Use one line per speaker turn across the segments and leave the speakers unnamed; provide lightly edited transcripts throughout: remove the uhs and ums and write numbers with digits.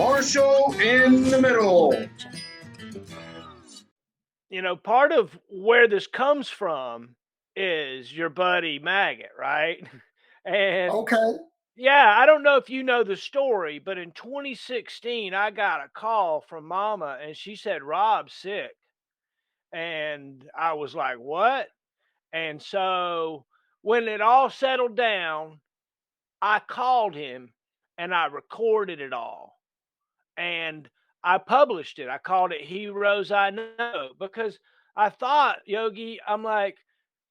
Marshall in the middle.
Part of where this comes from is your buddy Maggot, right? And
Okay.
yeah, I don't know if you know the story, but in 2016, I got a call from Mama and she said Rob's sick. And I was like, what? And so when it all settled down, I called him and I recorded it all. And I published it. I called it Heroes I Know because I thought, Yogi, I'm like,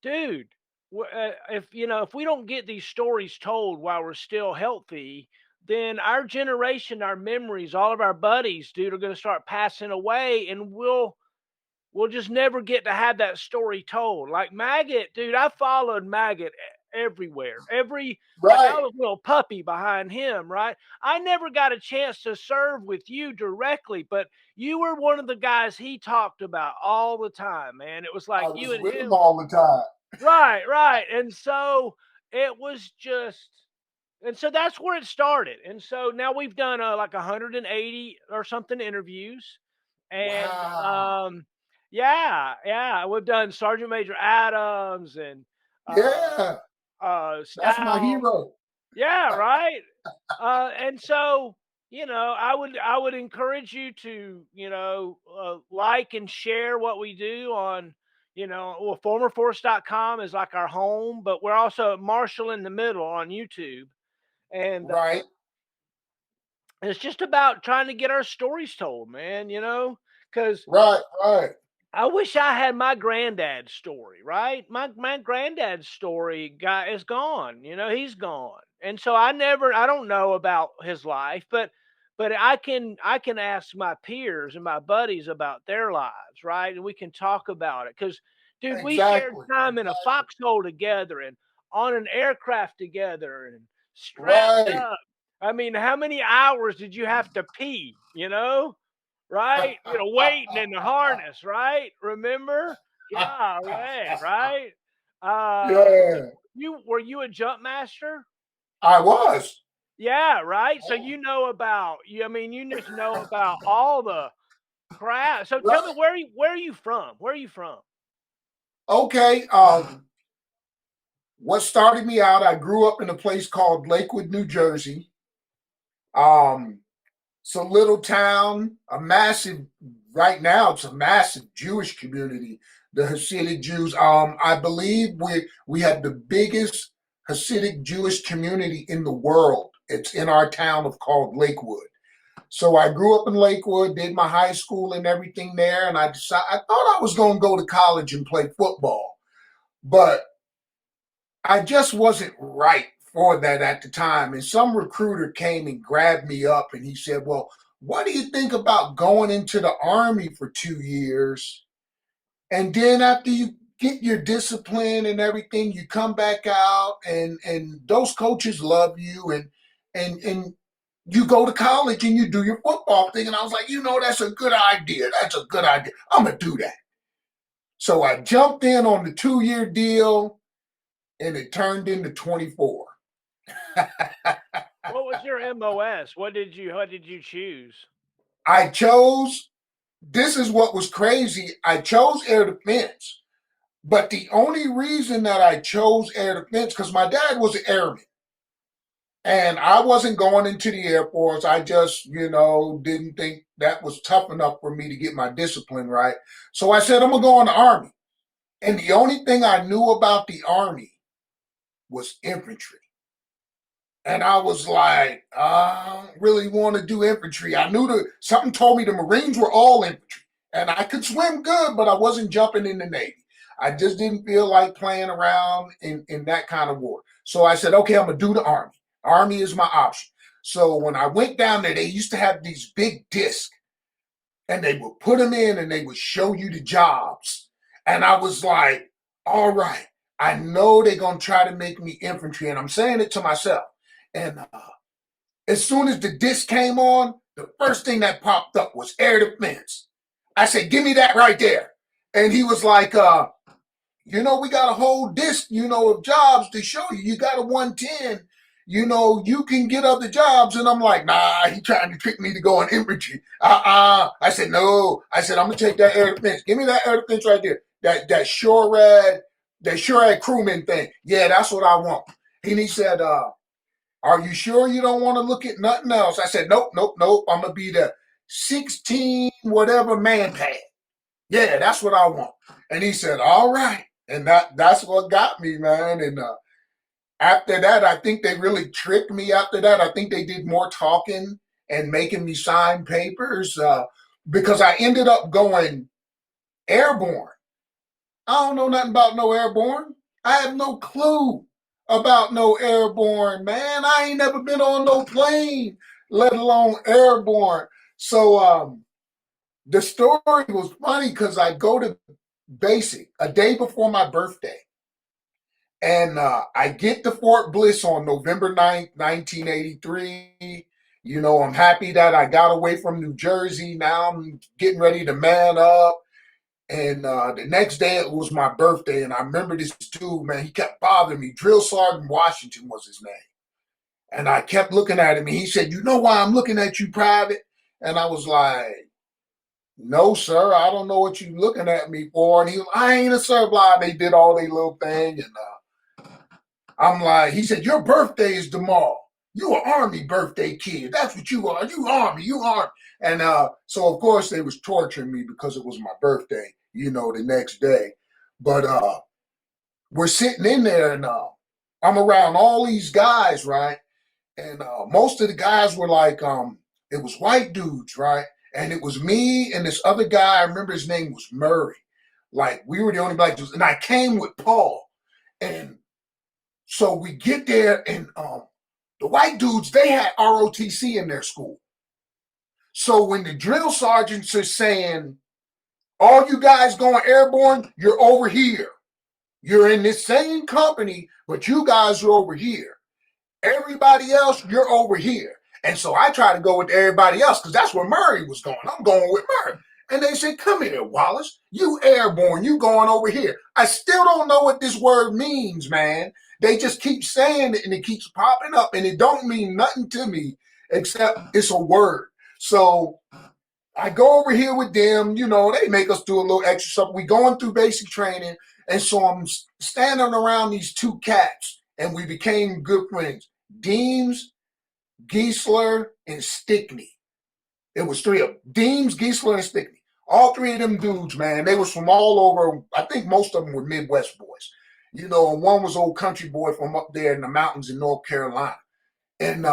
dude, if we don't get these stories told while we're still healthy, then our generation, our memories, all of our buddies, dude, are going to start passing away, and we'll just never get to have that story told. Like Maggot, dude, I followed Maggot everywhere. Like I
Right.
was a little puppy behind him, right? I never got a chance to serve with you directly, but you were one of the guys he talked about all the time, man. It was
I
like you
was
and
with him
him.
all the time.
Right, right. And so it was just and so that's where it started. And so now we've done like 180 or something interviews. And
Wow.
yeah, yeah, we've done Sergeant Major Adams and uh
Yeah. That's my
Stout.
hero.
Yeah, right. And so, I would encourage you to, like and share what we do on, formerforce.com is like our home, but we're also at Marshall in the Middle on YouTube. And
Right.
it's just about trying to get our stories told, man, because
Right. Right.
I wish I had my granddad's story, right? My granddad's story guy is gone. He's gone. And so I don't know about his life, but I can ask my peers and my buddies about their lives, right? And we can talk about it cuz dude, we shared
Exactly.
time in a
Exactly.
foxhole together and on an aircraft together and strapped
Right.
up. I mean, how many hours did you have to pee? Right? Waiting in the harness, right? Remember? Golly, right? Uh,
Yeah.
you were you a jump master?
I was.
Yeah, right. So you know about you. I mean, you just know about all the crap. So tell me
Right.
where are you from? Where are you from?
Okay. What started me out? I grew up in a place called Lakewood, New Jersey. Um, it's a little town, a massive. Right now, it's a massive Jewish community. The Hasidic Jews. I believe we have the biggest Hasidic Jewish community in the world. It's in our town of called Lakewood. So I grew up in Lakewood, did my high school and everything there, and I thought I was going to go to college and play football, but I just wasn't right for that at the time. And some recruiter came and grabbed me up and he said, well, what do you think about going into the Army for 2 years? And then after you get your discipline and everything, you come back out and those coaches love you and you go to college and you do your football thing. And I was like, that's a good idea. That's a good idea. I'm going to do that. So I jumped in on the 2 year deal and it turned into 24.
What was your MOS? What did you choose?
I chose, this is what was crazy. I chose air defense, but the only reason that I chose air defense, because my dad was an airman and I wasn't going into the Air Force. I just, didn't think that was tough enough for me to get my discipline right. So I said, I'm going to go in the Army. And the only thing I knew about the Army was infantry. And I was like, I don't really want to do infantry. I knew something told me the Marines were all infantry. And I could swim good, but I wasn't jumping in the Navy. I just didn't feel like playing around in that kind of war. So I said, okay, I'm going to do the Army. Army is my option. So when I went down there, they used to have these big discs and they would put them in and they would show you the jobs. And I was like, all right, I know they're going to try to make me infantry. And I'm saying it to myself. And as soon as the disc came on, the first thing that popped up was air defense. I said, give me that right there. And he was like, we got a whole disc, of jobs to show you. You got a 110. you can get other jobs. And I'm like, nah, he trying to trick me to go in infantry. I said, no. I said, I'm going to take that air defense. Give me that air defense right there. That SHORAD crewman thing. Yeah, that's what I want. And he said, are you sure you don't want to look at nothing else? I said, nope. I'm going to be the 16 whatever man pad. Yeah, that's what I want. And he said, all right. And that's what got me, man. And after that, I think they really tricked me after that. I think they did more talking and making me sign papers because I ended up going airborne. I don't know nothing about no airborne. I have no clue about no airborne, man. I ain't never been on no plane, let alone airborne. So the story was funny because I go to basic a day before my birthday. And I get to Fort Bliss on November 9th, 1983. I'm happy that I got away from New Jersey. Now I'm getting ready to man up. And the next day it was my birthday. And I remember this dude, man, he kept bothering me. Drill Sergeant Washington was his name. And I kept looking at him. And he said, you know why I'm looking at you, Private? And I was like, no, sir, I don't know what you looking at me for. And he was, I ain't a sir, blah. They did all their little thing. And I'm like, he said, your birthday is tomorrow. You an Army birthday kid. That's what you are. You Army. And so, of course, they was torturing me because it was my birthday, the next day. But we're sitting in there, and I'm around all these guys, right? And most of the guys were like, it was white dudes, right? And it was me and this other guy. I remember his name was Murray. Like, we were the only black dudes. And I came with Paul. And so we get there, and the white dudes, they had ROTC in their school. So when the drill sergeants are saying, all you guys going airborne, you're over here. You're in this same company, but you guys are over here. Everybody else, you're over here. And so I try to go with everybody else because that's where Murray was going. I'm going with Murray. And they said, come here, Wallace. You airborne. You going over here. I still don't know what this word means, man. They just keep saying it and it keeps popping up and it don't mean nothing to me except it's a word. So I go over here with them. They make us do a little extra stuff. We going through basic training. And so I'm standing around these two cats and we became good friends. Deems, Giesler, and Stickney. It was three of them. Deems, Giesler, and Stickney. All three of them dudes, man, they was from all over. I think most of them were Midwest boys. And one was old country boy from up there in the mountains in North Carolina. And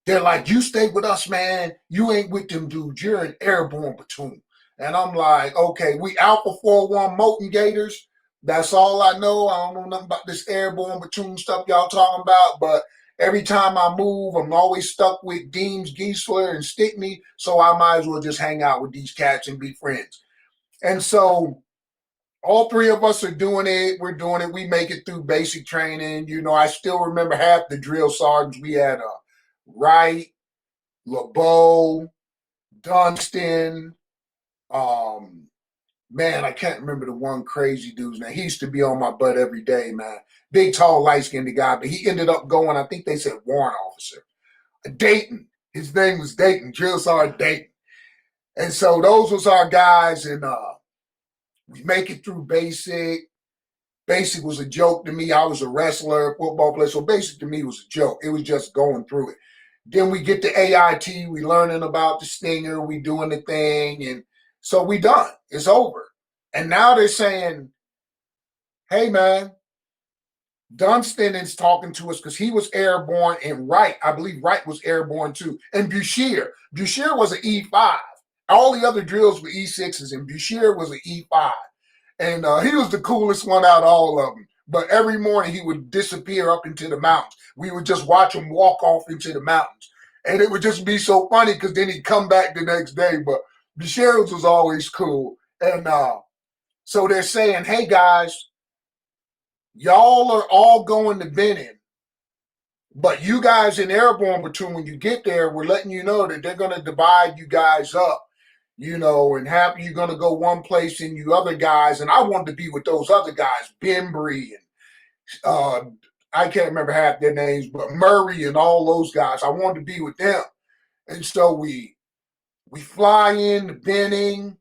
they're like, you stay with us, man. You ain't with them dudes. You're an airborne platoon. And I'm like, okay, we Alpha 41 Molten Gators. That's all I know. I don't know nothing about this airborne platoon stuff y'all talking about, but every time I move, I'm always stuck with Deems, Giesler, and Stickney, so I might as well just hang out with these cats and be friends. And so all three of us are doing it. We're doing it. We make it through basic training. I still remember half the drill sergeants. We had Wright, LeBeau, Dunstan. Man, I can't remember the one crazy dude's name. He used to be on my butt every day, man. Big, tall, light-skinned guy, but he ended up going, I think they said warrant officer. Dayton. His name was Dayton, Drill Sergeant Dayton. And so those was our guys, and we make it through basic. Basic was a joke to me. I was a wrestler, football player, so basic to me was a joke. It was just going through it. Then we get to AIT. We learning about the stinger. We doing the thing, and so we done. It's over. And now they're saying, hey, man, Dunstan is talking to us because he was airborne, and Wright, I believe Wright was airborne too. And Bouchier was an E5. All the other drills were E6s, and Bouchier was an E5. And he was the coolest one out of all of them. But every morning he would disappear up into the mountains. We would just watch him walk off into the mountains. And it would just be so funny because then he'd come back the next day. But Bouchier was always cool. And so they're saying, hey, guys, y'all are all going to Benin, but you guys in airborne platoon, when you get there, we're letting you know that they're going to divide you guys up, and half of you going to go one place and you other guys. And I wanted to be with those other guys, Bembry and I can't remember half their names, but Murray and all those guys. I wanted to be with them. And so we fly in to Benning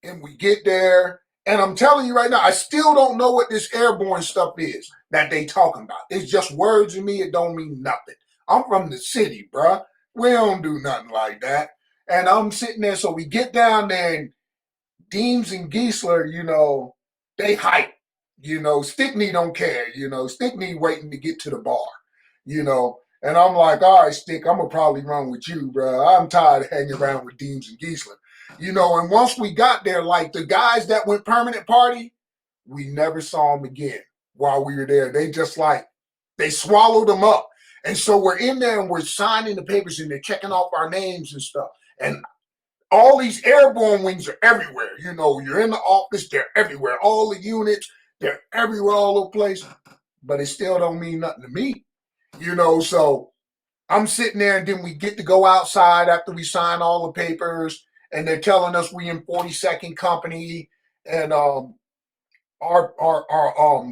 and we get there. And I'm telling you right now, I still don't know what this airborne stuff is that they talking about. It's just words to me. It don't mean nothing. I'm from the city, bruh. We don't do nothing like that. And I'm sitting there. So we get down there and Deems and Geisler, they hype. Stickney don't care. Stickney waiting to get to the bar. And I'm like, all right, Stick, I'm gonna probably run with you, bro. I'm tired of hanging around with Deems and Geisler. And once we got there, like the guys that went permanent party, we never saw them again while we were there. They just they swallowed them up. And so we're in there and we're signing the papers and they're checking off our names and stuff. And all these airborne wings are everywhere. You're in the office, they're everywhere. All the units, they're everywhere, all over the place. But it still don't mean nothing to me. So I'm sitting there and then we get to go outside after we sign all the papers and they're telling us we in 42nd Company and our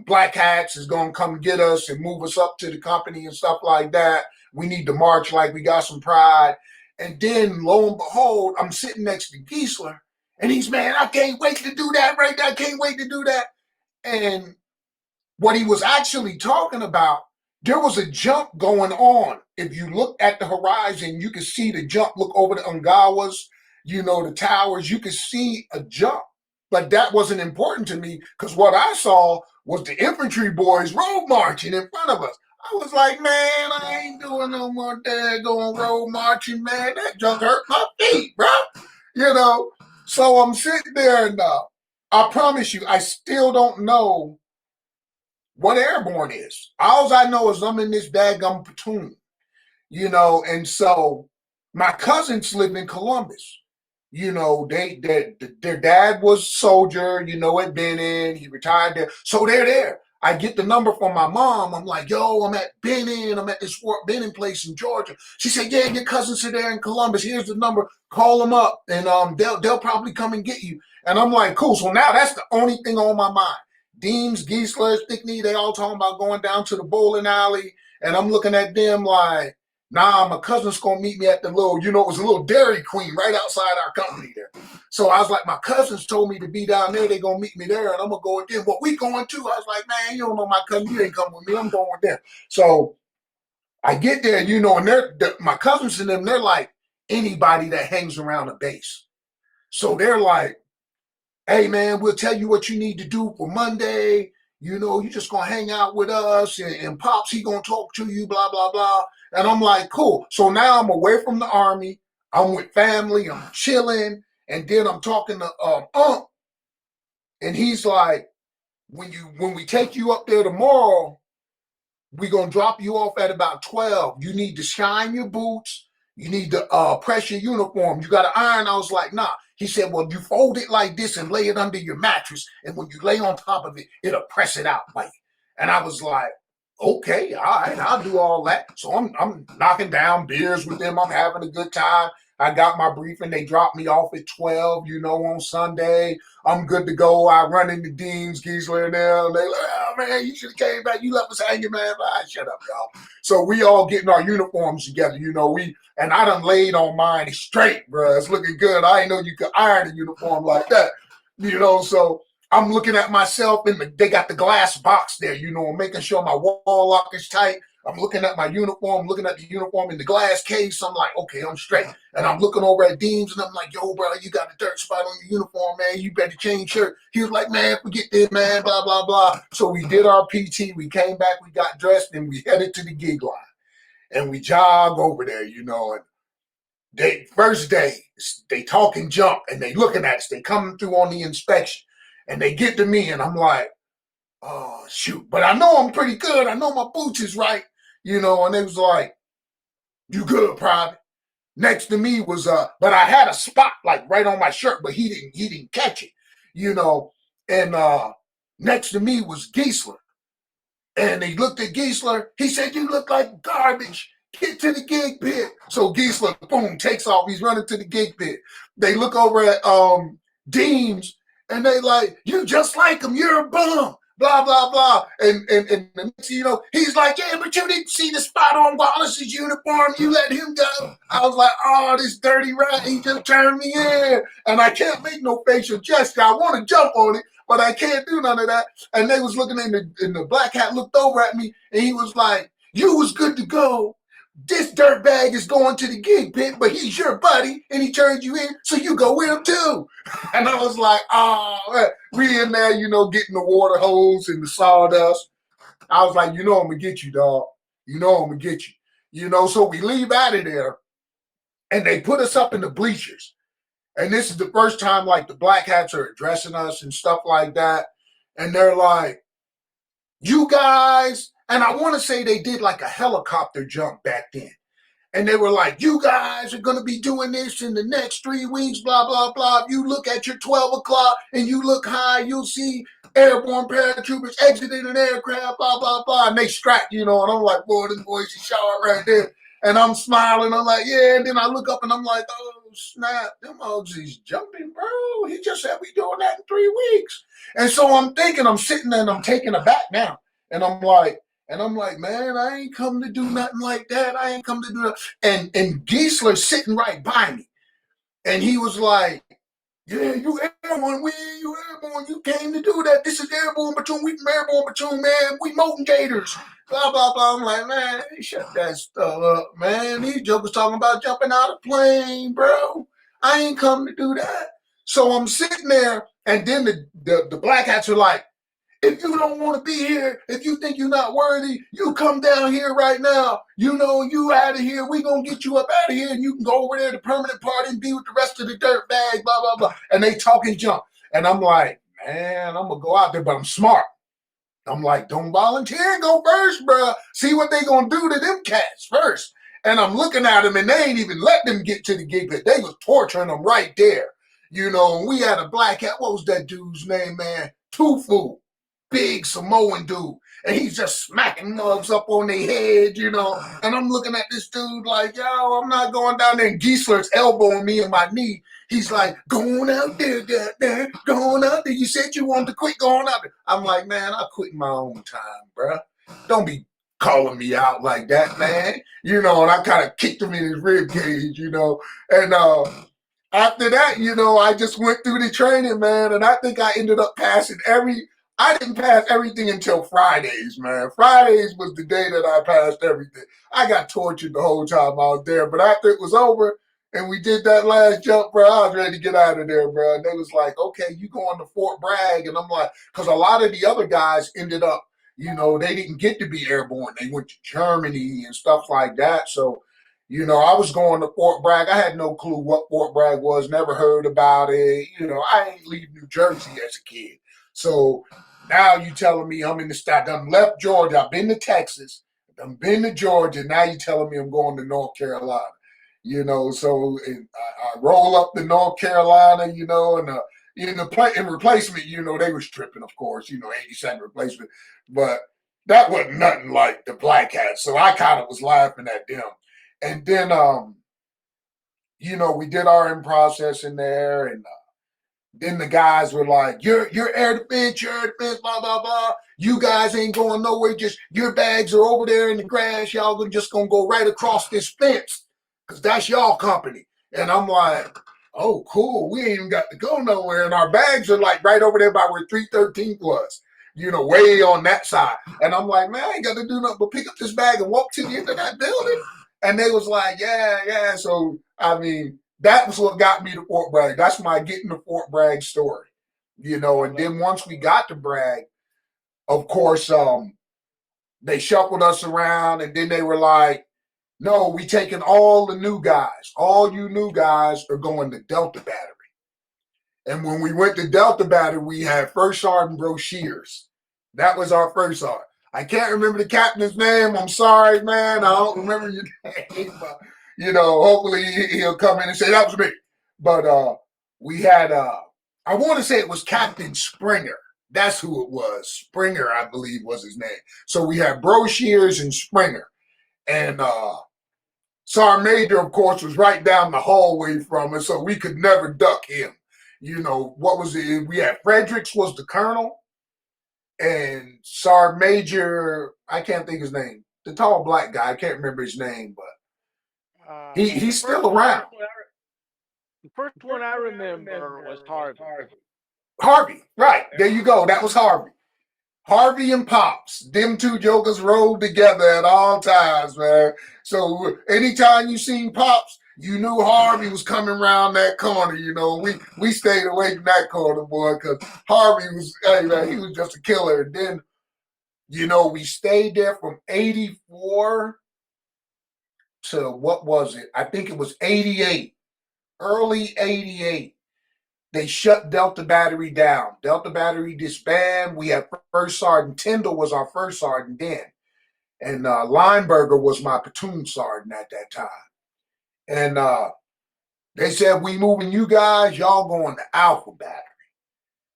black hats is going to come get us and move us up to the company and stuff like that. We need to march like we got some pride. And then lo and behold, I'm sitting next to Geisler and he's, man, I can't wait to do that right there. I can't wait to do that. And what he was actually talking about, there was a jump going on. If you look at the horizon, you can see the jump. Look over the Ungawas, the towers. You can see a jump. But that wasn't important to me because what I saw was the infantry boys road marching in front of us. I was like, man, I ain't doing no more daggone road marching, man. That junk hurt my feet, bro. So I'm sitting there and I promise you, I still don't know what airborne is. All I know is I'm in this daggum platoon, and so my cousins live in Columbus. Their dad was soldier, had been in, he retired there. So they're there. I get the number from my mom. I'm like, yo, I'm at Benning. I'm at this Fort Benning place in Georgia. She said, yeah, your cousins are there in Columbus. Here's the number. Call them up and they'll probably come and get you. And I'm like, cool. So now that's the only thing on my mind. Deems, Geisler, Stickney, they all talking about going down to the bowling alley. And I'm looking at them like, nah, my cousin's going to meet me at the little, it was a little Dairy Queen right outside our company there. So I was like, my cousins told me to be down there. They're going to meet me there, and I'm going to go with them. What we going to? I was like, man, you don't know my cousin. You ain't coming with me. I'm going with them. So I get there, and my cousins and them, they're like anybody that hangs around a base. So they're like, hey, man, we'll tell you what you need to do for Monday. You just going to hang out with us, and Pops, he going to talk to you, blah, blah, blah. And I'm like, cool. So now I'm away from the Army. I'm with family. I'm chilling. And then I'm talking to Unc. And he's like, when we take you up there tomorrow, we're going to drop you off at about 12. You need to shine your boots. You need to press your uniform. You got to iron. I was like, nah. He said, well, you fold it like this and lay it under your mattress. And when you lay on top of it, it'll press it out like. And I was like, okay, all right, I'll do all that. So I'm knocking down beers with them. I'm having a good time. I got my briefing. They dropped me off at 12, on Sunday. I'm good to go. I run into Deems, Geisler, and them. They like, oh, man, you should have came back. You left us hanging, man. Shut up, y'all. So we all getting our uniforms together, and I done laid on mine straight, bro. It's looking good. I didn't know you could iron a uniform like that, so I'm looking at myself they got the glass box there, making sure my wall lock is tight. I'm looking at my uniform, looking at the uniform in the glass case. I'm like, okay, I'm straight. And I'm looking over at Deems and I'm like, yo, bro, you got a dirt spot on your uniform, man. You better change shirt. He was like, man, forget this, man, blah, blah, blah. So we did our PT. We came back, we got dressed, and we headed to the gig line. And we jog over there, and first day, they talking jump and they looking at us. They coming through on the inspection. And they get to me and I'm like, oh, shoot. But I know I'm pretty good. I know my boots is right, and they was like, you good, Private. Next to me was, but I had a spot like right on my shirt, but he didn't catch it, and next to me was Geisler. And they looked at Geisler. He said, you look like garbage. Get to the gig pit. So Geisler, boom, takes off. He's running to the gig pit. They look over at Deems, and they like, you just like him. You're a bum. blah, blah, blah. And the next thing you know, he's like, yeah, but you didn't see the spot on Wallace's uniform. You let him go. I was like, oh, this dirty rat, he just turned me in. And I can't make no facial gesture. I want to jump on it, but I can't do none of that. And they was looking in the black hat looked over at me, and he was like, you was good to go. This dirtbag is going to the gig pit, but he's your buddy, and he turned you in, so you go with him too. And I was like, oh, we in there, getting the water hose and the sawdust. I was like, I'm going to get you, dog. I'm going to get you. So we leave out of there, and they put us up in the bleachers. And this is the first time, like, the black hats are addressing us and stuff like that. And they're like, you guys, and I want to say they did like a helicopter jump back then. And they were like, you guys are going to be doing this in the next 3 weeks, blah, blah, blah. If you look at your 12 o'clock and you look high, you'll see airborne paratroopers exiting an aircraft, blah, blah, blah. And they strike, and I'm like, boy, this boy's a sharp right there. And I'm smiling. I'm like, yeah. And then I look up and I'm like, oh, snap. Them hoes is jumping, bro. He just said we doing that in 3 weeks. And so I'm thinking, I'm sitting there and I'm taking it back now. And I'm like, man, I ain't come to do nothing like that. I ain't come to do that. And Giesler sitting right by me. And he was like, yeah, you airborne, you airborne. You came to do that. This is airborne platoon. We from airborne platoon, man. We mountain gators. Blah, blah, blah. I'm like, man, shut that stuff up, man. These jokers talking about jumping out of plane, bro. I ain't come to do that. So I'm sitting there, and then the black hats are like, if you don't want to be here, if you think you're not worthy, you come down here right now. You out of here. We going to get you up out of here, and you can go over there to permanent party and be with the rest of the dirt bags, blah, blah, blah. And they talking junk. And I'm like, man, I'm going to go out there, but I'm smart. I'm like, don't volunteer. Go first, bro. See what they going to do to them cats first. And I'm looking at them, and they ain't even let them get to the gig pit. They was torturing them right there. And we had a black hat. What was that dude's name, man? Tufu. Big Samoan dude, and he's just smacking mugs up on their head, and I'm looking at this dude like, yo, I'm not going down there, and Giesler's elbowing me in my knee. He's like, going out there, goddamn, going out there. You said you wanted to quit going out there. I'm like, man, I quit in my own time, bro. Don't be calling me out like that, man. And I kind of kicked him in his rib cage, and after that, I just went through the training, man, and I think I ended up passing I didn't pass everything until Fridays, man. Fridays was the day that I passed everything. I got tortured the whole time I was there. But after it was over and we did that last jump, bro, I was ready to get out of there, bro. And they was like, okay, you going to Fort Bragg. And I'm like, because a lot of the other guys ended up, they didn't get to be airborne. They went to Germany and stuff like that. So, I was going to Fort Bragg. I had no clue what Fort Bragg was, never heard about it. I ain't leave New Jersey as a kid. So now you telling me I'm in the state. I've left Georgia. I've been to Texas. I've been to Georgia. Now you telling me I'm going to North Carolina. So I roll up to North Carolina, and in replacement, they was tripping, of course, 87 replacement. But that wasn't nothing like the black hats. So I kind of was laughing at them. And then, we did our in process in there, and then the guys were like, you're air defense, blah, blah, blah. You guys ain't going nowhere. Just your bags are over there in the grass. Y'all just going to go right across this fence because that's y'all company. And I'm like, oh, cool. We ain't even got to go nowhere. And our bags are like right over there by where 313 was, way on that side. And I'm like, man, I ain't got to do nothing but pick up this bag and walk to the end of that building. And they was like, yeah. So, I mean, that was what got me to Fort Bragg. That's my getting to Fort Bragg story, And then once we got to Bragg, of course, they shuffled us around, and then they were like, no, we taking all the new guys. All you new guys are going to Delta Battery. And when we went to Delta Battery, we had First Sergeant Brochure. That was our first sergeant. I can't remember the captain's name. I'm sorry, man. I don't remember your name. But, hopefully he'll come in and say that was me. But we had, I want to say it was Captain Springer. That's who it was. Springer, I believe, was his name. So we had Brochures and Springer. And Sergeant Major, of course, was right down the hallway from us, so we could never duck him. What was it? We had Fredericks was the colonel. and Sergeant Major, I can't think his name. The tall black guy, I can't remember his name, but he's still around.
The first one I remember was Harvey.
Harvey, right. There you go. That was Harvey. Harvey and Pops, them two jokers rolled together at all times, man. So anytime you seen Pops, you knew Harvey was coming around that corner. You know, we stayed away from that corner, boy, because Harvey was, hey, man, he was just a killer. And then, you know, we stayed there from 84 to, what was it? I think it was 88, early 88. They shut Delta Battery down. Delta Battery disbanded. We had First Sergeant Tyndall was our first sergeant then. And Lineberger was my platoon sergeant at that time. And they said, we moving you guys, y'all going to Alpha Battery.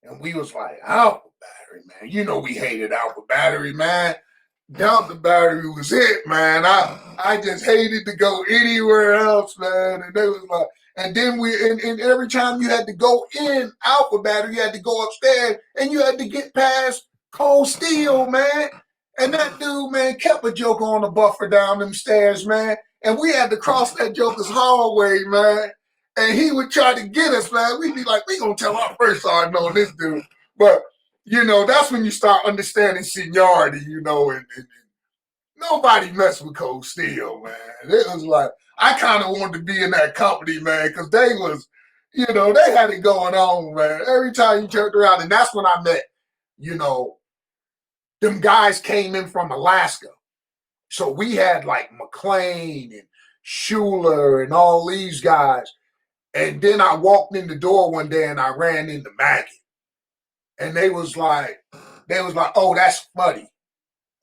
And we was like, Alpha Battery, man. You know we hated Alpha Battery, man. Delta Battery was it, man. I just hated to go anywhere else, man. And they was like, and then and every time you had to go in Alpha Battery, you had to go upstairs and you had to get past Cold Steel, man. And that dude, man, kept a joker on the buffer down them stairs, man. And we had to cross that joker's hallway, man. And he would try to get us, man. We'd be like, we gonna tell our first sergeant on this dude. But, you know, that's when you start understanding seniority, you know, and nobody messed with Cold Steel, man. It was like, I kind of wanted to be in that company, man, because they was, you know, they had it going on, man. Every time you turned around, and that's when I met, you know, them guys came in from Alaska. So we had like McLean and Schuler and all these guys. And then I walked in the door one day and I ran into Maggie. And they was like, oh, that's Buddy.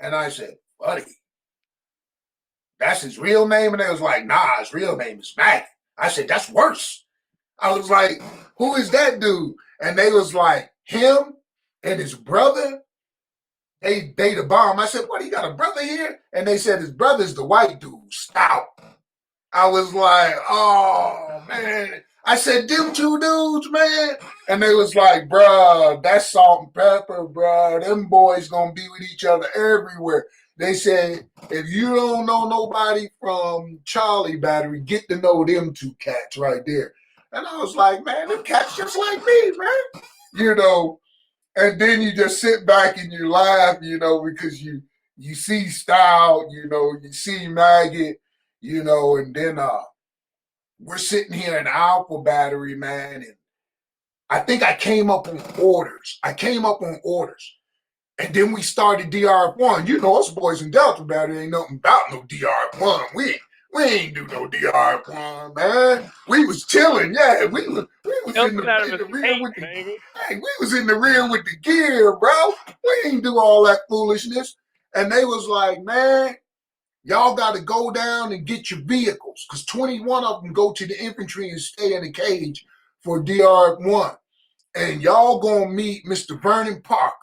And I said, Buddy? That's his real name? And they was like, nah, his real name is Maggie. I said, that's worse. I was like, who is that dude? And they was like, him and his brother, they the bomb. I said, what, he got a brother here? And they said his brother's the white dude, Stout. I was like, oh, man. I said, them two dudes, man. And they was like, bruh, that's Salt and Pepper, bruh. Them boys gonna be with each other everywhere. They said, if you don't know nobody from Charlie Battery, get to know them two cats right there. And I was like, man, them cats just like me, man. You know, and then you just sit back and you laugh, you know, because you see Stout, you know, you see Maggot, you know, and then we're sitting here in Alpha Battery, man, and I think I came up on orders. And then we started DRF1. You know, us boys in Delta Battery ain't nothing about no DRF1. We ain't do no DRF1, man. We was chilling, yeah. We was in the rear with the, hey, we was in the rear with the gear, bro. We ain't do all that foolishness. And they was like, man, y'all got to go down and get your vehicles, because 21 of them go to the infantry and stay in the cage for DRF1. And y'all gonna meet Mr. Vernon Parker.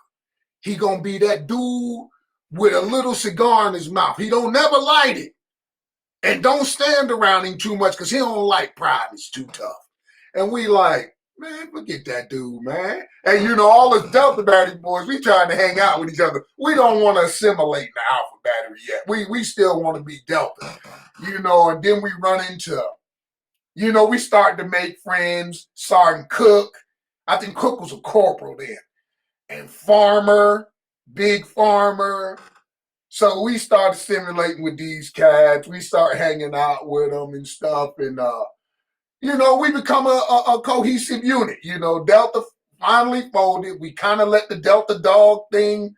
He gonna be that dude with a little cigar in his mouth. He don't never light it. And don't stand around him too much because he don't like pride. It's too tough. And we like, man, forget that dude, man. And you know, all us Delta Battery boys, we trying to hang out with each other. We don't want to assimilate in the Alpha Battery yet. We still want to be Delta. You know, and then we run into, you know, we start to make friends. Sergeant Cook. I think Cook was a corporal then. And Farmer, Big Farmer. So we started simulating with these cats. We start hanging out with them and stuff. And, you know, we become a cohesive unit. You know, Delta finally folded. We kind of let the Delta dog thing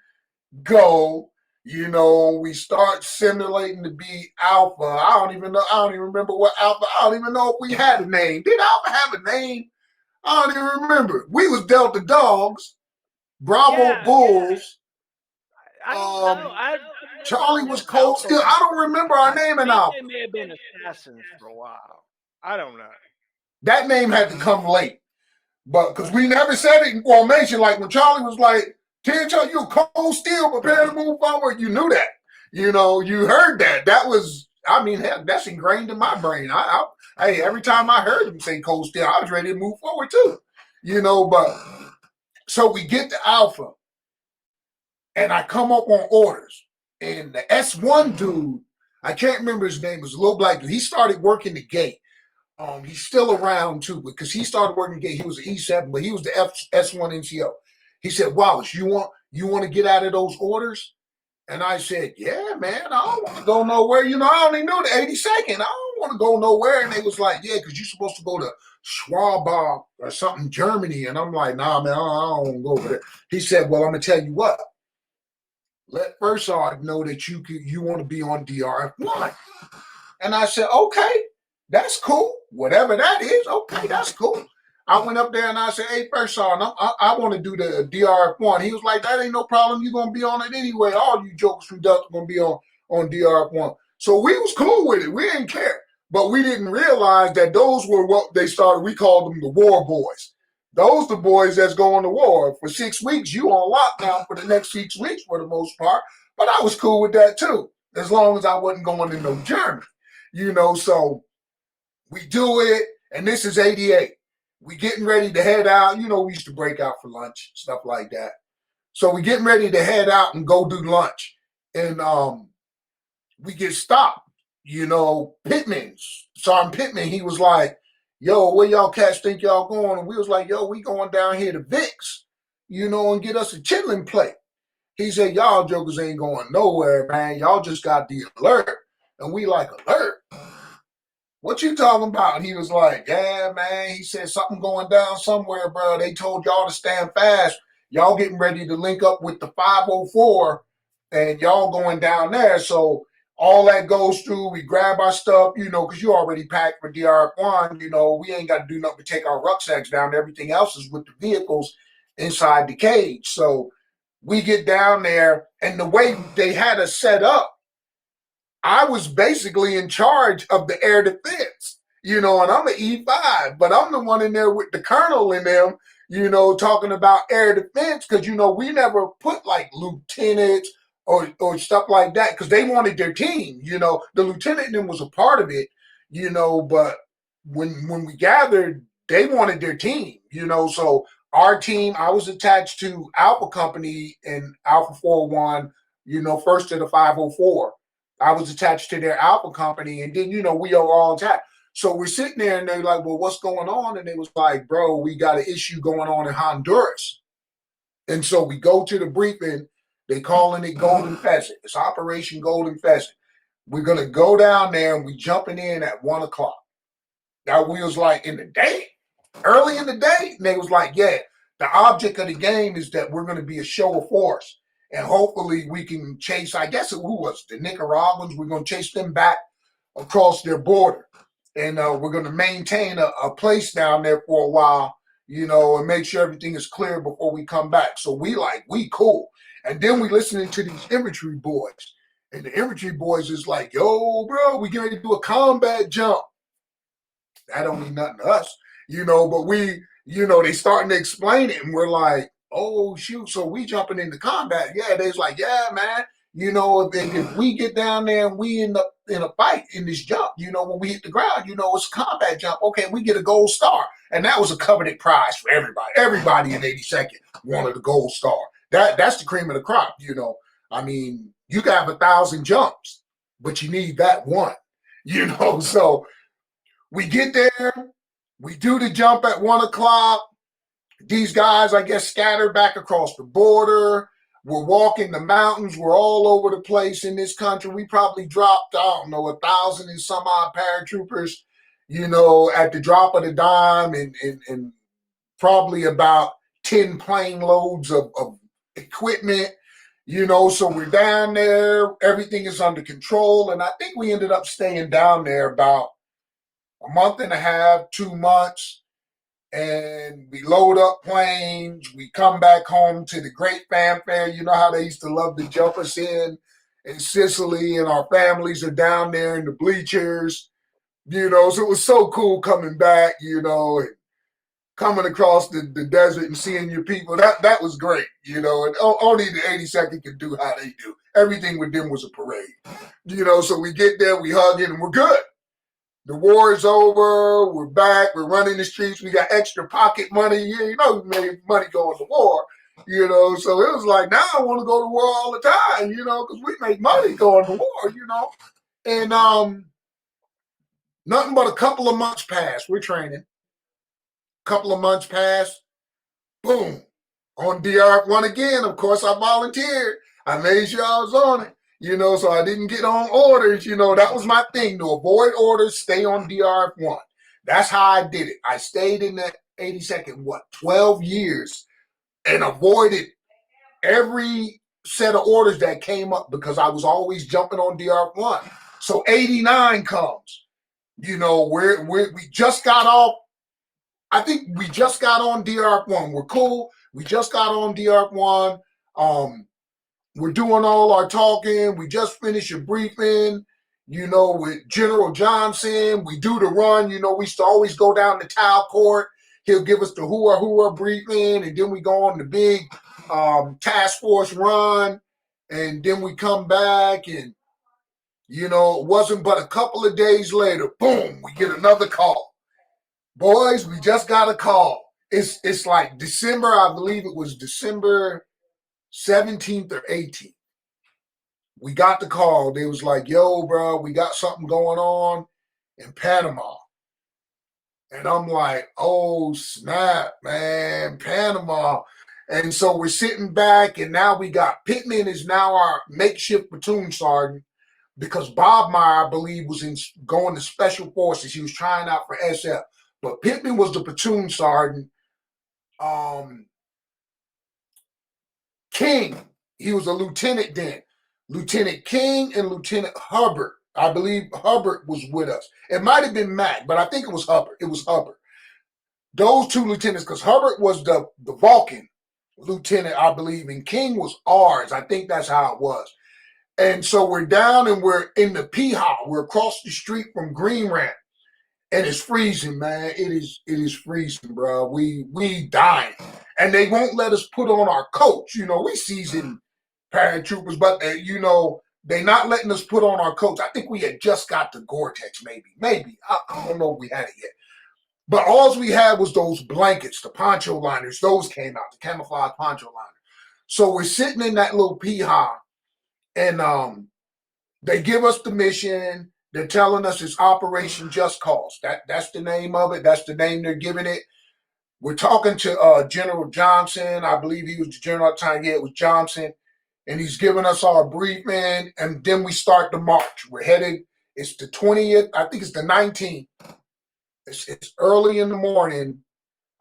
go. You know, we start simulating to be Alpha. I don't even remember what Alpha. I don't even know if we had a name. Did Alpha have a name? I don't even remember. We was Delta dogs, Bravo Bulls.
I don't know.
Charlie was Cold Steel. I don't remember our name in Alpha.
They may have been assassins for a while. I don't know.
That name had to come late, but because we never said it in formation. Like when Charlie was like, "Tell Charlie, you Cold Steel, prepare to move forward." You knew that. You know, you heard that. That was, I mean, heck, that's ingrained in my brain. Hey, every time I heard him say Cold Steel, I was ready to move forward too. You know, but so we get to Alpha. and I come up on orders. And the S1 dude, I can't remember his name, was a little black dude. He started working the gate. He's still around too, because he started working the gate. He was an E7, but he was the S1 NCO. He said, Wallace, you want to get out of those orders? And I said, yeah, man, I don't want to go nowhere. I only knew the 82nd. I don't want to go nowhere. And they was like, yeah, because you're supposed to go to Schwabach or something, Germany. And I'm like, nah, man, I don't want to go over there. He said, well, I'm going to tell you what. Let First Sergeant know that you want to be on DRF1. And I said, okay, that's cool. Whatever that is, okay, that's cool. I went up there and I said, hey, First Sergeant, I want to do the DRF1. He was like, that ain't no problem. You're going to be on it anyway. All you jokers from Dutch are going to be on DRF1. So we was cool with it. We didn't care. But we didn't realize that those were what they started. We called them the war boys. Those the boys that's going to war. For 6 weeks, you on lockdown for the next 6 weeks for the most part. But I was cool with that too, as long as I wasn't going to no Germany. So we do it, and this is 88. We getting ready to head out. We used to break out for lunch, stuff like that. So we getting ready to head out and go do lunch. And we get stopped. Sergeant Pittman, he was like, yo, where y'all cats think y'all going? And we was like, yo, we going down here to Vic's, and get us a chitlin plate. He said, y'all jokers ain't going nowhere, man. Y'all just got the alert. And we like, alert? What you talking about? And he was like, yeah, man. He said, something going down somewhere, bro. They told y'all to stand fast. Y'all getting ready to link up with the 504, and y'all going down there. So all that goes through. We grab our stuff, because you already packed for DRF1. We ain't got to do nothing but take our rucksacks down. Everything else is with the vehicles inside the cage. So we get down there, and the way they had us set up, I was basically in charge of the air defense, and I'm an E5, but I'm the one in there with the colonel in them, talking about air defense, because, we never put like lieutenants or stuff like that, because they wanted their team, the lieutenant then was a part of it, but when we gathered, they wanted their team, so our team, I was attached to Alpha Company and Alpha 401, first to the 504. I was attached to their Alpha Company, and then, we are all attached. So we're sitting there, and they're like, well, what's going on? And they was like, bro, we got an issue going on in Honduras. And so we go to the briefing. They calling it Golden Pheasant. It's Operation Golden Pheasant. We're going to go down there, and we jumping in at 1 o'clock. Now, we was like, in the day? Early in the day? And they was like, yeah, the object of the game is that we're going to be a show of force. And hopefully we can chase, I guess who was the Nicaraguans? We're going to chase them back across their border. And we're going to maintain a place down there for a while, and make sure everything is clear before we come back. So we cool. And then we listening to these infantry boys. And the infantry boys is like, yo, bro, we getting ready to do a combat jump. That don't mean nothing to us, but we, they starting to explain it. And we're like, oh, shoot, so we jumping into combat. Yeah, they's like, yeah, man, if we get down there and we end up in a fight in this jump, when we hit the ground, it's a combat jump. Okay, we get a gold star. And that was a coveted prize for everybody. Everybody in 82nd wanted a gold star. That's the cream of the crop, I mean, you can have 1,000 jumps, but you need that one, So we get there, we do the jump at 1 o'clock. These guys, I guess, scattered back across the border. We're walking the mountains. We're all over the place in this country. We probably dropped, 1,000 and some odd paratroopers, at the drop of the dime, and probably about 10 plane loads of equipment, so we're down there. Everything is under control. And I think we ended up staying down there about a month and a half, 2 months. And we load up planes. We come back home to the great fanfare. You know how they used to love to jump us in Sicily, and our families are down there in the bleachers, so it was so cool coming back, and coming across the desert and seeing your people. That was great, and only the 82nd could do how they do. Everything with them was a parade, so we get there, we hug it, and we're good. The war is over. We're back. We're running the streets. We got extra pocket money. We made money going to war. You know, so it was like, now I want to go to war all the time, you know, because we make money going to war, you know. And nothing but a couple of months passed. We're training. Couple of months passed. Boom. On DR1 again. Of course, I volunteered. I made sure I was on it, you know, so I didn't get on orders. You know, that was my thing, to avoid orders, stay on DR1. That's how I did it. I stayed in the 82nd, 12 years, and avoided every set of orders that came up because I was always jumping on DR1. So 89 comes. You know, we just got off. I think we just got on DR1. We're cool. We just got on DR1. We're doing all our talking. We just finished a briefing, you know, with General Johnson. We do the run. You know, we used to always go down to Tau Court. He'll give us the hooah briefing, and then we go on the big task force run, and then we come back, and, you know, it wasn't but a couple of days later, boom, we get another call. Boys, we just got a call. It's like December, I believe it was December 17th or 18th. We got the call. They was like, yo, bro, we got something going on in Panama. And I'm like, oh, snap, man, Panama. And so we're sitting back, and now we got Pittman is now our makeshift platoon sergeant, because Bob Meyer, I believe, was going to special forces. He was trying out for SF. But Pittman was the platoon sergeant. King, he was a lieutenant then. Lieutenant King and Lieutenant Hubbard. I believe Hubbard was with us. It might have been Mac, but I think it was Hubbard. It was Hubbard. Those two lieutenants, because Hubbard was the Vulcan lieutenant, I believe, and King was ours. I think that's how it was. And so we're down and we're in the Piha. We're across the street from Green Ramp. And it's freezing, man. It is freezing, bro. We dying. And they won't let us put on our coats. You know, we seasoned paratroopers, but you know, they not letting us put on our coats. I think we had just got the Gore-Tex, maybe. I don't know if we had it yet. But all we had was those blankets, the poncho liners. Those came out, the camouflage poncho liners. So we're sitting in that little piha, and they give us the mission. They're telling us it's Operation Just Cause. That's the name of it. That's the name they're giving it. We're talking to General Johnson. I believe he was the general at the time. Yeah, it was Johnson. And he's giving us our briefing, and then we start the march. We're headed, it's the 20th, I think it's the 19th. It's early in the morning.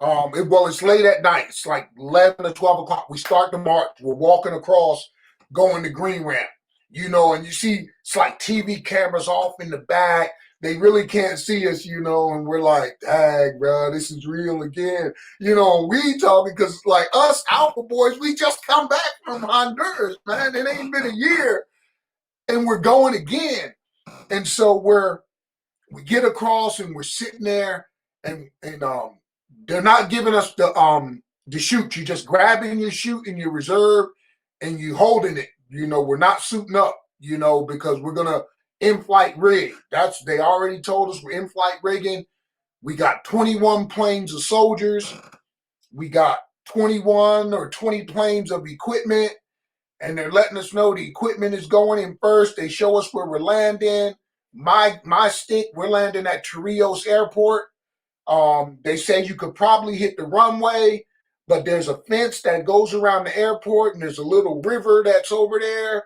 It's late at night. It's like 11 or 12 o'clock. We start the march. We're walking across, going to Green Ramp. You know, and you see it's like TV cameras off in the back. They really can't see us, you know, and we're like, dang, bro, this is real again. You know, we talking because like us Alpha Boys, we just come back from Honduras, man. It ain't been a year. And we're going again. And so we get across and we're sitting there, and they're not giving us the chute. You're just grabbing your chute in your reserve and you holding it. You know, we're not suiting up, you know, because we're gonna in-flight rig. They already told us we're in-flight rigging. We got 21 planes of soldiers. We got 21 or 20 planes of equipment, and they're letting us know the equipment is going in first. They show us where we're landing. My stick, we're landing at Chorrillos Airport. They say you could probably hit the runway, but there's a fence that goes around the airport, and there's a little river that's over there.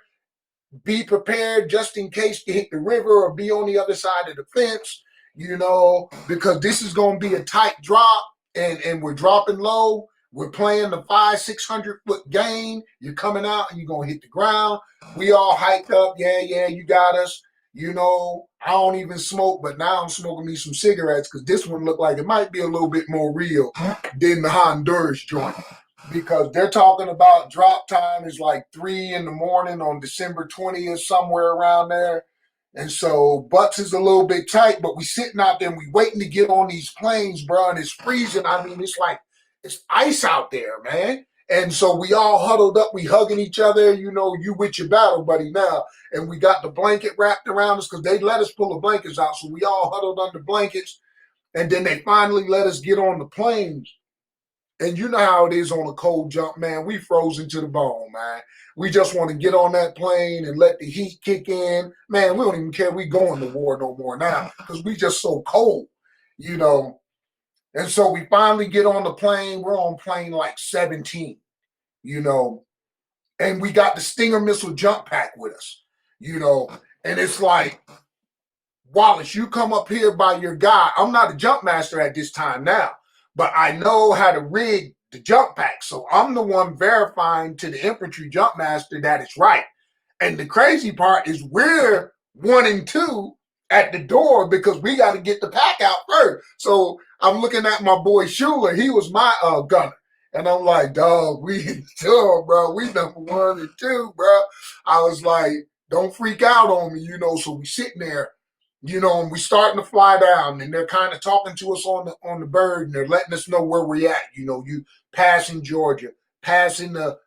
Be prepared just in case you hit the river or be on the other side of the fence, you know, because this is going to be a tight drop, and we're dropping low. We're playing the 500-600 foot game. You're coming out and you're going to hit the ground. We all hyped up. Yeah, you got us. You know, I don't even smoke, but now I'm smoking me some cigarettes because this one looked like it might be a little bit more real than the Honduras joint. Because they're talking about drop time is like 3 in the morning on December 20th, somewhere around there. And so butts is a little bit tight, but we sitting out there and we waiting to get on these planes, bro, and it's freezing. I mean, it's like it's ice out there, man. And so we all huddled up, we hugging each other, you know, you with your battle buddy now. And we got the blanket wrapped around us because they let us pull the blankets out. So we all huddled under blankets. And then they finally let us get on the planes. And you know how it is on a cold jump, man. We frozen to the bone, man. We just want to get on that plane and let the heat kick in. Man, we don't even care we going to war no more now because we just so cold, you know. And so we finally get on the plane. We're on plane like 17, you know, and we got the Stinger missile jump pack with us, you know, and it's like, Wallace, you come up here by your guy. I'm not a jump master at this time now, but I know how to rig the jump pack. So I'm the one verifying to the infantry jump master that it's right. And the crazy part is we're 1 and 2 at the door because we got to get the pack out first. So I'm looking at my boy Schuler. He was my gunner. And I'm like, dog, we sure, bro. We number 1 and 2, bro. I was like, don't freak out on me, you know. So we sitting there, you know, and we starting to fly down, and they're kind of talking to us on the bird, and they're letting us know where we're at. You know, you passing Georgia, passing the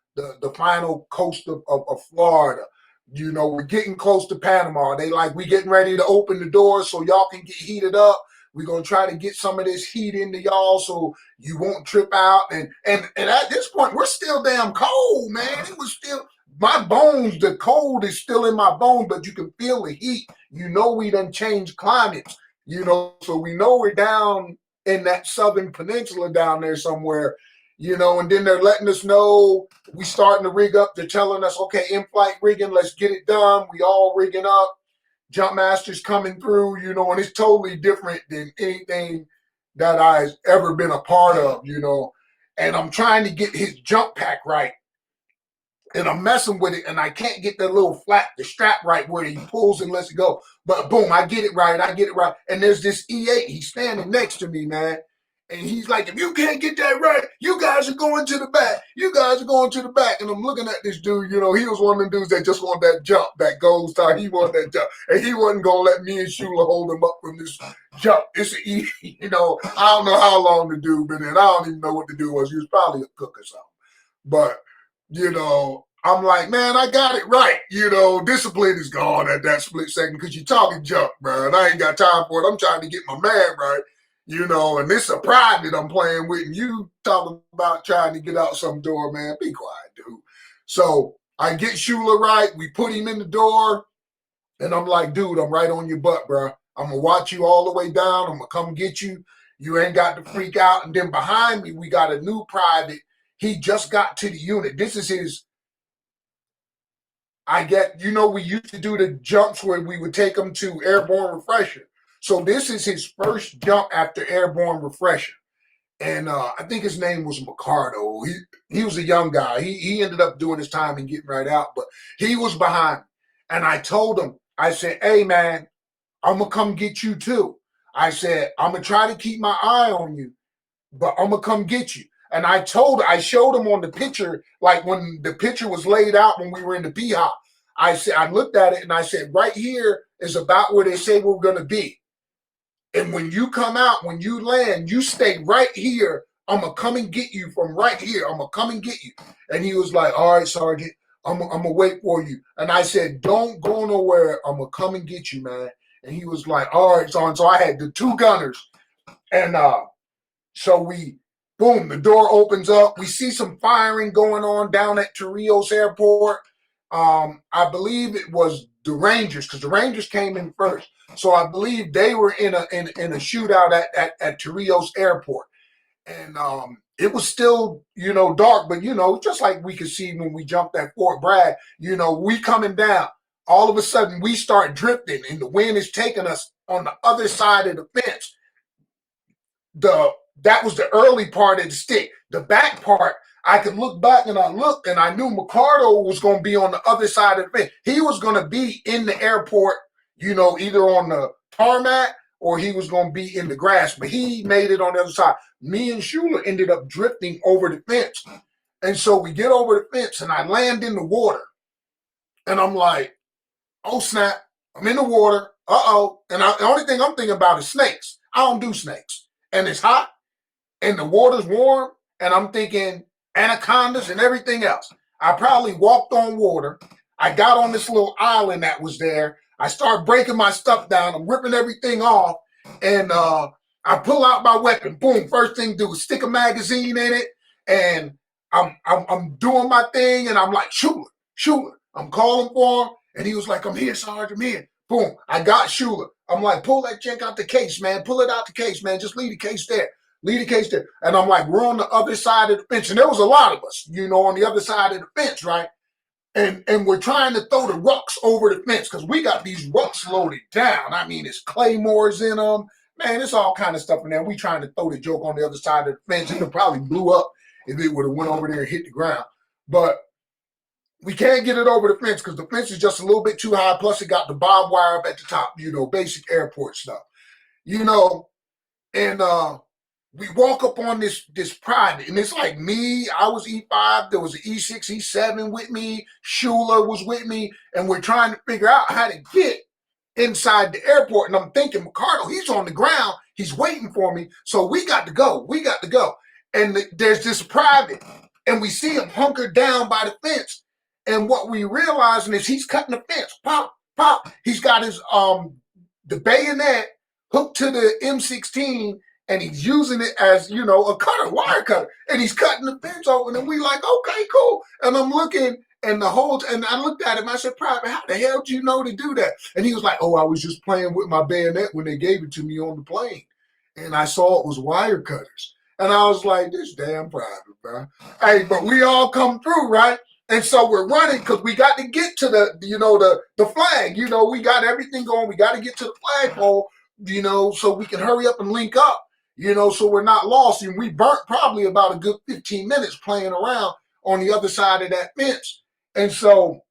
final coast of Florida. You know, we're getting close to Panama. They like, we getting ready to open the doors so y'all can get heated up. We're gonna try to get some of this heat into y'all so you won't trip out. And at this point, we're still damn cold, man. It was still my bones, the cold is still in my bones, but you can feel the heat. You know, we done changed climates, you know, so we know we're down in that southern peninsula down there somewhere, you know, and then they're letting us know we starting to rig up. They're telling us, okay, in-flight rigging, let's get it done. We all rigging up. Jump masters coming through, you know, and it's totally different than anything that I've ever been a part of, you know. And I'm trying to get his jump pack right. And I'm messing with it, and I can't get that little flap, the strap right where he pulls and lets it go. But boom, I get it right. And there's this E8. He's standing next to me, man. And he's like, if you can't get that right, you guys are going to the back. You guys are going to the back. And I'm looking at this dude, you know, he was one of them dudes that just want that jump, that gold star. He wanted that jump. And he wasn't going to let me and Shula hold him up from this jump. It's an E, you know, I don't know how long the dude been in. I don't even know what the dude was. He was probably a cook or something. But you know, I'm like, man, I got it right. You know, discipline is gone at that split second because you're talking junk, bro. And I ain't got time for it. I'm trying to get my man right, you know, and this is a private I'm playing with. And you talking about trying to get out some door, man. Be quiet, dude. So I get Shula right. We put him in the door. And I'm like, dude, I'm right on your butt, bro. I'm going to watch you all the way down. I'm going to come get you. You ain't got to freak out. And then behind me, we got a new private. He just got to the unit. This is his, you know, we used to do the jumps where we would take him to airborne refresher. So this is his first jump after airborne refresher. And I think his name was Ricardo. He was a young guy. He ended up doing his time and getting right out, but he was behind. And I told him, I said, hey, man, I'm going to come get you too. I said, I'm going to try to keep my eye on you, but I'm going to come get you. And I showed him on the picture, like when the picture was laid out when we were in the P-Hop. I looked at it and I said, right here is about where they say we're going to be. And when you come out, when you land, you stay right here. I'm going to come and get you from right here. I'm going to come and get you. And he was like, all right, Sergeant, I'm going to wait for you. And I said, don't go nowhere. I'm going to come and get you, man. And he was like, all right, Sergeant. So I had the two gunners. And so boom, the door opens up. We see some firing going on down at Torrijos Airport. I believe it was the Rangers, because the Rangers came in first. So I believe they were in a shootout at Torrijos Airport. And it was still, you know, dark, but, you know, just like we could see when we jumped at Fort Bragg, you know, we coming down. All of a sudden, we start drifting, and the wind is taking us on the other side of the fence. That was the early part of the stick. The back part, I could look back and I looked and I knew Ricardo was going to be on the other side of the fence. He was going to be in the airport, you know, either on the tarmac or he was going to be in the grass, but he made it on the other side. Me and Shula ended up drifting over the fence. And so we get over the fence and I land in the water. And I'm like, oh, snap, I'm in the water. Uh-oh. And the only thing I'm thinking about is snakes. I don't do snakes. And it's hot. And the water's warm, and I'm thinking anacondas and everything else. I probably walked on water. I got on this little island that was there. I start breaking my stuff down. I'm ripping everything off, and I pull out my weapon. Boom, first thing to do is stick a magazine in it, And I'm doing my thing, and I'm like, Schuler. I'm calling for him, and he was like, I'm here, Sergeant, I'm here. Boom, I got Schuler. I'm like, pull that check out the case, man. Pull it out the case, man. Just leave the case there. Leave the case there. And I'm like, we're on the other side of the fence. And there was a lot of us, on the other side of the fence, right? And we're trying to throw the rucks over the fence because we got these rucks loaded down. I mean, it's claymores in them. Man, it's all kind of stuff in there. We trying to throw the joke on the other side of the fence. It probably blew up if it would have went over there and hit the ground. But we can't get it over the fence because the fence is just a little bit too high. Plus, it got the barbed wire up at the top, basic airport stuff. And we walk up on this private, and it's like me. I was E5. There was an E6, E7 with me. Schuler was with me, and we're trying to figure out how to get inside the airport. And I'm thinking, Ricardo, he's on the ground. He's waiting for me. So we got to go. And there's this private, and we see him hunkered down by the fence. And what we realizing is he's cutting the fence. Pop, pop. He's got his the bayonet hooked to the M16, and he's using it as, a wire cutter. And he's cutting the fence open, and we like, okay, cool. And I'm looking, and I looked at him, I said, Private, how the hell do you know to do that? And he was like, oh, I was just playing with my bayonet when they gave it to me on the plane. And I saw it was wire cutters. And I was like, this damn Private, bro. Hey, but we all come through, right? And so we're running because we got to get to the flag. We got everything going. We got to get to the flagpole, so we can hurry up and link up, so we're not lost. And we burnt probably about a good 15 minutes playing around on the other side of that fence. And so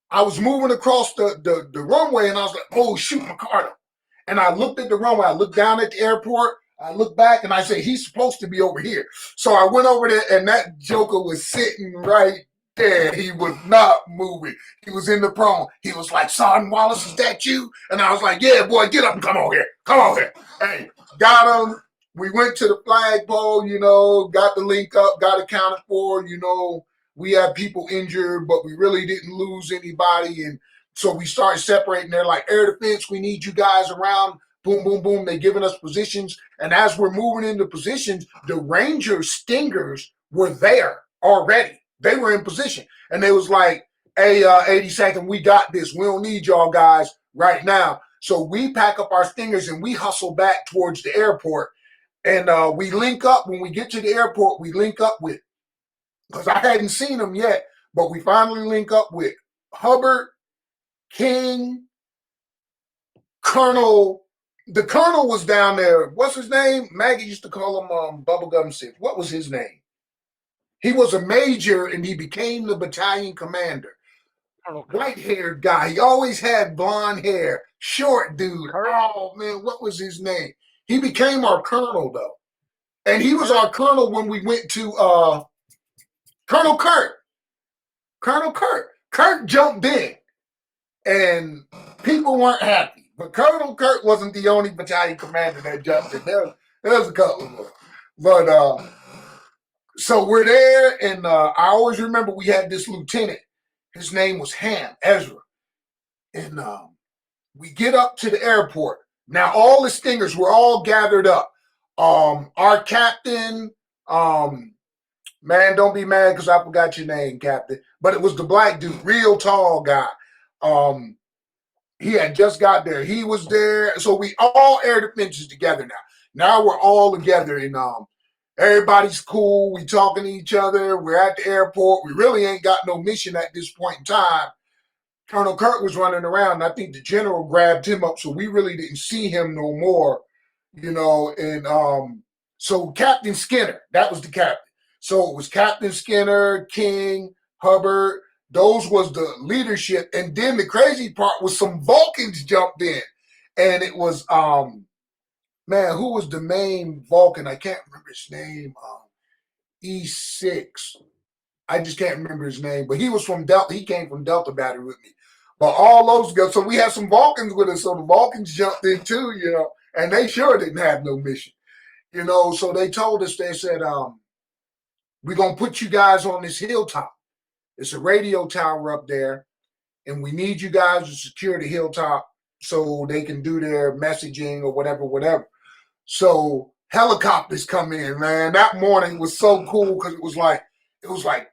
I was moving across the runway, and I was like, oh, shoot, Ricardo. And I looked at the runway. I looked down at the airport. I looked back, and I said, he's supposed to be over here. So I went over there, and that joker was sitting right there. He was not moving. He was in the prone. He was like, Sergeant Wallace, is that you? And I was like, yeah, boy, get up and come over here. Come over here. Hey, got him. We went to the flagpole, got the link up, got accounted for, we had people injured, but we really didn't lose anybody. And so we started separating. They're like, air defense, we need you guys around. Boom, boom, boom. They're giving us positions. And as we're moving into positions, the Ranger Stingers were there already. They were in position. And they was like, hey, 82nd, we got this. We don't need y'all guys right now. So we pack up our Stingers and we hustle back towards the airport. And we link up. When we get to the airport, we link up with, because I hadn't seen them yet, but we finally link up with Hubbard, King, Colonel. The Colonel was down there. What's his name? Maggie used to call him Bubblegum Six. What was his name? He was a major, and he became the battalion commander. White-haired guy. He always had blonde hair. Short dude. Oh, man, what was his name? He became our colonel, though. And he was our colonel when we went to Colonel Kurt. Colonel Kurt. Kurt jumped in, and people weren't happy. But Colonel Kurt wasn't the only battalion commander that jumped in. There was a couple of them. But so we're there, and I always remember we had this lieutenant. His name was Ham, Ezra. And we get up to the airport. Now, all the Stingers were all gathered up. Our captain, man, don't be mad because I forgot your name, Captain. But it was the black dude, real tall guy. He had just got there. He was there. So we all air defenses together now. Now we're all together, and everybody's cool. We talking to each other. We're at the airport. We really ain't got no mission at this point in time. Colonel Kurt was running around, and I think the general grabbed him up, so we really didn't see him no more, and so Captain Skinner, that was the captain. So it was Captain Skinner, King, Hubbard. Those was the leadership. And then the crazy part was some Vulcans jumped in. And it was, man, who was the main Vulcan? I can't remember his name. E6. I just can't remember his name. But he was from Delta. He came from Delta Battery with me. But all those guys, so we had some Vulcans with us. So the Vulcans jumped in too, and they sure didn't have no mission. So they told us, they said, we're going to put you guys on this hilltop. It's a radio tower up there, and we need you guys to secure the hilltop so they can do their messaging or whatever. So helicopters come in, man. That morning was so cool because it was like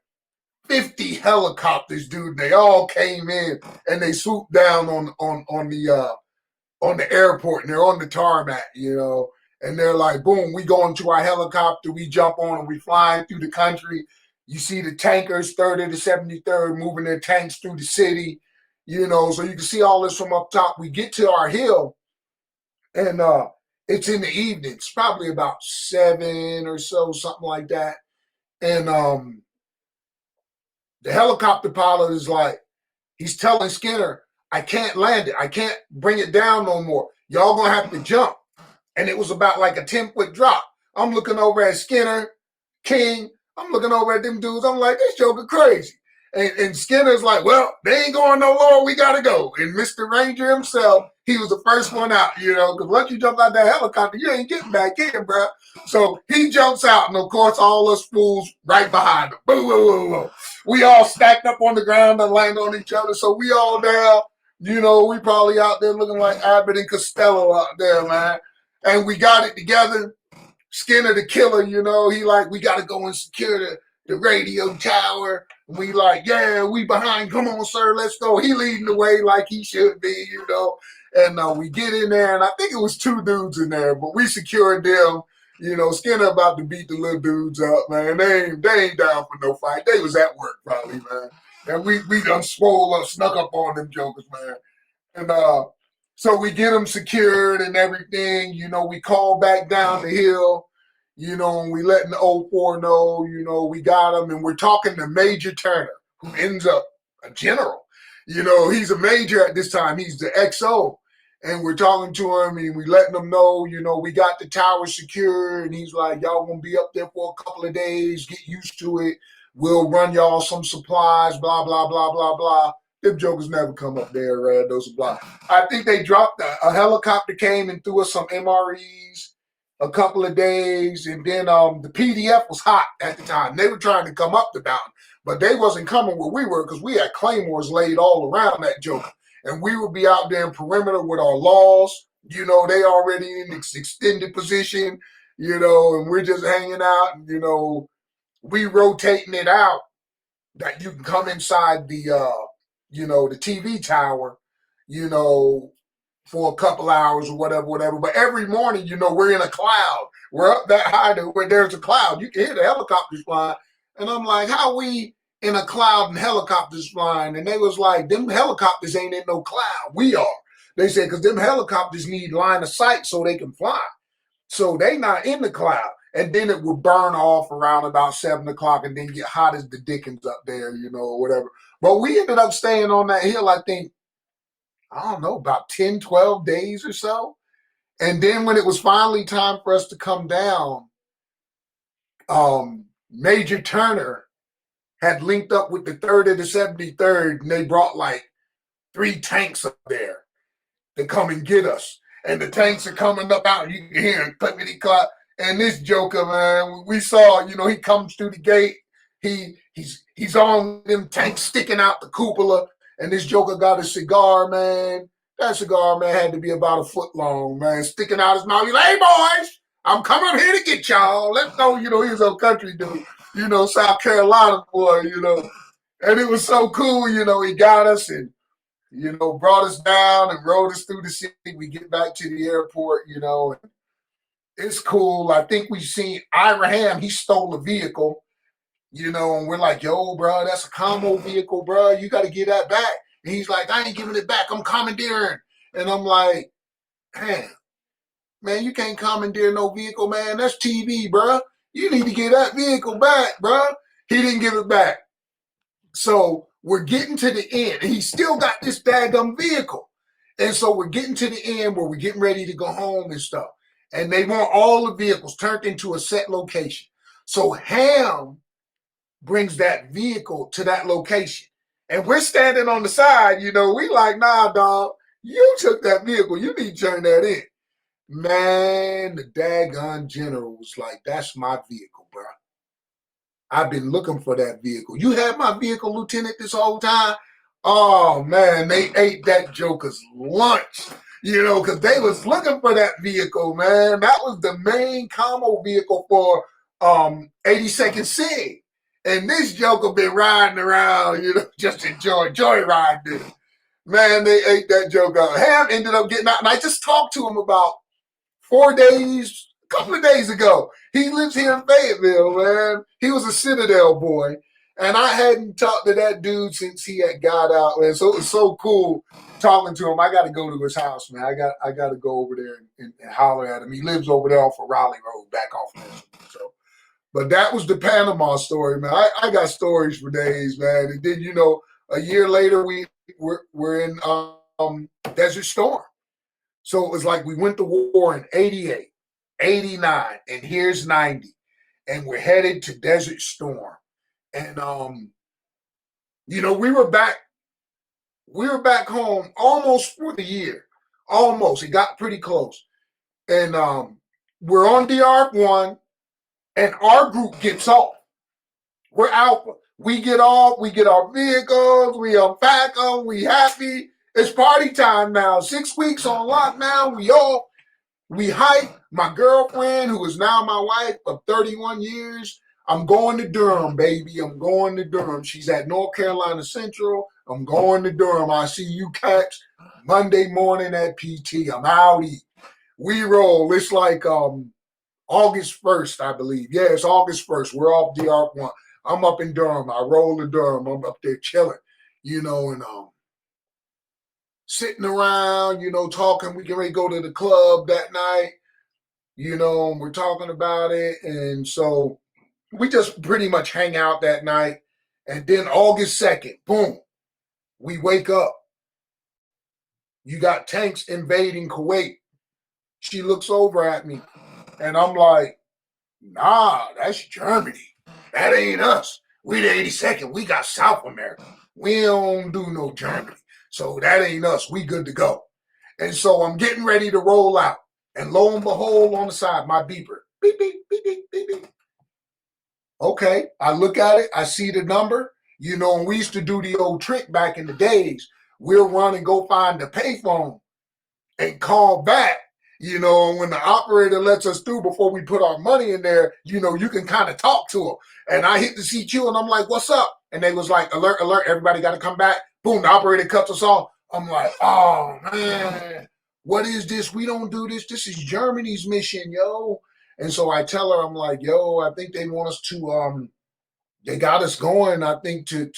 50 helicopters, dude. They all came in and they swooped down on the airport, and they're on the tarmac, and they're like, boom, we go into our helicopter, we jump on and we flying through the country. You see the tankers, 30 to 73rd, moving their tanks through the city, so you can see all this from up top. We get to our hill, and it's in the evening. It's probably about 7 or so, something like that. And the helicopter pilot is like, he's telling Skinner, I can't land it. I can't bring it down no more. Y'all gonna have to jump. And it was about like a 10-foot drop. I'm looking over at Skinner, King. I'm looking over at them dudes. I'm like, this joker crazy. And Skinner's like, well, they ain't going no lower. We got to go. And Mr. Ranger himself, he was the first one out, because once you jump out that helicopter, you ain't getting back in, bro. So he jumps out, and of course, all us fools right behind him. Boo, boo, boo, boo. We all stacked up on the ground and land on each other. So we all there, we probably out there looking like Abbott and Costello out there, man. And we got it together. Skinner the killer, he like, we got to go and secure the radio tower. We like, yeah, we behind. Come on, sir, let's go. He leading the way like he should be, And we get in there, and I think it was 2 dudes in there, but we secured them. Skinner about to beat the little dudes up, man. They ain't down for no fight. They was at work probably, man. And we done swole up, snuck up on them jokers, man. And so we get them secured and everything. We call back down the hill. And we letting the 04 know, we got him. And we're talking to Major Turner, who ends up a general. He's a major at this time. He's the XO. And we're talking to him, and we letting him know, we got the tower secured. And he's like, y'all going to be up there for a couple of days. Get used to it. We'll run y'all some supplies, blah, blah, blah, blah, blah. Them jokers never come up there, those supplies. I think they dropped a helicopter came and threw us some MREs a couple of days, and then the PDF was hot at the time. They were trying to come up the mountain, but they wasn't coming where we were because we had claymores laid all around that joker, and we would be out there in perimeter with our laws. They already in this extended position, and we're just hanging out, and we rotating it out that you can come inside the the TV tower, for a couple hours or whatever. But every morning, we're in a cloud. We're up that high where there's a cloud. You can hear the helicopters flying. And I'm like, how we in a cloud and helicopters flying? And they was like, them helicopters ain't in no cloud. We are. They said, because them helicopters need line of sight so they can fly. So they not in the cloud. And then it would burn off around about 7 o'clock and then get hot as the dickens up there, or whatever. But we ended up staying on that hill, I think, I don't know, about 10, 12 days or so. And then when it was finally time for us to come down, Major Turner had linked up with the 3rd and the 73rd, and they brought like 3 tanks up there to come and get us. And the tanks are coming up out. You can hear them clippity clop. And this joker, man, we saw, he comes through the gate. He's on them tanks sticking out the cupola. And this joker got a cigar, man. That cigar, man, had to be about a foot long, man, sticking out his mouth. He's like, hey, boys, I'm coming up here to get y'all. Let's know, he was a country dude, South Carolina boy, And it was so cool, he got us and, brought us down and rode us through the city. We get back to the airport, and it's cool. I think we seen Ira Ham, he stole a vehicle. And we're like, yo, bro, that's a combo vehicle, bro. You got to get that back. And he's like, I ain't giving it back. I'm commandeering. And I'm like, man, you can't commandeer no vehicle, man. That's TV, bro. You need to get that vehicle back, bro. He didn't give it back. So we're getting to the end. And he still got this daggum vehicle. And so we're getting to the end where we're getting ready to go home and stuff. And they want all the vehicles turned into a set location. So Ham brings that vehicle to that location. And we're standing on the side, we like, nah, dog, you took that vehicle. You need to turn that in. Man, the daggone general was like, that's my vehicle, bro. I've been looking for that vehicle. You had my vehicle, Lieutenant, this whole time? Oh, man, they ate that joker's lunch. you know, because they was looking for that vehicle, man. That was the main combo vehicle for 82nd Sig. And this joker been riding around, you know, just joyriding. Man, they ate that joke up. Ham ended up getting out, and I just talked to him about 4 days, a couple of days ago. He lives here in Fayetteville, man. He was a Citadel boy. And I hadn't talked to that dude since he had got out, man. So it was so cool talking to him. I got to go to his house, man. I got to go over there and holler at him. He lives over there off of Raleigh Road, back off of there. So, but that was the Panama story, man. I got stories for days, man. And then, you know, a year later, we're in Desert Storm. So it was like we went to war in 88, 89, and here's 90. And we're headed to Desert Storm. And you know, we were back home almost for the year. Almost. It got pretty close. And we're on DR1, and our group gets off. We're Alpha. We get off, we get our vehicles, we unpack them, we happy. It's party time now. 6 weeks on lockdown, we hike. My girlfriend, who is now my wife of 31 years, I'm going to Durham, baby. I'm going to Durham. She's at North Carolina Central. I'm going to Durham. I see you cats Monday morning at PT. I'm outie. We roll. It's like August 1st, I believe. Yeah, it's August 1st. We're off DR1. I'm up in Durham. I roll to Durham. I'm up there chilling, you know, and sitting around, you know, talking. We get ready to go to the club that night, you know, and we're talking about it. And so we just pretty much hang out that night. And then August 2nd, boom, we wake up. You got tanks invading Kuwait. She looks over at me, and I'm like, nah, that's Germany. That ain't us. We the 82nd. We got South America. We don't do no Germany. So that ain't us. We good to go. And so I'm getting ready to roll out. And lo and behold, on the side, my beeper. Beep, beep, beep, beep, beep, beep. Okay, I look at it. I see the number. You know, and we used to do the old trick back in the days. We'll run and go find the payphone and call back. You know, when the operator lets us through before we put our money in there, you know, you can kind of talk to them. And I hit the CQ and I'm like, what's up? And they was like, alert, alert, everybody got to come back. Boom, the operator cuts us off. I'm like, oh, man, what is this? We don't do this. This is Germany's mission, yo. And so I tell her, I'm like, yo, I think they want us to, they got us going, I think, to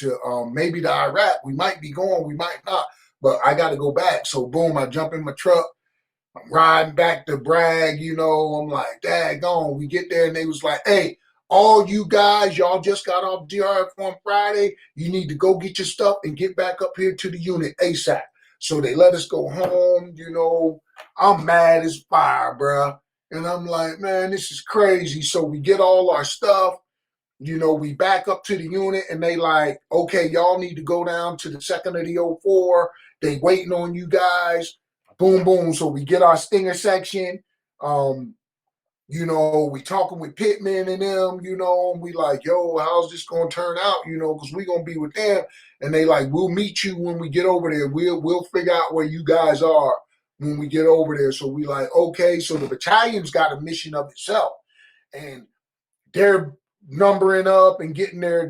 maybe to Iraq. We might be going, we might not. But I got to go back. So, boom, I jump in my truck. I'm riding back to Bragg, you know. I'm like, daggone. We get there, and they was like, hey, all you guys, y'all just got off DRF on Friday. You need to go get your stuff and get back up here to the unit ASAP. So they let us go home, you know. I'm mad as fire, bruh. And I'm like, man, this is crazy. So we get all our stuff. You know, we back up to the unit, and they like, okay, y'all need to go down to the second of the 04. They waiting on you guys. Boom, boom. So we get our stinger section. You know, we talking with Pittman and them, you know, and we like, yo, how's this going to turn out, you know, because we going to be with them. And they like, we'll meet you when we get over there. We'll figure out where you guys are when we get over there. So we like, okay, so the battalion's got a mission of itself. And they're numbering up and getting their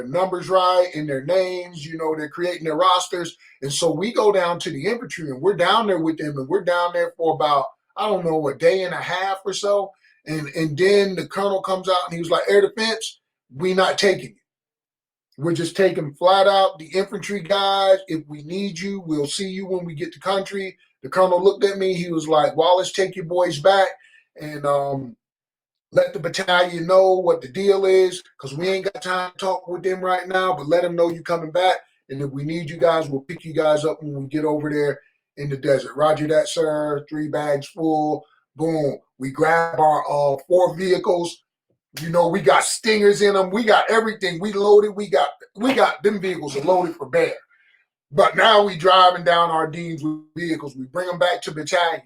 numbers right and their names, you know, they're creating their rosters. And so we go down to the infantry and we're down there with them, and we're down there for about, I don't know, a day and a half or so. And then the colonel comes out and he was like, air defense, we not taking you. We're just taking flat out the infantry guys. If we need you, we'll see you when we get to country. The colonel looked at me. He was like, Wallace, take your boys back and let the battalion know what the deal is, because we ain't got time to talk with them right now, but let them know you coming back. And if we need you guys, we'll pick you guys up when we get over there in the desert. Roger that, sir. 3 bags full. Boom. We grab our 4 vehicles. You know, we got stingers in them. We got everything. We loaded. We got them vehicles are loaded for bear. But now we driving down our deans with vehicles. We bring them back to battalion.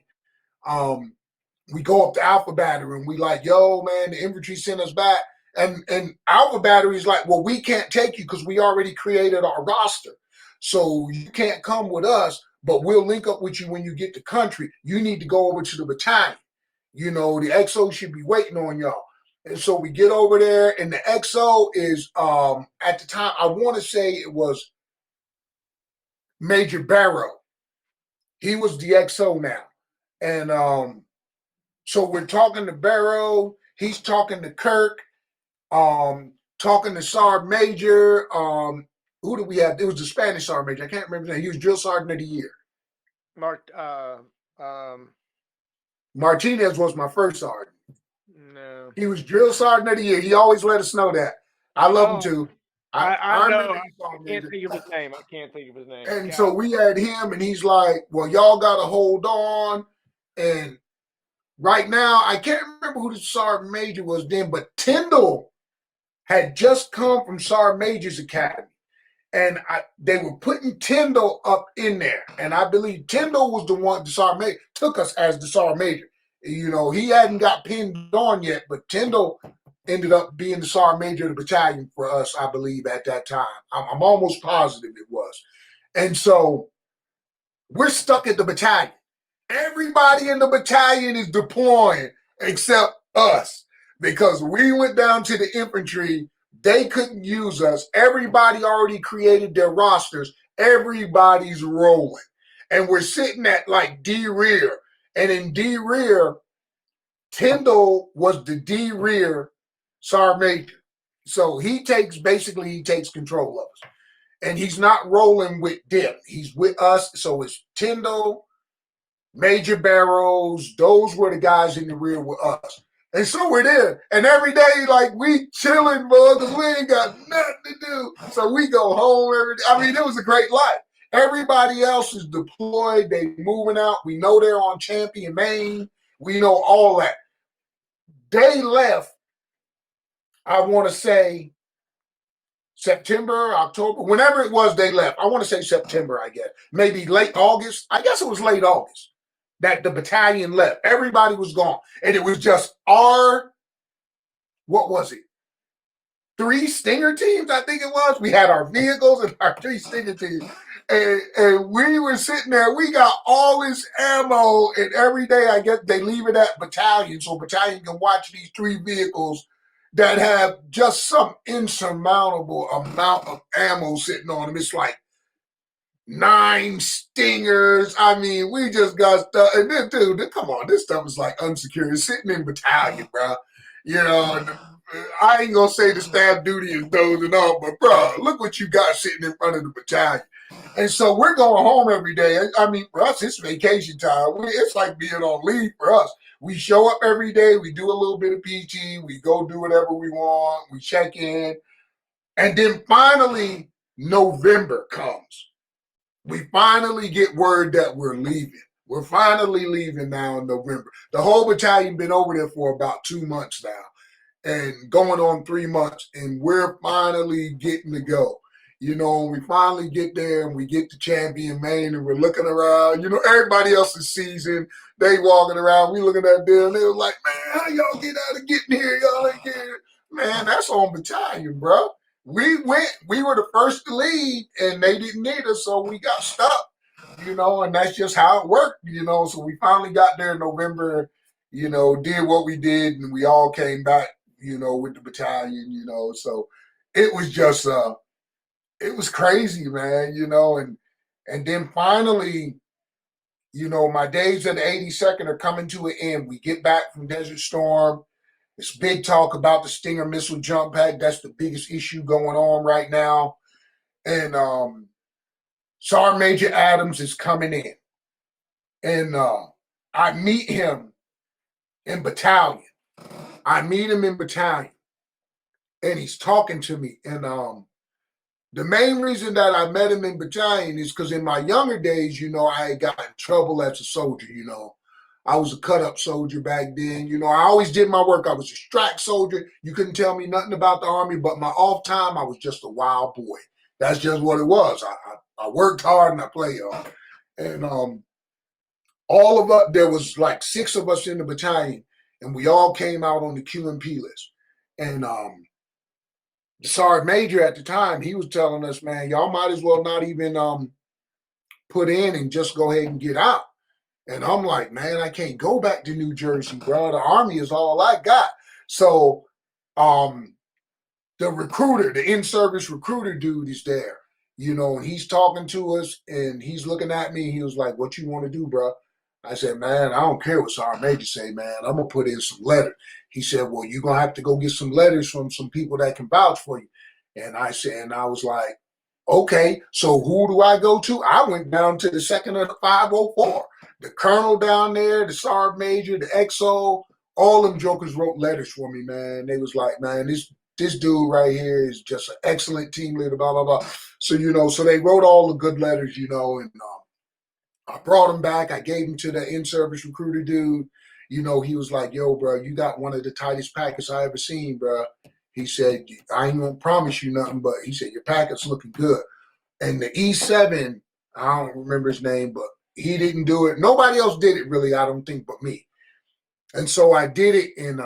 We go up to Alpha Battery and we like, yo, man, the infantry sent us back. And Alpha Battery is like, well, we can't take you because we already created our roster. So you can't come with us, but we'll link up with you when you get to country. You need to go over to the battalion. The XO should be waiting on y'all. And so we get over there, and the XO is at the time, I want to say it was Major Barrow. He was the XO now. And so we're talking to Barrow, he's talking to Kirk, talking to Sergeant Major. Who do we have? It was the Spanish Sergeant Major. I can't remember his name. He was Drill Sergeant of the Year. Martinez was my first sergeant.
No.
He was Drill Sergeant of the Year. He always let us know that. I love him too.
I know. I can't think of his name.
And God. So we had him, and he's like, well, y'all got to hold on. And right now, I can't remember who the Sergeant Major was then, but Tyndall had just come from Sergeant Major's Academy. And they were putting Tyndall up in there. And I believe Tyndall was the one, the Sergeant Major, took us as the Sergeant Major. He hadn't got pinned on yet, but Tyndall ended up being the Sergeant Major of the battalion for us, I believe, at that time. I'm almost positive it was. And so we're stuck at the battalion. Everybody in the battalion is deploying except us because we went down to the infantry. They couldn't use us. Everybody already created their rosters. Everybody's rolling. And we're sitting at like D rear. And in D rear, Tyndall was the D rear Sergeant Major. So he takes control of us. And he's not rolling with them. He's with us. So it's Tyndall, Major Barrows. Those were the guys in the rear with us. And so we're there. And every day, like, we chilling, bro, because we ain't got nothing to do. So we go home every day. I mean, it was a great life. Everybody else is deployed. They moving out. We know they're on Champion, Maine. We know all that. They left, I want to say, September, October, whenever it was they left. I want to say September, I guess. Maybe late August. I guess it was late August that the battalion left. Everybody was gone. And it was just what was it? 3 Stinger teams, I think it was. We had our vehicles and our 3 Stinger teams. And we were sitting there. We got all this ammo. And every day, I guess they leave it at battalion. So battalion can watch these 3 vehicles that have just some insurmountable amount of ammo sitting on them. It's like 9 Stingers. I mean, we just got stuff. And then, dude, come on, this stuff is like unsecured. It's sitting in battalion, bro. I ain't gonna say the staff duty is dozing off, but bro, look what you got sitting in front of the battalion. And so we're going home every day. I mean, for us, it's vacation time. It's like being on leave for us. We show up every day. We do a little bit of PT. We go do whatever we want. We check in. And then finally, November comes. We finally get word that we're leaving. We're finally leaving now in November. The whole battalion been over there for about 2 months now and going on 3 months. And we're finally getting to go. We finally get there and we get to Champion, Maine, and we're looking around. Everybody else is seasoned. They walking around. We looking at them. They was like, man, how y'all get out of getting here? Y'all ain't here. Man, that's on battalion, bro. We were the first to leave, and they didn't need us, so we got stuck, and that's just how it worked, So we finally got there in November, did what we did, and we all came back, with the battalion, So it was just it was crazy, man, and then finally, my days at the 82nd are coming to an end. We get back from Desert Storm. It's big talk about the Stinger missile jump pack. That's the biggest issue going on right now. And Sergeant Major Adams is coming in. And I meet him in battalion. And he's talking to me. And the main reason that I met him in battalion is because in my younger days, I had got in trouble as a soldier, I was a cut-up soldier back then. I always did my work. I was a strike soldier. You couldn't tell me nothing about the Army, but my off time, I was just a wild boy. That's just what it was. I worked hard and I played hard. And all of us, there was like 6 of us in the battalion, and we all came out on the Q&P list. And the Sergeant Major at the time, he was telling us, man, y'all might as well not even put in and just go ahead and get out. And I'm like, man, I can't go back to New Jersey, bro. The Army is all I got. So the recruiter, the in-service recruiter dude is there, and he's talking to us and he's looking at me. He was like, what you want to do, bro? I said, man, I don't care what Sergeant Major say, man. I'm going to put in some letters. He said, well, you're going to have to go get some letters from some people that can vouch for you. And I was like, okay, so who do I go to? I went down to the 2nd of the 504. The colonel down there, the sergeant major, the XO, all them jokers wrote letters for me, man. They was like, man, this dude right here is just an excellent team leader, blah, blah, blah. So, so they wrote all the good letters, and I brought him back. I gave him to the in-service recruiter dude. He was like, yo, bro, you got one of the tightest packets I ever seen, bro. He said, I ain't going to promise you nothing, but he said, your packet's looking good. And the E7, I don't remember his name, but he didn't do it. Nobody else did it really, I don't think, but me. And so I did it in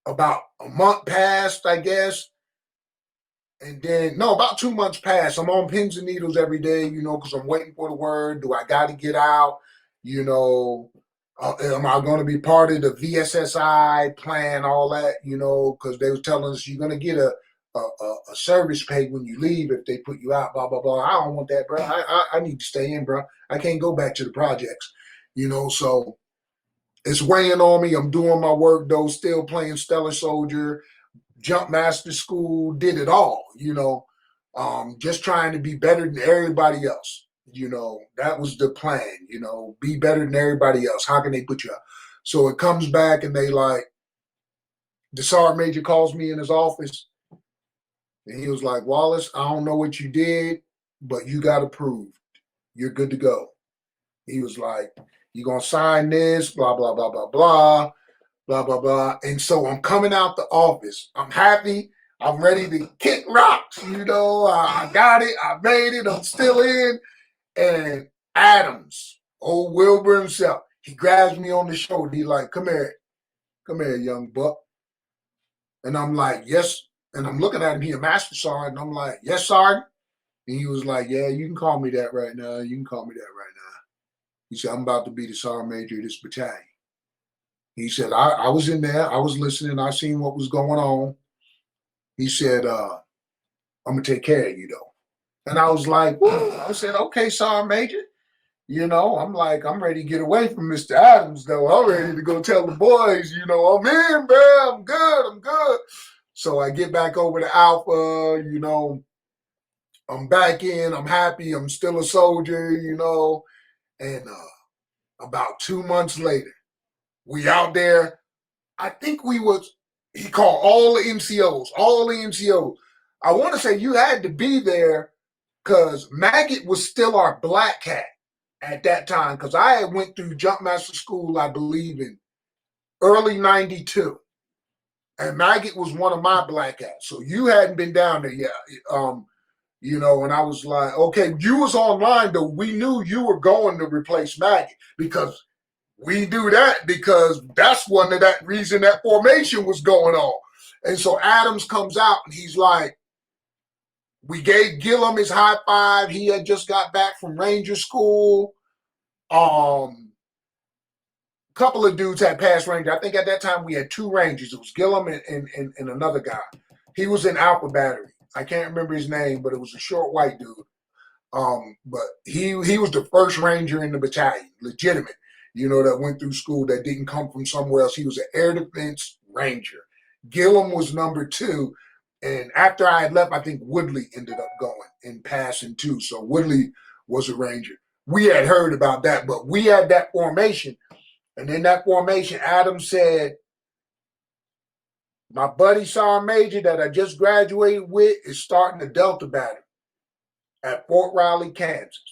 about a month passed, I guess. And then, no, about 2 months passed. I'm on pins and needles every day, because I'm waiting for the word. Do I got to get out? Am I going to be part of the VSSI plan, all that, because they was telling us you're going to get a service pay when you leave if they put you out, blah, blah, blah. I don't want that, bro. I need to stay in, bro. I can't go back to the projects, so it's weighing on me. I'm doing my work, though, still playing Stellar Soldier, Jump Master School, did it all, just trying to be better than everybody else. That was the plan, be better than everybody else. How can they put you up? So it comes back and the sergeant major calls me in his office and he was like, Wallace, I don't know what you did, but you got approved. You're good to go. He was like, you're going to sign this, blah, blah, blah, blah, blah, blah, blah, blah. And so I'm coming out the office. I'm happy. I'm ready to kick rocks. I got it. I made it. I'm still in. And Adams, old Wilbur himself, he grabs me on the shoulder. He like, come here, young buck. And I'm like, yes. And I'm looking at him. He a master sergeant. And I'm like, yes, sergeant. And he was like, yeah, you can call me that right now. You can call me that right now. He said, I'm about to be the sergeant major of this battalion. He said, I was in there. I was listening. I seen what was going on. He said, I'm going to take care of you, though. And I was like, whoa. I said, okay, sergeant major. I'm like, I'm ready to get away from Mr. Adams, though. I'm ready to go tell the boys, I'm in, bro. I'm good. So I get back over to Alpha, I'm back in. I'm happy. I'm still a soldier, And about 2 months later, we out there. I think he called all the NCOs. I want to say you had to be there because Maggot was still our black cat at that time, because I had went through Jump Master School, I believe, in early 92. And Maggot was one of my black cats. So you hadn't been down there yet. And I was like, okay, you was online, though. We knew you were going to replace Maggot because we do that because that's one of that reason that formation was going on. And so Adams comes out and he's like, we gave Gillum his high five. He had just got back from Ranger School. A couple of dudes had passed Ranger. I think at that time we had 2 Rangers. It was Gillum and another guy. He was in Alpha Battery. I can't remember his name, but it was a short white dude. But he was the first Ranger in the battalion, legitimate, that went through school that didn't come from somewhere else. He was an Air Defense Ranger. Gillum was number 2. And after I had left, I think Woodley ended up going and passing too. So Woodley was a Ranger. We had heard about that, but we had that formation. And in that formation, Adams said, my buddy Sergeant Major that I just graduated with is starting the Delta Battery at Fort Riley, Kansas.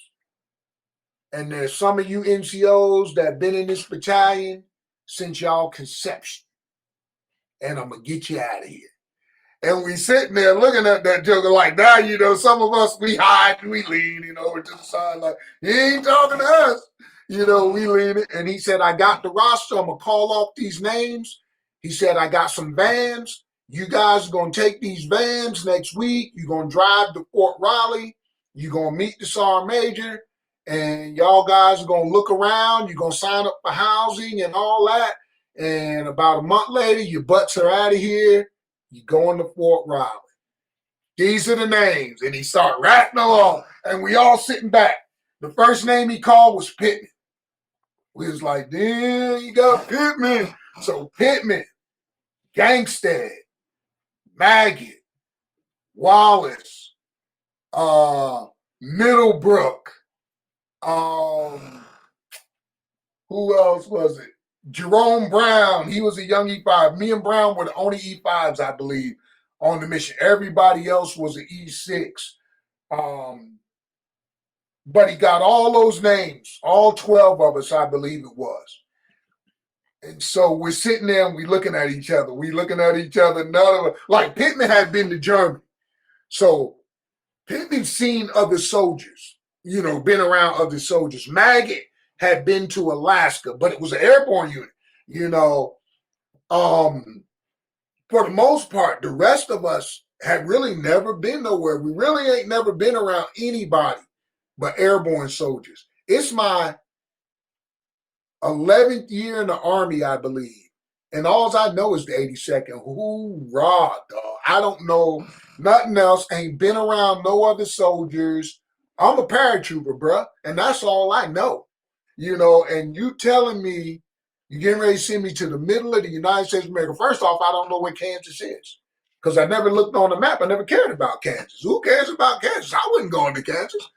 And there's some of you NCOs that have been in this battalion since y'all conception. And I'm going to get you out of here. And we sitting there looking at that joker like, now, some of us, we hide and we lean, over to the side like, he ain't talking to us. We lean it. And he said, I got the roster. I'm going to call off these names. He said, I got some vans. You guys are going to take these vans next week. You're going to drive to Fort Riley. You're going to meet the sergeant major, and y'all guys are going to look around. You're going to sign up for housing and all that. And about a month later, your butts are out of here. You're going to Fort Riley. These are the names. And he started rattling along, and we all sitting back. The first name he called was Pittman. We was like, damn, you got Pittman. So Pittman, Gangstead, Maggot, Wallace, Middlebrook, who else was it? Jerome Brown. He was a young E5. Me and Brown were the only E5s, I believe, on the mission. Everybody else was an E6. But he got all those names, all 12 of us, I believe it was. And so we're sitting there and we're looking at each other. None of us, like Pittman had been to Germany. So Pittman's seen other soldiers, been around other soldiers. Maggot had been to Alaska, but it was an airborne unit, For the most part, the rest of us had really never been nowhere. We really ain't never been around anybody but airborne soldiers. It's my 11th year in the Army, I believe. And all I know is the 82nd. Hoorah, dog. I don't know nothing else. Ain't been around no other soldiers. I'm a paratrooper, bruh. And that's all I know. And you telling me you're getting ready to send me to the middle of the United States of America. First off, I don't know where Kansas is. Because I never looked on the map. I never cared about Kansas. Who cares about Kansas? I wouldn't go into Kansas,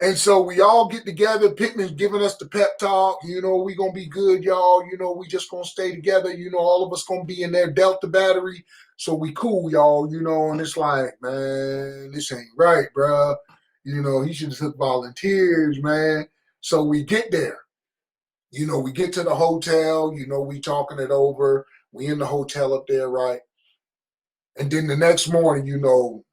And so we all get together. Pittman's giving us the pep talk. We going to be good, y'all. We just going to stay together. All of us going to be in their Delta battery. So we cool, y'all, and it's like, man, this ain't right, bro. He should have took volunteers, man. So we get there. We get to the hotel. We talking it over. We in the hotel up there, right? And then the next morning,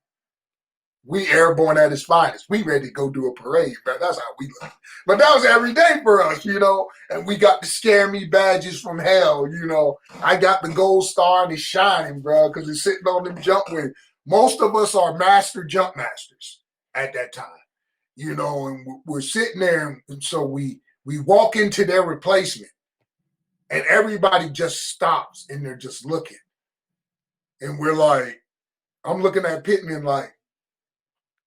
we airborne at its finest. We ready to go do a parade, bro. That's how we look. But that was every day for us, And we got the scare me badges from hell, I got the gold star and it's shining, bro, because it's sitting on them jump wings. Most of us are master jump masters at that time, and we're sitting there. And so we walk into their replacement and everybody just stops and they're just looking. And we're like, I'm looking at Pittman like,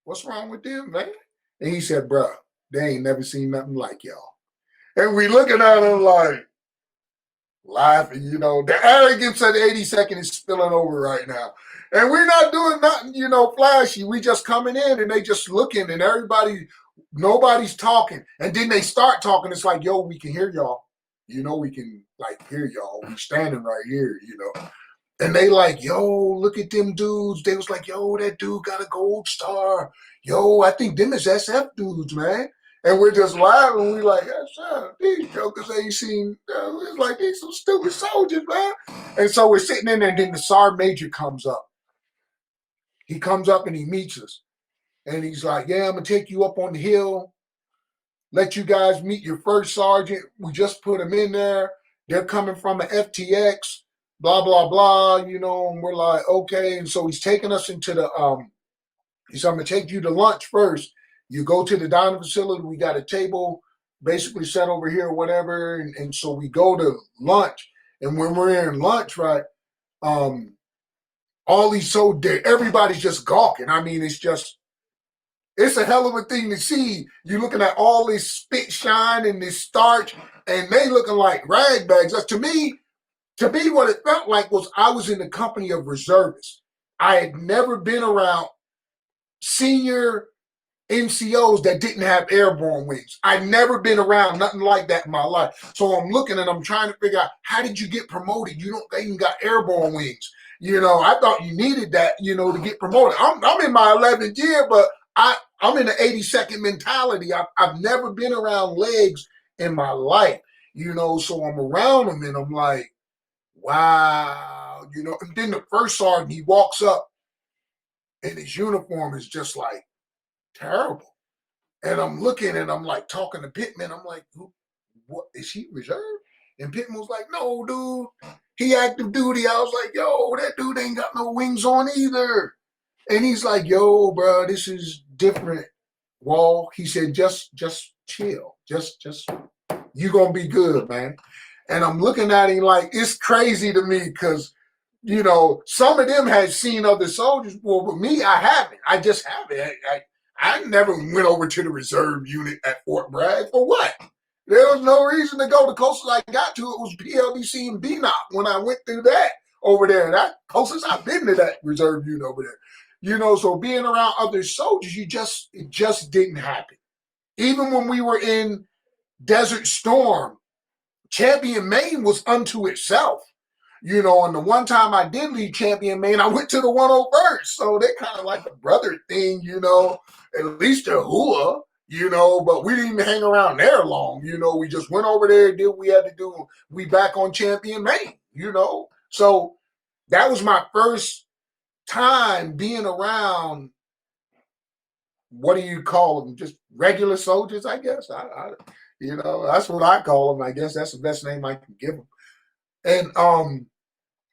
what's wrong with them, man? And he said, bro, they ain't never seen nothing like y'all. And we looking at him like, laughing, The arrogance of the 82nd is spilling over right now. And we're not doing nothing, flashy. We just coming in and they just looking and nobody's talking. And then they start talking. It's like, yo, we can hear y'all. We can hear y'all. We standing right here, And they like, yo, look at them dudes. They was like, yo, that dude got a gold star. Yo, I think them is SF dudes, man. And we're just laughing. We like, yeah, these jokers ain't seen. It's like these some stupid soldiers, man. And so we're sitting in there, and then the sergeant major comes up. He comes up and he meets us. And he's like, yeah, I'm going to take you up on the hill. Let you guys meet your first sergeant. We just put them in there. They're coming from an FTX. Blah, blah, blah, and we're like, okay. And so he's taking us into the, he said, I'm going to take you to lunch first. You go to the dining facility. We got a table basically set over here or whatever. And so we go to lunch. And when we're in lunch, right, all these everybody's just gawking. I mean, it's a hell of a thing to see. You're looking at all this spit shine and this starch, and they looking like rag bags. To me, what it felt like was I was in the company of reservists. I had never been around senior NCOs that didn't have airborne wings. I'd never been around nothing like that in my life. So I'm looking and I'm trying to figure out, how did you get promoted? You don't even got airborne wings. I thought you needed that, to get promoted. I'm in my 11th year, but I'm in the 82nd mentality. I've never been around legs in my life, so I'm around them and I'm like, wow, and then the first sergeant, he walks up and his uniform is just like terrible. And I'm looking and I'm like talking to Pittman. I'm like, what, is he reserved? And Pittman was like, no, dude, he active duty. I was like, yo, that dude ain't got no wings on either. And he's like, yo, bro, this is different. Wall, he said, just chill. Just you gonna be good, man. And I'm looking at him like it's crazy to me because some of them had seen other soldiers before, but me, I haven't. I just haven't. I never went over to the reserve unit at Fort Bragg for what? There was no reason to go. The closest I got to it was PLDC and BNOC when I went through that over there. That closest I've been to that reserve unit over there. So being around other soldiers, it just didn't happen. Even when we were in Desert Storm, Champion Maine was unto itself. And the one time I did leave Champion Maine, I went to the 101st. So they're kind of like a brother thing, at least they're hua, but we didn't even hang around there long. We just went over there, did what we had to do. We back on Champion Maine, So that was my first time being around, what do you call them? Just regular soldiers, I guess. That's what I call them. I guess that's the best name I can give them. And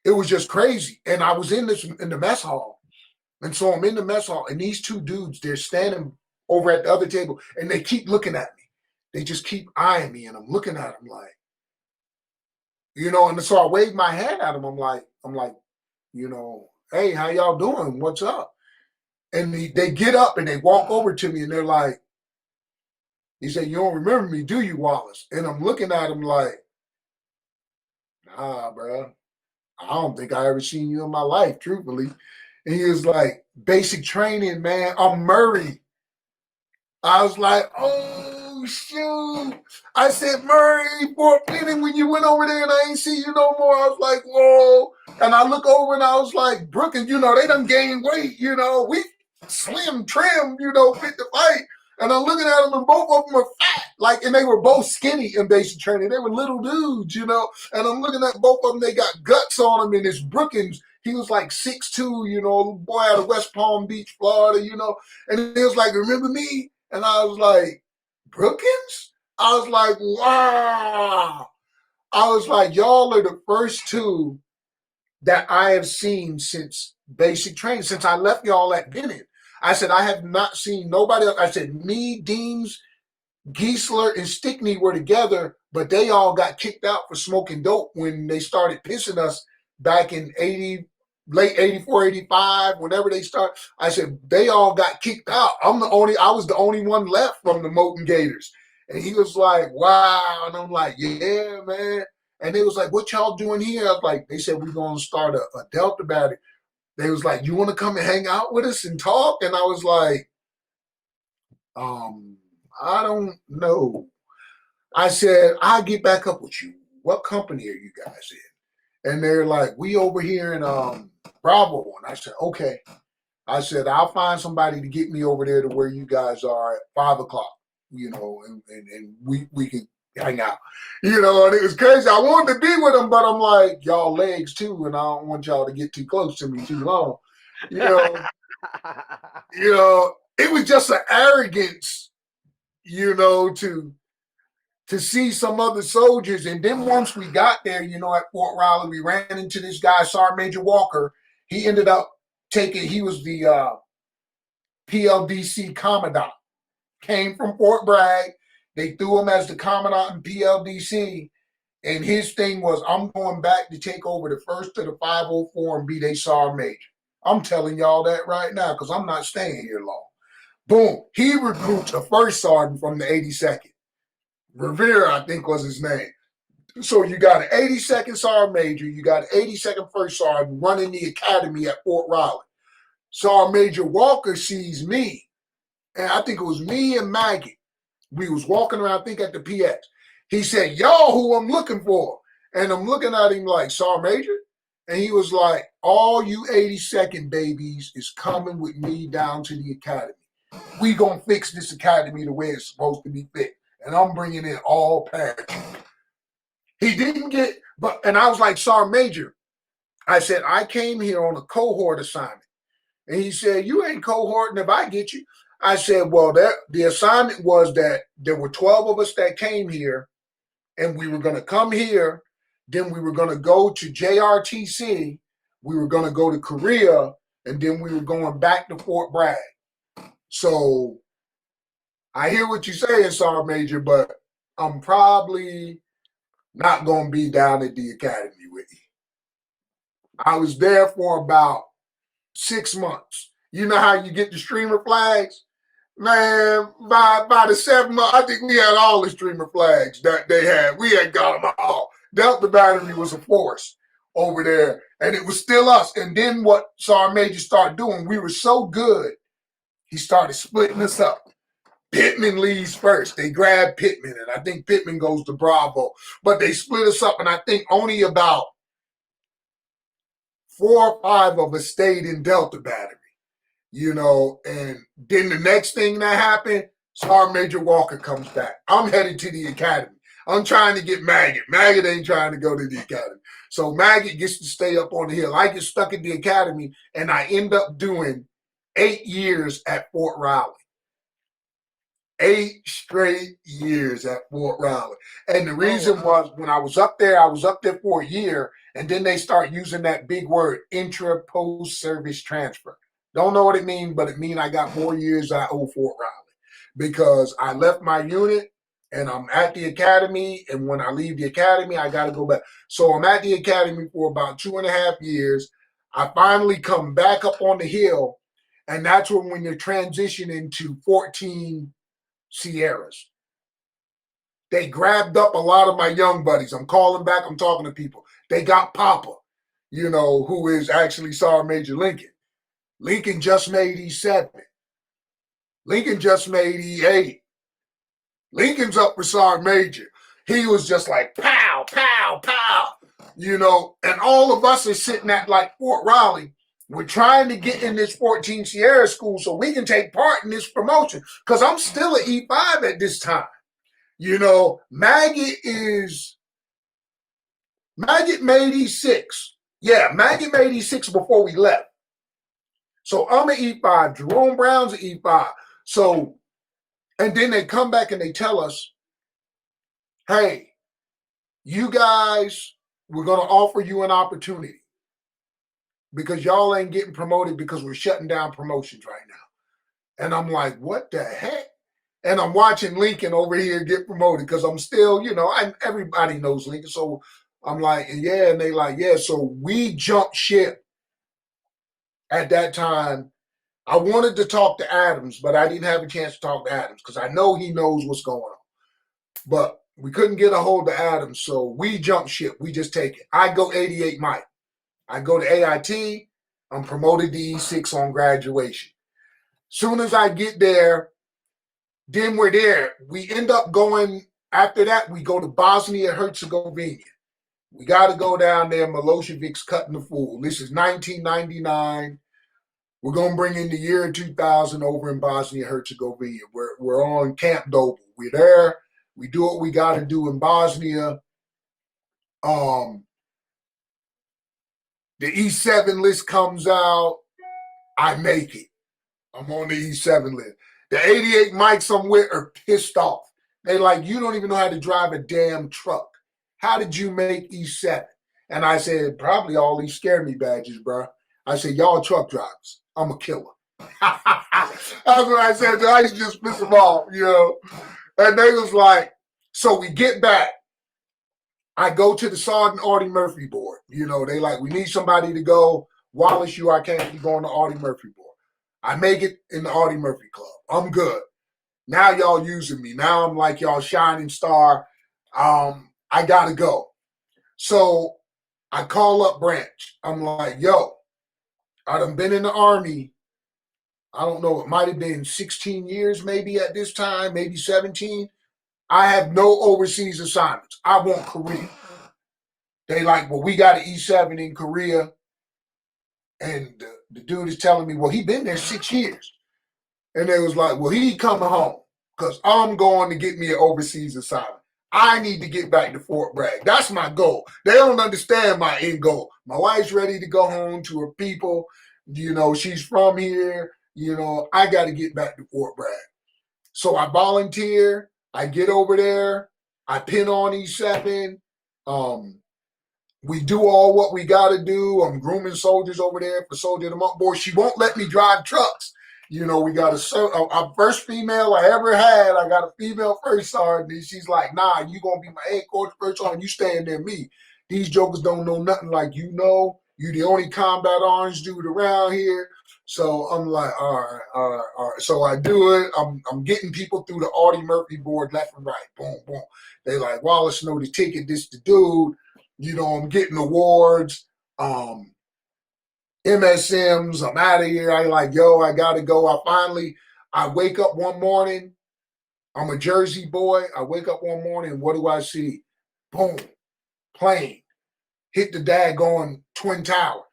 it was just crazy. And I was in the mess hall. And so I'm in the mess hall, and these two dudes, they're standing over at the other table, and they keep looking at me. They just keep eyeing me, and I'm looking at them like, and so I wave my hand at them. I'm like, hey, how y'all doing? What's up? And they get up and they walk over to me, and they're like, he said, you don't remember me, do you, Wallace? And I'm looking at him like, nah, bro. I don't think I ever seen you in my life, truthfully. And he was like, basic training, man. I'm Murray. I was like, oh, shoot. I said, Murray, Fort Benning, when you went over there and I ain't see you no more, I was like, whoa. And I look over and I was like, Brookins, they done gained weight, we slim, trim, fit to fight. And I'm looking at them, and both of them are fat, and they were both skinny in basic training. They were little dudes, And I'm looking at both of them, they got guts on them. And this Brookins, he was like 6'2", little boy out of West Palm Beach, Florida, And he was like, remember me? And I was like, Brookins? I was like, wow. I was like, y'all are the first two that I have seen since basic training, since I left y'all at Bennett. I said, I have not seen nobody else. I said, me, Deems, Giesler, and Stickney were together, but they all got kicked out for smoking dope when they started pissing us back in late 84, 85, whenever they start. I said, they all got kicked out. I was the only one left from the Moton Gators. And he was like, wow. And I'm like, yeah, man. And they was like, what y'all doing here? I was like, they said, we're going to start a Delta battery. They was like, you want to come and hang out with us and talk? And I was like, I don't know. I said, I'll get back up with you. What company are you guys in? And they're like, we over here in Bravo one. I said, okay. I said, I'll find somebody to get me over there to where you guys are at 5 o'clock, and we can hang out. And it was crazy. I wanted to be with them, but I'm like, y'all legs too, and I don't want y'all to get too close to me too long. It was just an arrogance, to see some other soldiers. And then once we got there, at Fort Riley, we ran into this guy, Sergeant Major Walker. He ended up he was the PLDC Commandant. Came from Fort Bragg. They threw him as the Commandant in PLDC. And his thing was, I'm going back to take over the 1st to the 504 and be their Sergeant Major. I'm telling y'all that right now because I'm not staying here long. Boom. He recruits a first sergeant from the 82nd. Rivera, I think, was his name. So you got an 82nd Sergeant Major, you got an 82nd First Sergeant running the academy at Fort Riley. Sergeant Major Walker sees me, and I think it was me and Maggie. We was walking around, I think, at the PX. He said, y'all who I'm looking for. And I'm looking at him like, Sergeant Major? And he was like, all you 82nd babies is coming with me down to the academy. We gonna fix this academy the way it's supposed to be fixed. And I'm bringing in all parachute. He didn't get, and I was like, Sergeant Major, I said, I came here on a cohort assignment. And he said, you ain't cohorting if I get you. I said, well, the assignment was that there were 12 of us that came here, and we were going to come here. Then we were going to go to JRTC. We were going to go to Korea, and then we were going back to Fort Bragg. So I hear what you're saying, Sergeant Major, but I'm probably not going to be down at the academy with you. I was there for about 6 months. You know how you get the streamer flags? Man, by the 7th month, I think we had all the streamer flags that they had. We had got them all. Delta Battery was a force over there, and it was still us. And then what Sergeant Major started doing, we were so good, he started splitting us up. Pittman leaves first. They grab Pittman, and I think Pittman goes to Bravo. But they split us up, and I think only about 4 or 5 of us stayed in Delta Battery. You know, and then the next thing that happened, Sergeant Major Walker comes back. I'm headed to the academy. I'm trying to get Maggot. Maggot ain't trying to go to the academy. So Maggot gets to stay up on the hill. I get stuck at the academy, and I end up doing 8 years at Fort Riley. 8 straight years at Fort Riley. And the reason was when I was up there for a year, and then they start using that big word, intra-post service transfer. Don't know what it means, but it means I got 4 years I owe Fort Riley because I left my unit and I'm at the academy. And when I leave the academy, I got to go back. So I'm at the academy for about 2.5 years. I finally come back up on the hill. And that's when you're transitioning to 14 Sierras. They grabbed up a lot of my young buddies. I'm calling back. I'm talking to people. They got Papa, you know, who is actually Sergeant Major Lincoln. Lincoln just made E7. Lincoln just made E8. Lincoln's up for Sergeant Major. He was just like, pow, pow, pow, you know, and all of us are sitting at like Fort Riley. We're trying to get in this 14 Sierra school so we can take part in this promotion because I'm still at E5 at this time. You know, Maggot made E6. Yeah, Maggot made E6 before we left. So I'm at E5. Jerome Brown's at E5. So, and then they come back and they tell us, hey, you guys, we're going to offer you an opportunity because y'all ain't getting promoted because we're shutting down promotions right now. And I'm like, what the heck? And I'm watching Lincoln over here get promoted because I'm still, you know, everybody knows Lincoln. So I'm like, yeah. And they like, yeah. So we jumped ship at that time. I wanted to talk to Adams, but I didn't have a chance to talk to Adams because I know he knows what's going on. But we couldn't get a hold of Adams, so we jump ship. We just take it. I go 88 Mike. I go to AIT. I'm promoted to E6 on graduation. Soon as I get there, then we're there. We end up going, after that, we go to Bosnia Herzegovina. We got to go down there. Milosevic's cutting the fool. This is 1999. We're going to bring in the year 2000 over in Bosnia-Herzegovina. We're on Camp Doble. We're there. We do what we got to do in Bosnia. The E7 list comes out. I make it. I'm on the E7 list. The 88 mics I'm with are pissed off. They like, you don't even know how to drive a damn truck. How did you make E7? And I said, probably all these scare me badges, bro. I said, y'all truck drivers. I'm a killer. That's what I said. I used to just piss them off, you know. And they was like, so we get back. I go to the Sergeant Artie Murphy board. You know, they like, we need somebody to go. Wallace, I can't be going to Artie Murphy board. I make it in the Artie Murphy club. I'm good. Now y'all using me. Now I'm like y'all shining star. I got to go. So I call up Branch. I'm like, yo, I done been in the Army. I don't know. It might have been 16 years maybe at this time, maybe 17. I have no overseas assignments. I want Korea. They like, well, we got an E7 in Korea. And the dude is telling me, well, he been there 6 years. And they was like, well, he coming home because I'm going to get me an overseas assignment. I need to get back to Fort Bragg. That's my goal. They don't understand my end goal. My wife's ready to go home to her people. You know, she's from here. You know, I got to get back to Fort Bragg. So I volunteer. I get over there. I pin on E7. We do all what we got to do. I'm grooming soldiers over there for Soldier of the Month. Boy, she won't let me drive trucks. You know, we got a first female I ever had. I got a female first sergeant. And she's like, nah, you going to be my headquarters first sergeant. You staying there, me. These jokers don't know nothing like you know. You the only combat orange dude around here. So I'm like, all right. So I do it. I'm getting people through the Audie Murphy board left and right. Boom, boom. They like, Wallace know the ticket. This the dude. You know, I'm getting awards, MSMs. I'm out of here. I like, yo, I got to go. I wake up one morning. I'm a Jersey boy. I wake up one morning. What do I see? Boom, plane. Hit the daggone Twin Tower.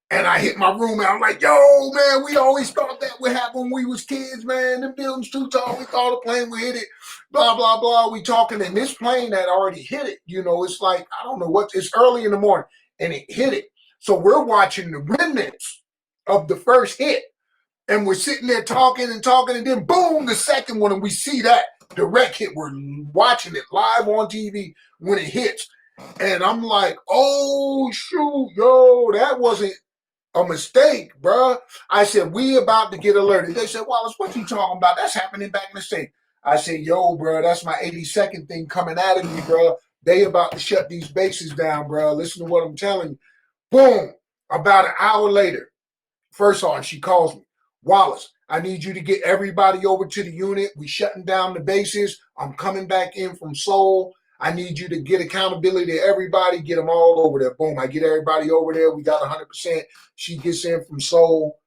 And I hit my roommate. I'm like, yo, man, we always thought that would happen when we was kids, man. The building's too tall. We thought a plane would hit it. Blah, blah, blah. We talking, and this plane had already hit it. You know, it's like, I don't know what, it's early in the morning, and it hit it. So we're watching the remnants of the first hit. And we're sitting there talking, and then boom, the second one, and we see that direct hit. We're watching it live on TV when it hits. And I'm like, oh, shoot, yo, that wasn't a mistake, bruh. I said, we about to get alerted. They said, Wallace, what you talking about? That's happening back in the state. I said, yo, bruh, that's my 82nd thing coming out of me, bruh. They about to shut these bases down, bruh. Listen to what I'm telling you. Boom. About an hour later, first on, she calls me. Wallace, I need you to get everybody over to the unit. We shutting down the bases. I'm coming back in from Seoul. I need you to get accountability to everybody, get them all over there. Boom, I get everybody over there. We got 100%. She gets in from Seoul.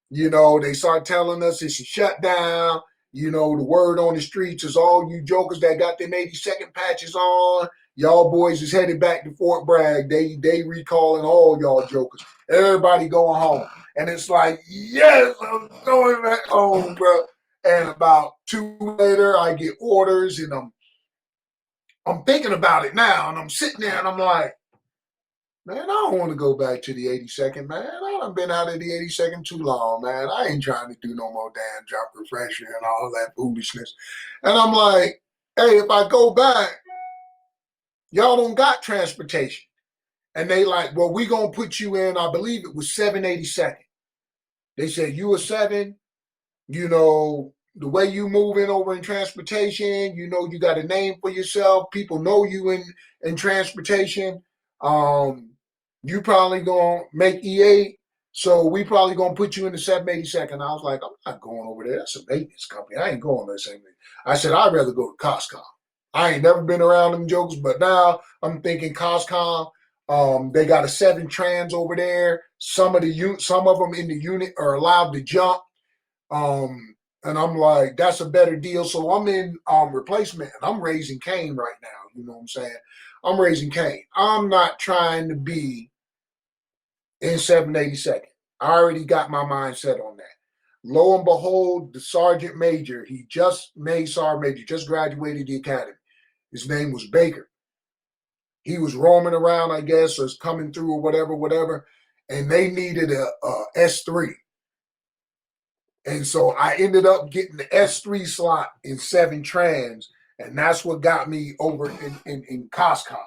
You know, they start telling us it's a shutdown. You know, the word on the streets is all you jokers that got them 82nd patches on. Y'all boys is headed back to Fort Bragg. They recalling all y'all jokers. Everybody going home. And it's like, yes, I'm going back home, bro. And about 2 later, I get orders, and I'm thinking about it now, and I'm sitting there, and I'm like, man, I don't want to go back to the 82nd, man. I done been out of the 82nd too long, man. I ain't trying to do no more damn job refresher and all that foolishness. And I'm like, hey, if I go back, y'all don't got transportation. And they like, well, we going to put you in, I believe it was 782nd. They said, you a 7, you know, the way you moving over in transportation, you know, you got a name for yourself. People know you in transportation. You probably going to make E8. So we probably going to put you in the 782nd. I was like, I'm not going over there. That's a maintenance company. I ain't going to that same thing. I said, I'd rather go to Costco. I ain't never been around them jokes, but now I'm thinking Costco. They got a 7 trans over there. Some of them in the unit are allowed to jump. And I'm like, that's a better deal. So I'm in replacement, and I'm raising Cain right now. You know what I'm saying? I'm raising Cain. I'm not trying to be in 782nd. I already got my mind set on that. Lo and behold, the sergeant major, he just made sergeant major, just graduated the academy. His name was Baker. He was roaming around, I guess, or coming through or whatever, and they needed a S3. And so I ended up getting the S3 slot in 7 trans, and that's what got me over in Costco.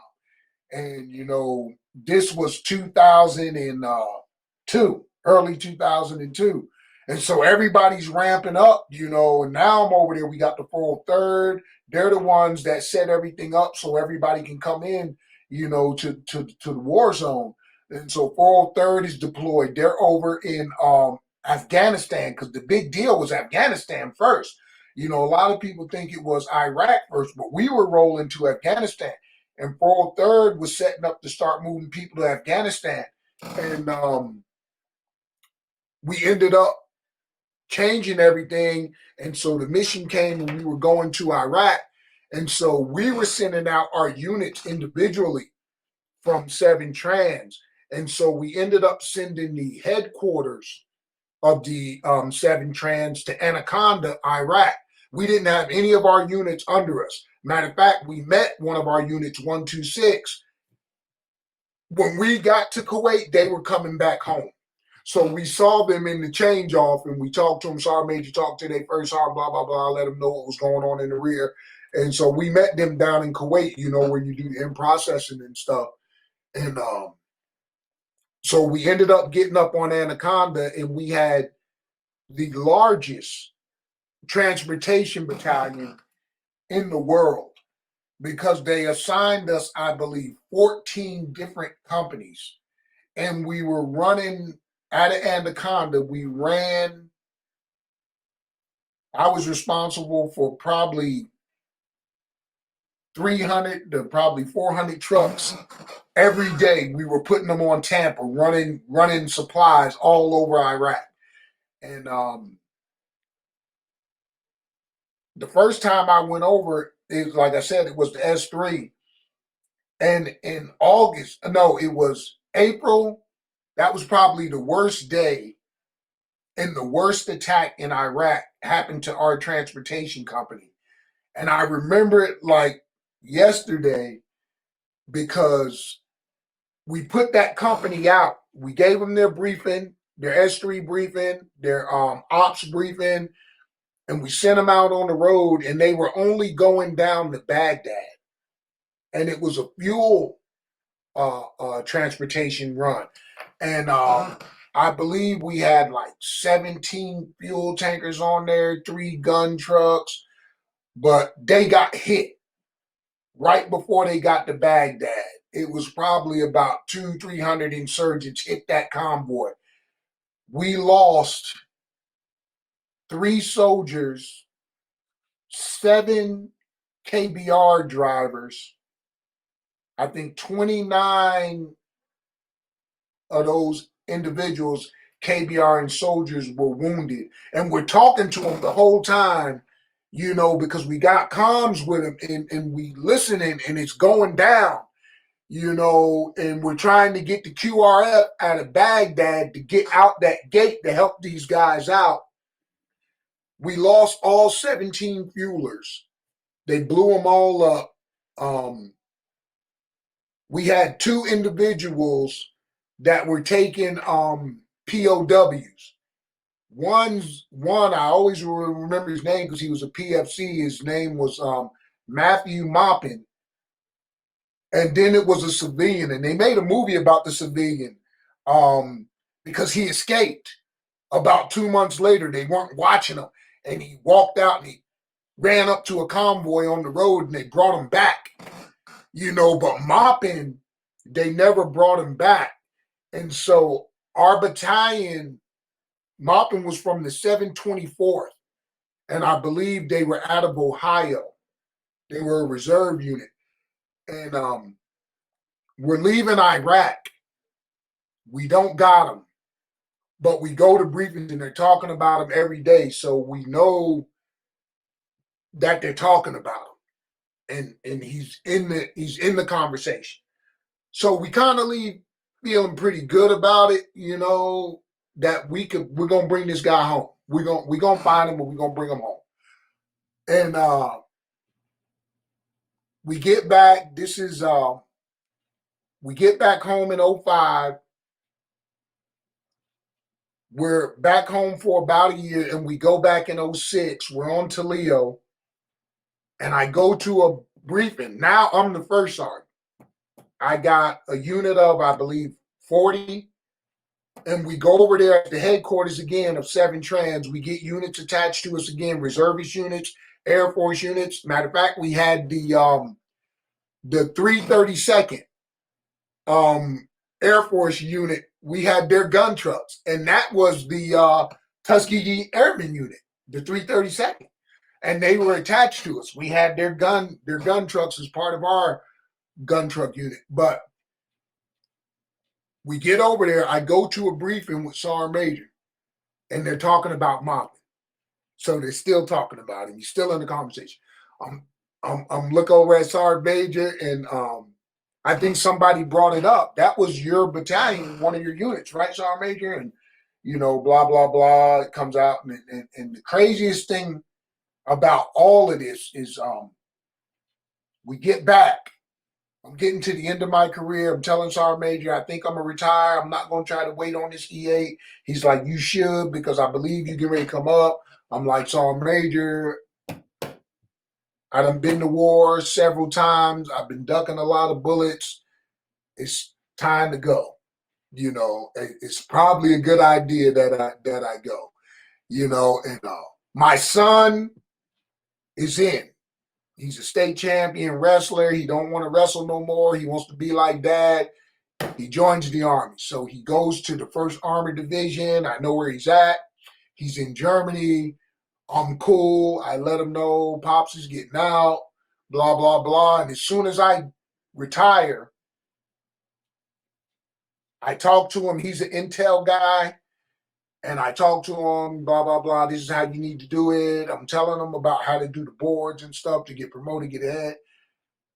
And, you know, this was 2002, early 2002. And so everybody's ramping up, you know, and now I'm over there. We got the 403rd. They're the ones that set everything up so everybody can come in, you know, to the war zone. And so 403rd is deployed. They're over in Afghanistan, because the big deal was Afghanistan first. You know, a lot of people think it was Iraq first, but we were rolling to Afghanistan. And 403rd was setting up to start moving people to Afghanistan. And we ended up changing everything. And so the mission came and we were going to Iraq. And so we were sending out our units individually from 7 trans. And so we ended up sending the headquarters of the 7 trans to Anaconda, Iraq. We didn't have any of our units under us. Matter of fact, we met one of our units, 126. When we got to Kuwait, they were coming back home. So we saw them in the change off, and we talked to them. Sergeant Major talked to their first sergeant, blah, blah, blah, let them know what was going on in the rear. And so we met them down in Kuwait, you know, where you do the in processing and stuff. And so we ended up getting up on Anaconda, and we had the largest transportation battalion in the world because they assigned us, I believe, 14 different companies. And we were running out of Anaconda. I was responsible for probably 300 to probably 400 trucks every day. We were putting them on Tampa, running supplies all over Iraq. And the first time I went over, it, like I said, it was the S3. And in August, no, it was April. That was probably the worst day, and the worst attack in Iraq happened to our transportation company. And I remember it like yesterday because we put that company out. We gave them their briefing, their S3 briefing, their ops briefing, and we sent them out on the road, and they were only going down to Baghdad. And it was a fuel transportation run. And I believe we had like 17 fuel tankers on there, 3 gun trucks, but they got hit right before they got to Baghdad. It was probably about 200-300 insurgents hit that convoy. We lost 3 soldiers, 7 KBR drivers. I think 29 of those individuals, KBR and soldiers, were wounded. And we're talking to them the whole time, because we got comms with them and we listening, and it's going down, and we're trying to get the QRF out of Baghdad to get out that gate to help these guys out. We lost all 17 fuelers. They blew them all up. We had 2 individuals that were taking POWs. One, I always remember his name because he was a PFC. His name was Matthew Maupin. And then it was a civilian, and they made a movie about the civilian because he escaped. About 2 months later, they weren't watching him, and he walked out and he ran up to a convoy on the road, and they brought him back. But Maupin, they never brought him back. And so our battalion, Maupin was from the 724th, and I believe they were out of Ohio. They were a reserve unit. And we're leaving Iraq. We don't got them, but we go to briefings, and they're talking about them every day, so we know that they're talking about him, and he's in the conversation. So we kind of leave feeling pretty good about it, that we're gonna bring this guy home. We're gonna find him, and we're gonna bring him home. And we get back. We get back home in 2005. We're back home for about a year, and we go back in 2006. We're on Toledo, and I go to a briefing. Now I'm the first sergeant. I got a unit of, I believe, 40, and we go over there at the headquarters again of 7 Trans. We get units attached to us again, reservist units, Air Force units. Matter of fact, we had the 332nd Air Force unit. We had their gun trucks, and that was the Tuskegee Airmen unit, the 332nd, and they were attached to us. We had their gun trucks as part of our gun truck unit. But we get over there. I go to a briefing with Sergeant Major, and they're talking about Maupin. So they're still talking about him. He's still in the conversation. I'm look over at Sergeant Major, and I think somebody brought it up. That was your battalion, one of your units, right, Sergeant Major? And blah blah blah. It comes out, and the craziest thing about all of this is we get back. I'm getting to the end of my career. I'm telling Sergeant Major, I think I'm going to retire. I'm not going to try to wait on this E8. He's like, you should, because I believe you get ready to come up. I'm like, Sergeant Major, I done been to war several times. I've been ducking a lot of bullets. time to go. It's probably a good idea that I go. And my son is in. He's a state champion wrestler. He don't want to wrestle no more. He wants to be like dad. He joins the Army. So he goes to the 1st Armored Division. I know where he's at. He's in Germany. I'm cool. I let him know Pops is getting out, blah, blah, blah. And as soon as I retire, I talk to him. He's an intel guy. And I talk to him, blah, blah, blah. This is how you need to do it. I'm telling him about how to do the boards and stuff to get promoted, get ahead.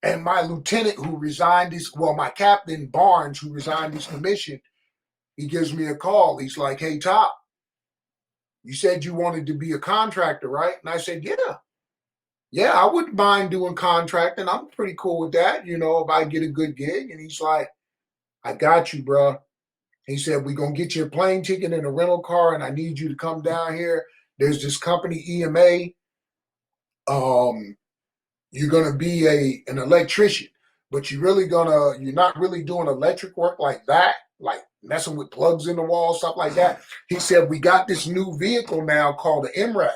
And my lieutenant who resigned my captain Barnes, who resigned his commission, he gives me a call. He's like, hey, Top, you said you wanted to be a contractor, right? And I said, yeah. Yeah, I wouldn't mind doing contracting. I'm pretty cool with that, if I get a good gig. And he's like, I got you, bro. He said, we're going to get you a plane ticket and a rental car, and I need you to come down here. There's this company, EMA. You're going to be an electrician, but you're not really doing electric work like that, like messing with plugs in the wall, stuff like that. He said, we got this new vehicle now called the MRAP.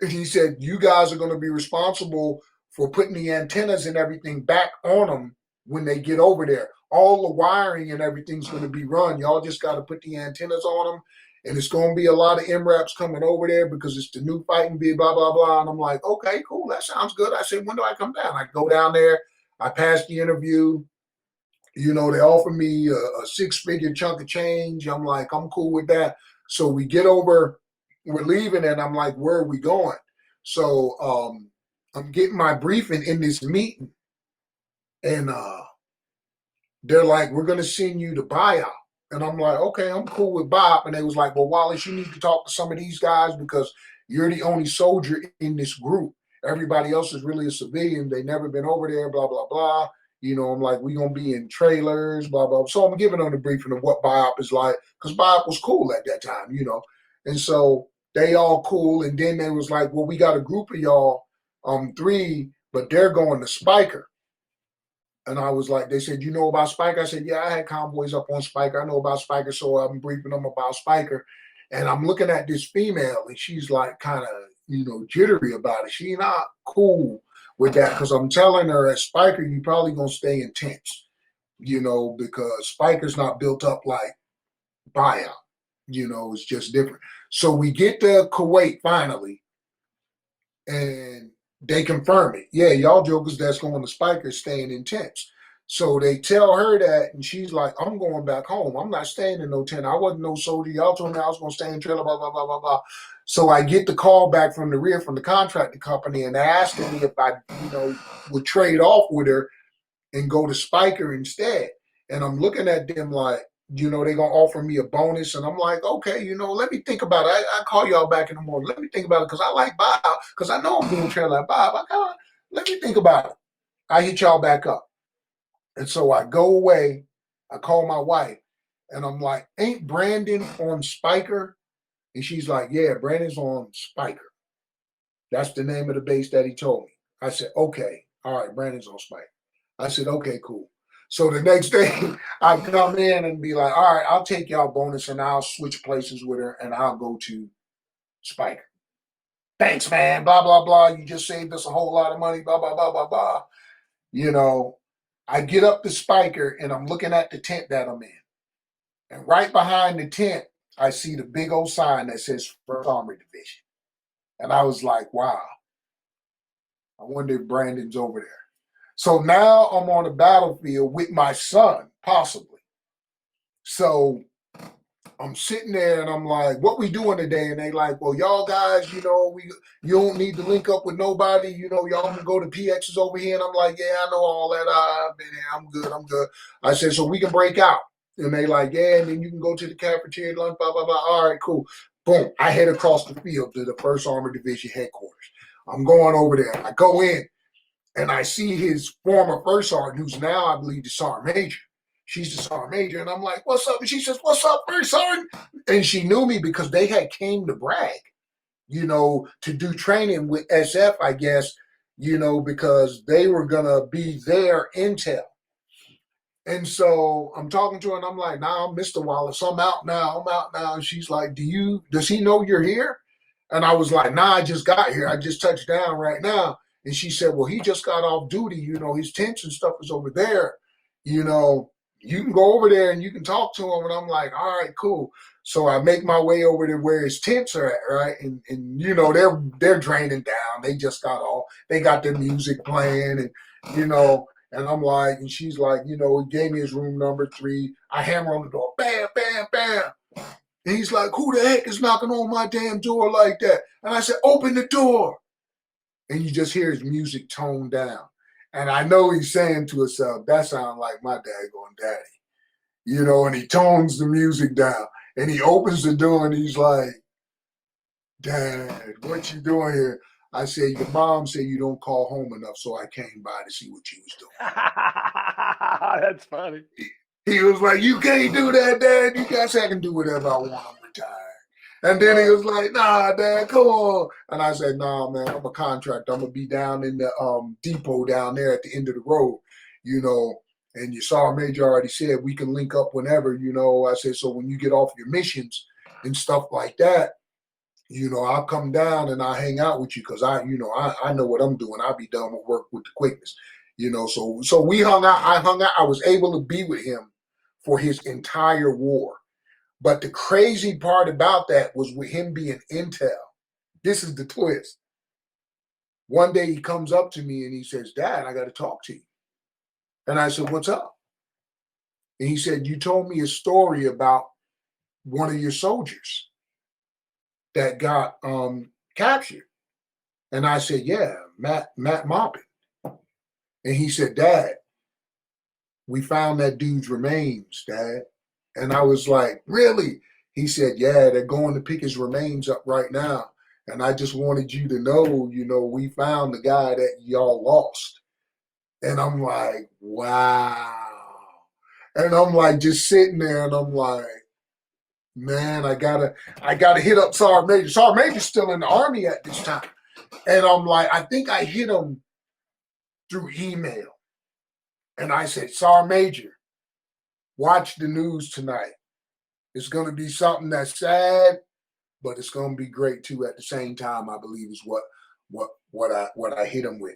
And he said, you guys are going to be responsible for putting the antennas and everything back on them when they get over there. All the wiring and everything's going to be run. Y'all just got to put the antennas on them. And it's going to be a lot of MRAPs coming over there because it's the new fighting bit, blah, blah, blah. And I'm like, okay, cool. That sounds good. I said, when do I come down? I go down there. I pass the interview. They offer me a 6-figure chunk of change. I'm like, I'm cool with that. So we get over, we're leaving, and I'm like, where are we going? So I'm getting my briefing in this meeting. And they're like, we're going to send you to buyout. And I'm like, okay, I'm cool with Bob. And they was like, well, Wallace, you need to talk to some of these guys because you're the only soldier in this group. Everybody else is really a civilian. They never been over there, blah, blah, blah. I'm like, we're going to be in trailers, blah, blah. So I'm giving them the briefing of what BIOP is like because BIOP was cool at that time, And so they all cool. And then they was like, well, we got a group of y'all, 3, but they're going to Spiker. And I was like, they said, you know about Spiker? I said, yeah, I had convoys up on Spiker. I know about Spiker, so I'm briefing them about Spiker. And I'm looking at this female, and she's like kind of, jittery about it. She's not cool with that because I'm telling her at Spiker, you probably going to stay intense, because Spiker's not built up like buyout. It's just different. So we get to Kuwait finally, and they confirm it. Yeah, y'all jokers that's going to Spiker staying intense. So they tell her that, and she's like, I'm going back home. I'm not staying in no tent. I wasn't no soldier. Y'all told me I was going to stay in trailer, blah, blah, blah, blah, blah. So I get the call back from the rear from the contracting company, and they asked me if I, would trade off with her and go to Spiker instead. And I'm looking at them like, they're going to offer me a bonus. And I'm like, okay, let me think about it. I call y'all back in the morning. Let me think about it because I like Bob, because I know I'm doing trailer like Bob. Let me think about it. I hit y'all back up. And so I go away. I call my wife. And I'm like, ain't Brandon on Spiker? And she's like, yeah, Brandon's on Spiker. That's the name of the base that he told me. I said, okay. All right, Brandon's on Spiker. I said, okay, cool. So the next day, I come in and be like, all right, I'll take y'all bonus and I'll switch places with her and I'll go to Spiker. Thanks, man, blah, blah, blah. You just saved us a whole lot of money, blah, blah, blah, blah, blah. I get up to Spiker and I'm looking at the tent that I'm in. And right behind the tent, I see the big old sign that says 1st Armored Division. And I was like, wow, I wonder if Brandon's over there. So now I'm on the battlefield with my son, possibly. So I'm sitting there and I'm like, what we doing today? And they like, well, y'all guys, you don't need to link up with nobody. Y'all can go to PXs over here. And I'm like, yeah, I know all that. I've been here. I'm good. I said, so we can break out. And they like, yeah, and then you can go to the cafeteria, lunch, blah, blah, blah. All right, cool. Boom. I head across the field to the 1st Armored Division headquarters. I'm going over there. I go in. And I see his former 1st sergeant, who's now, I believe, the sergeant major. She's the sergeant major. And I'm like, what's up? And she says, what's up, 1st sergeant? And she knew me because they had came to brag, to do training with SF, I guess, because they were going to be their intel. And so I'm talking to her and I'm like, nah, I'm Mr. Wallace. I'm out now. And she's like, does he know you're here? And I was like, nah, I just got here. I just touched down right now. And she said, well, he just got off duty. His tents and stuff is over there. You can go over there and you can talk to him. And I'm like, all right, cool. So I make my way over to where his tents are at, right? And they're draining down. They just got off. They got their music playing and I'm like, and she's like, he gave me his room number 3. I hammer on the door, bam, bam, bam. And he's like, who the heck is knocking on my damn door like that? And I said, open the door. And you just hear his music toned down. And I know he's saying to himself, that sounds like my dad going, daddy. And he tones the music down. And he opens the door and he's like, Dad, what you doing here? I said, your mom said you don't call home enough, so I came by to see what you was doing.
That's funny.
He was like, you can't do that, Dad. You guys, I can do whatever I want. I'm retired. And then he was like, nah, Dad, come on. And I said, nah, man, I'm a contractor. I'm going to be down in the depot down there at the end of the road, And your Sergeant Major already said we can link up whenever, I said, so when you get off your missions and stuff like that, I'll come down and I'll hang out with you because I know what I'm doing. I'll be done with work with the quickness, So we hung out. I hung out. I was able to be with him for his entire war. But the crazy part about that was with him being intel. This is the twist. One day he comes up to me and he says, Dad, I got to talk to you. And I said, what's up? And he said, you told me a story about one of your soldiers that got captured. And I said, yeah, Matt Maupin. And he said, Dad, we found that dude's remains, Dad. And I was like, really? He said, yeah, they're going to pick his remains up right now. And I just wanted you to know, we found the guy that y'all lost. And I'm like, wow. And I'm like, just sitting there and I'm like, man, I gotta hit up Sergeant Major. Sergeant Major's still in the Army at this time. And I'm like, I think I hit him through email. And I said, Sergeant Major, watch the news tonight. It's gonna be something that's sad, but it's gonna be great too at the same time, I believe is what I hit him with.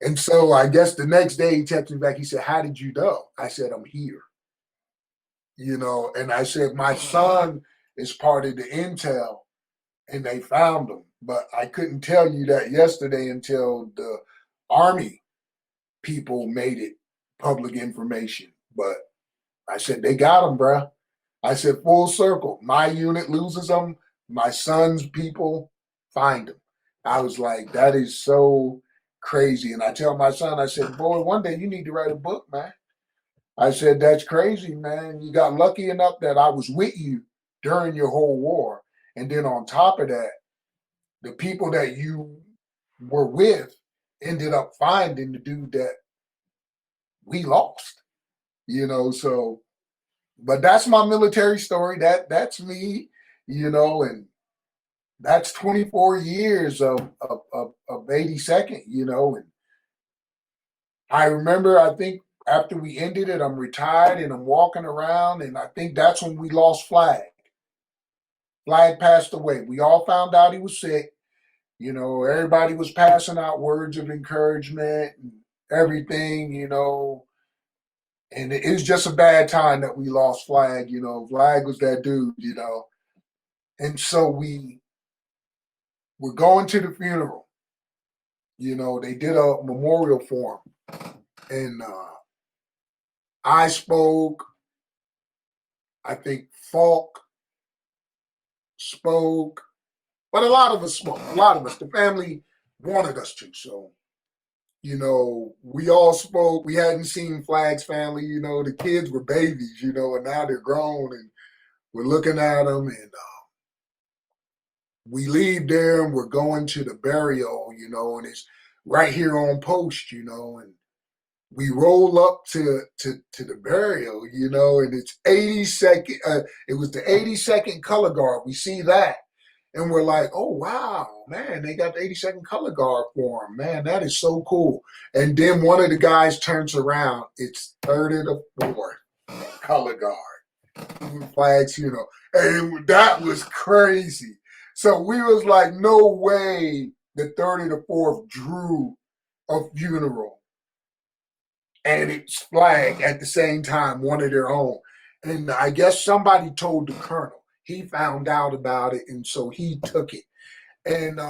And so I guess the next day he texted me back, he said, how did you know? I said, I'm here. And I said, my son is part of the intel and they found him. But I couldn't tell you that yesterday until the Army people made it public information. But I said, they got him, bro. I said, full circle. My unit loses him. My son's people find him. I was like, that is so crazy. And I tell my son, I said, boy, one day you need to write a book, man. I said, that's crazy, man. You got lucky enough that I was with you during your whole war. And then on top of that, the people that you were with ended up finding the dude that we lost, so, but that's my military story. That's me, and that's 24 years of 82nd, and I remember, I think after we ended it, I'm retired and I'm walking around and I think that's when we lost Flag. Flag passed away. We all found out he was sick. Everybody was passing out words of encouragement and everything, and it was just a bad time that we lost Flag. Flag was that dude, and so we were going to the funeral. They did a memorial for him, and I spoke. I think Falk spoke, but a lot of us spoke. A lot of us, the family wanted us to. So, we all spoke. We hadn't seen Flag's family. The kids were babies, and now they're grown and we're looking at them. And we leave there and we're going to the burial, and it's right here on post, and we roll up to the burial, and it's 82nd. It was the 82nd color guard. We see that, And we're like, oh, wow, man, they got the 82nd color guard for him. Man, that is so cool. And then one of the guys turns around. It's 3rd of the 4th color guard. Flags, And that was crazy. So we was like, no way the 3rd of the 4th drew a funeral and it's flag at the same time, one of their own. And I guess somebody told the colonel. He found out about it, and so he took it. And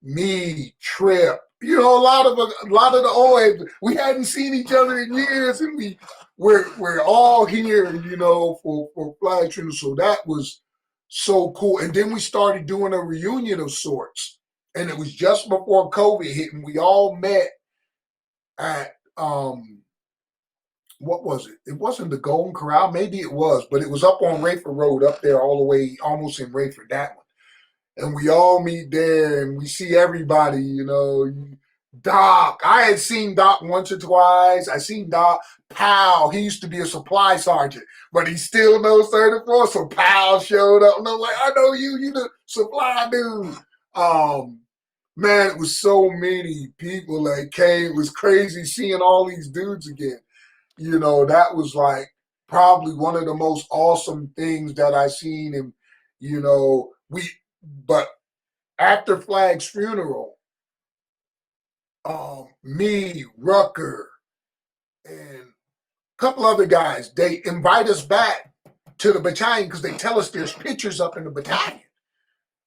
me, Trip, a lot of the old heads, we hadn't seen each other in years, and we're all here, for flag funeral. So that was so cool. And then we started doing a reunion of sorts, and it was just before COVID hit, and we all met at what was it? It wasn't the Golden Corral. Maybe it was, but it was up on Rayford Road, up there all the way, almost in Rayford, that one. And we all meet there and we see everybody, Doc. I had seen Doc once or twice. I seen Doc Powell. He used to be a supply sergeant, but he still knows 34. So Powell showed up and I'm like, I know you the supply dude. Man, it was so many people that came. It was crazy seeing all these dudes again. That was like probably one of the most awesome things that I seen. And, but after Flag's funeral, me, Rucker, and a couple other guys, they invite us back to the battalion because they tell us there's pictures up in the battalion.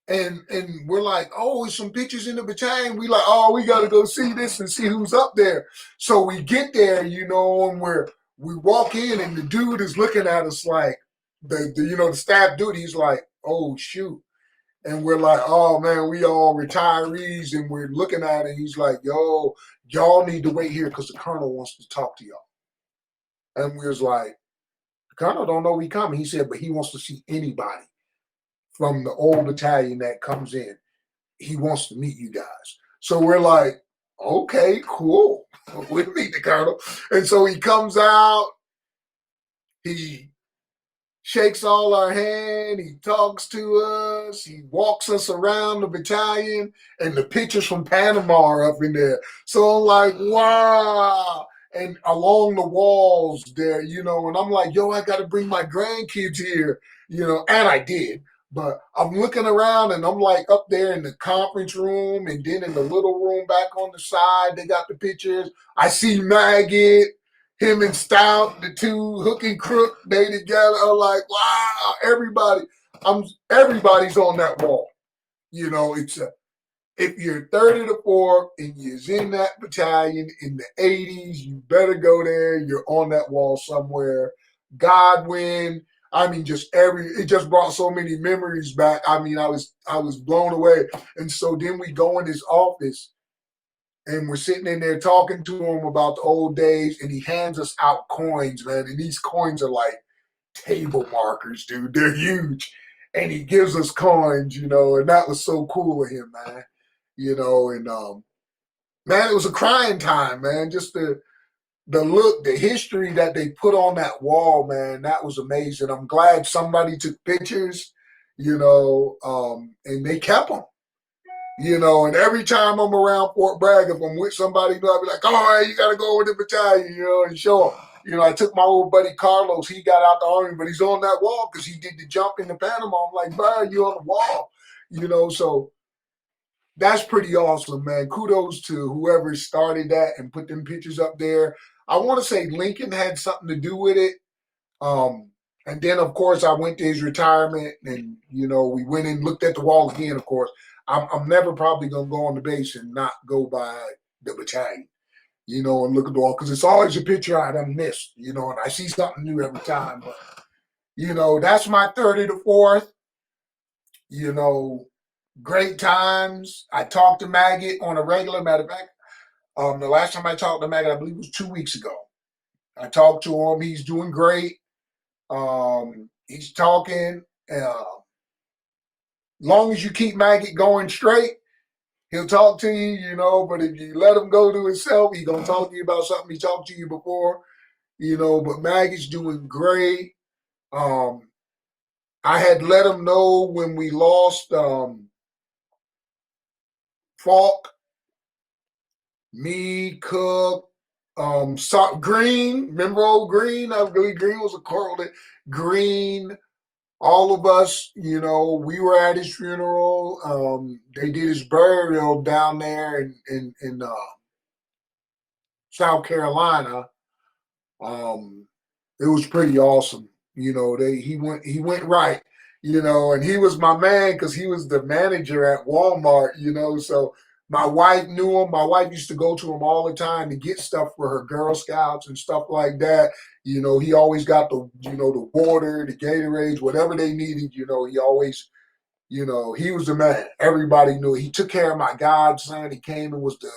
And we're like, oh, there's some pictures in the battalion. We like, oh, we got to go see this and see who's up there. So we get there, and we walk in and the dude is looking at us like, the staff dude, he's like, oh, shoot. And we're like, oh, man, we all retirees. And we're looking at it. He's like, yo, y'all need to wait here because the colonel wants to talk to y'all. And we was like, the colonel don't know we coming. He said, but he wants to see anybody from the old battalion that comes in. He wants to meet you guys. So we're like, okay, cool. We'll meet the colonel. And so he comes out. He shakes all our hand. He talks to us. He walks us around the battalion. And the pictures from Panama are up in there. So I'm like, wow. And along the walls there, and I'm like, yo, I got to bring my grandkids here, and I did. But I'm looking around and I'm like up there in the conference room and then in the little room back on the side, they got the pictures. I see Maggot, him and Stout, the two hook and crook, they together. I'm like, wow, everybody's on that wall. It's if you're 30 to 4 and you're in that battalion in the 80s, you better go there. You're on that wall somewhere. Godwin. I mean, it just brought so many memories back. I mean, I was blown away. And so then we go in his office and we're sitting in there talking to him about the old days, and he hands us out coins, man. And these coins are like table markers, dude. They're huge. And he gives us coins, and that was so cool of him, man. And man, it was a crying time, man. Just the look, the history that they put on that wall, man, that was amazing. I'm glad somebody took pictures, and they kept them, and every time I'm around Fort Bragg, if I'm with somebody, I'll be like, all right, you got to go with the battalion, and show them. I took my old buddy Carlos, he got out the Army, but he's on that wall because he did the jump into Panama. I'm like, bro, you on the wall, so that's pretty awesome, man. Kudos to whoever started that and put them pictures up there. I want to say Lincoln had something to do with it. And then, of course, I went to his retirement and, we went and looked at the wall again, of course. I'm never probably going to go on the base and not go by the battalion, and look at the wall because it's always a picture I done missed, and I see something new every time. But, that's my 30 to 4th, great times. I talked to Maggot on a regular. Matter of fact, the last time I talked to Maggot, I believe it was 2 weeks ago. I talked to him. He's doing great. He's talking. Long as you keep Maggot going straight, he'll talk to you, But if you let him go to himself, he's gonna talk to you about something he talked to you before, But Maggot's doing great. I had let him know when we lost Falk, me, Cook, Green. Remember old Green? I believe Green was a correlate. Green, all of us, you know, we were at his funeral. They did his burial down there in South Carolina. It was pretty awesome. You know, he went right, you know, and he was my man because he was the manager at Walmart, you know. So my wife knew him. My wife used to go to him all the time to get stuff for her Girl Scouts and stuff like that. You know, he always got the water, the Gatorades, whatever they needed, you know, he always, you know, he was the man. Everybody knew. He took care of my godson. He came and was the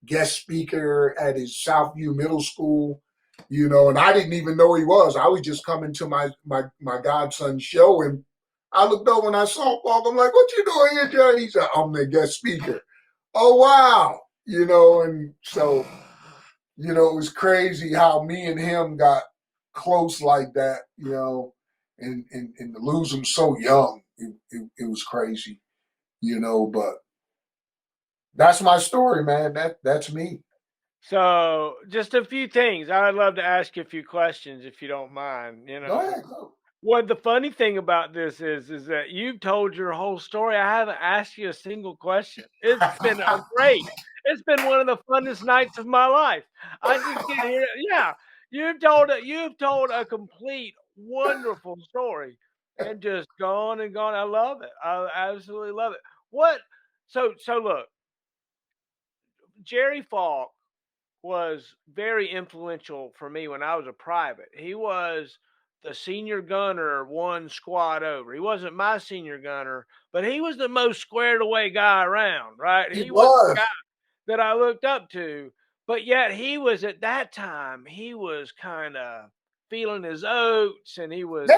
guest speaker at his Southview Middle School, you know, and I didn't even know he was. I was just coming to my godson's show, and I looked over and I saw Paul. I'm like, "What you doing here, Jerry?" He said, "I'm the guest speaker." Oh wow, you know, and so, you know, it was crazy how me and him got close like that, you know, and to lose him so young, it was crazy, you know. But that's my story, man. That's me.
So, just a few things. I'd love to ask you a few questions if you don't mind.
Go ahead, go.
What the funny thing about this is that you've told your whole story. I haven't asked you a single question. It's been a great. It's been one of the funnest nights of my life. I just get here. Yeah, you've told a complete wonderful story, and just gone and gone. I love it. I absolutely love it. What? So look, Jerry Falk was very influential for me when I was a private. He was the senior gunner one squad over. He wasn't my senior gunner, but he was the most squared away guy around, right?
He
He was the
was.
guy that I looked up to, but yet he was at that time, he was kind of feeling his oats, and
Yeah,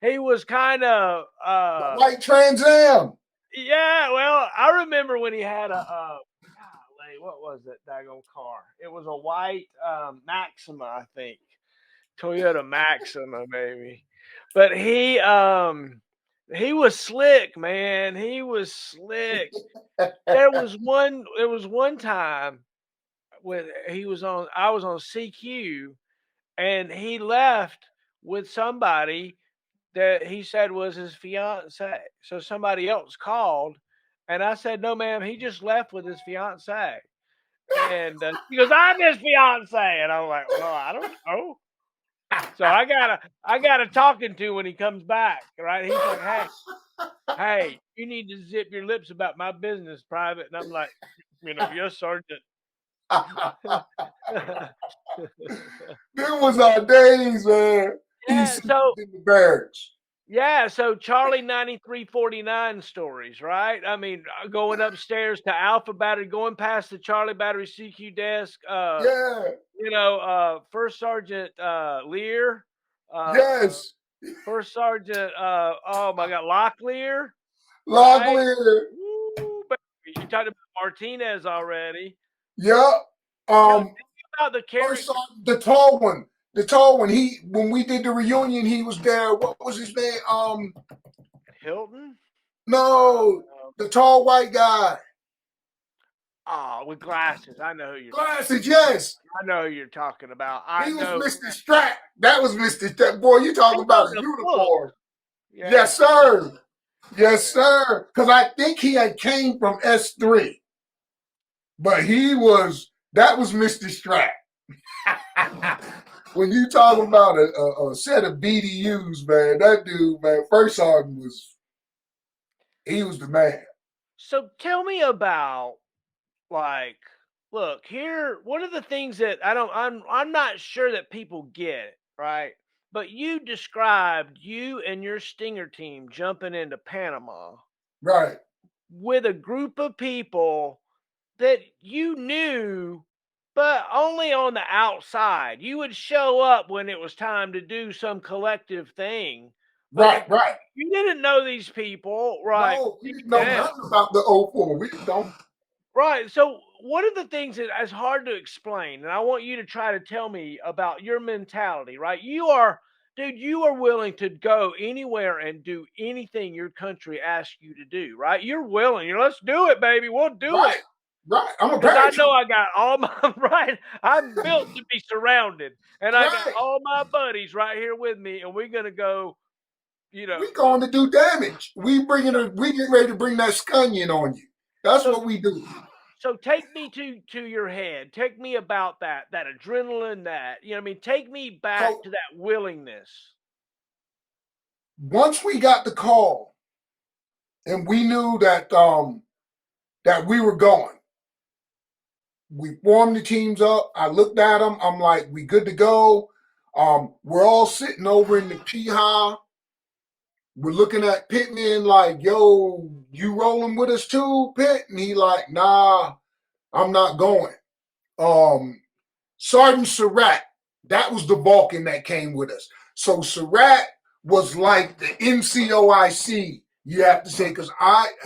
he was kind of
the white Trans Am.
yeah, well, I remember when he had golly, what was that daggone car? It was a white Maxima, I think. Toyota Maxima, maybe. But he was slick, man. He was slick. There was one time when I was on CQ, and he left with somebody that he said was his fiance. So somebody else called, and I said, "No, ma'am, he just left with his fiance." And she goes, "I'm his fiance," and I'm like, "Well, I don't know." So I got a talking to when he comes back. Right? He's like, "Hey, you need to zip your lips about my business, private." And I'm like, "Yes, Sergeant."
Them was our days, man.
yeah.
He's
So
in the barracks.
Yeah, so Charlie 9349 stories, right? I mean, going upstairs to Alpha Battery, going past the Charlie Battery CQ desk,
Yeah.
First Sergeant Lear, uh,
Yes.
First Sergeant, oh my God, Locklear, right?
Locklear.
Woo, baby. You talked about Martinez already.
Yeah.
Tell me
Um,
about the
First
character.
off, the tall one. The tall one. When we did the reunion, he was there. What was his name?
Hilton?
No,
Uh,
the tall white guy.
with glasses. I know who you're talking.
Glasses, yes.
I know who you're talking about. I
He was
know.
Mr. Strat. That was Mr. Strat. Boy, you talking
He wrote
about a
the book.
uniform.
Yeah.
Yes, sir. Yes,
Yeah.
sir. Because I think he had came from S3. But that was Mr. Strat. When you talk about a set of BDUs, man, that dude, man, first sergeant he was the man.
So tell me about, like, look here. One of the things that I'm not sure that people get it, right? But you described you and your Stinger team jumping into Panama
Right,
with a group of people that you knew, but only on the outside. You would show up when it was time to do some collective thing, but
right.
you didn't know these people, right?
No, we
Deep
didn't know
down,
nothing about the '04. We don't.
right? So, one of the things that is hard to explain, and I want you to try to tell me about your mentality, right? dude, you are willing to go anywhere and do anything your country asks you to do, right? You're willing. Let's do it, baby. We'll do it.
Right. I'm a
Because I
parachute.
know I got all my right. I'm built to be surrounded, and I got
Right.
all my buddies right here with me, and we're gonna go.
We going to do damage. We getting ready to bring that scunion on you. That's
So,
what we do.
so take me to your head. Take me about that adrenaline. That what I mean. Take me back
So
to that willingness.
once we got the call and we knew that that we were going, we formed the teams up. I looked at them. I'm like, we good to go. We're all sitting over in the Piha. We're looking at Pittman like, yo, you rolling with us too, Pitt? And he like, nah, I'm not going. Sergeant Surratt, that was the Vulcan that came with us. So Surratt was like the NCOIC, you have to say, because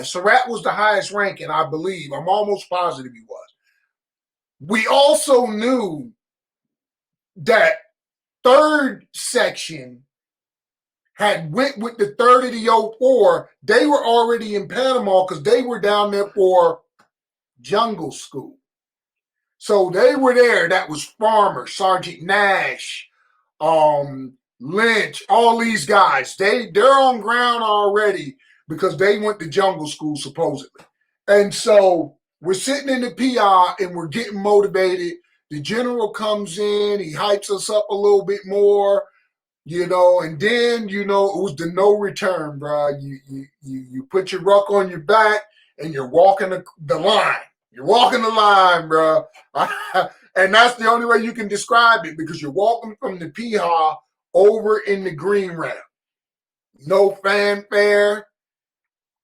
Surratt was the highest ranking, I believe. I'm almost positive he was. We also knew that third section had went with the 3rd of the 04. They were already in Panama because they were down there for jungle school. So they were there. That was Farmer, Sergeant Nash, Lynch, all these guys. They're on ground already because they went to jungle school supposedly. And so we're sitting in the PI and we're getting motivated. The general comes in, he hypes us up a little bit more, and then it was the no return, bro. You put your ruck on your back and you're walking the line. You're walking the line, bro. And that's the only way you can describe it because you're walking from the Piha over in the green ramp. No fanfare.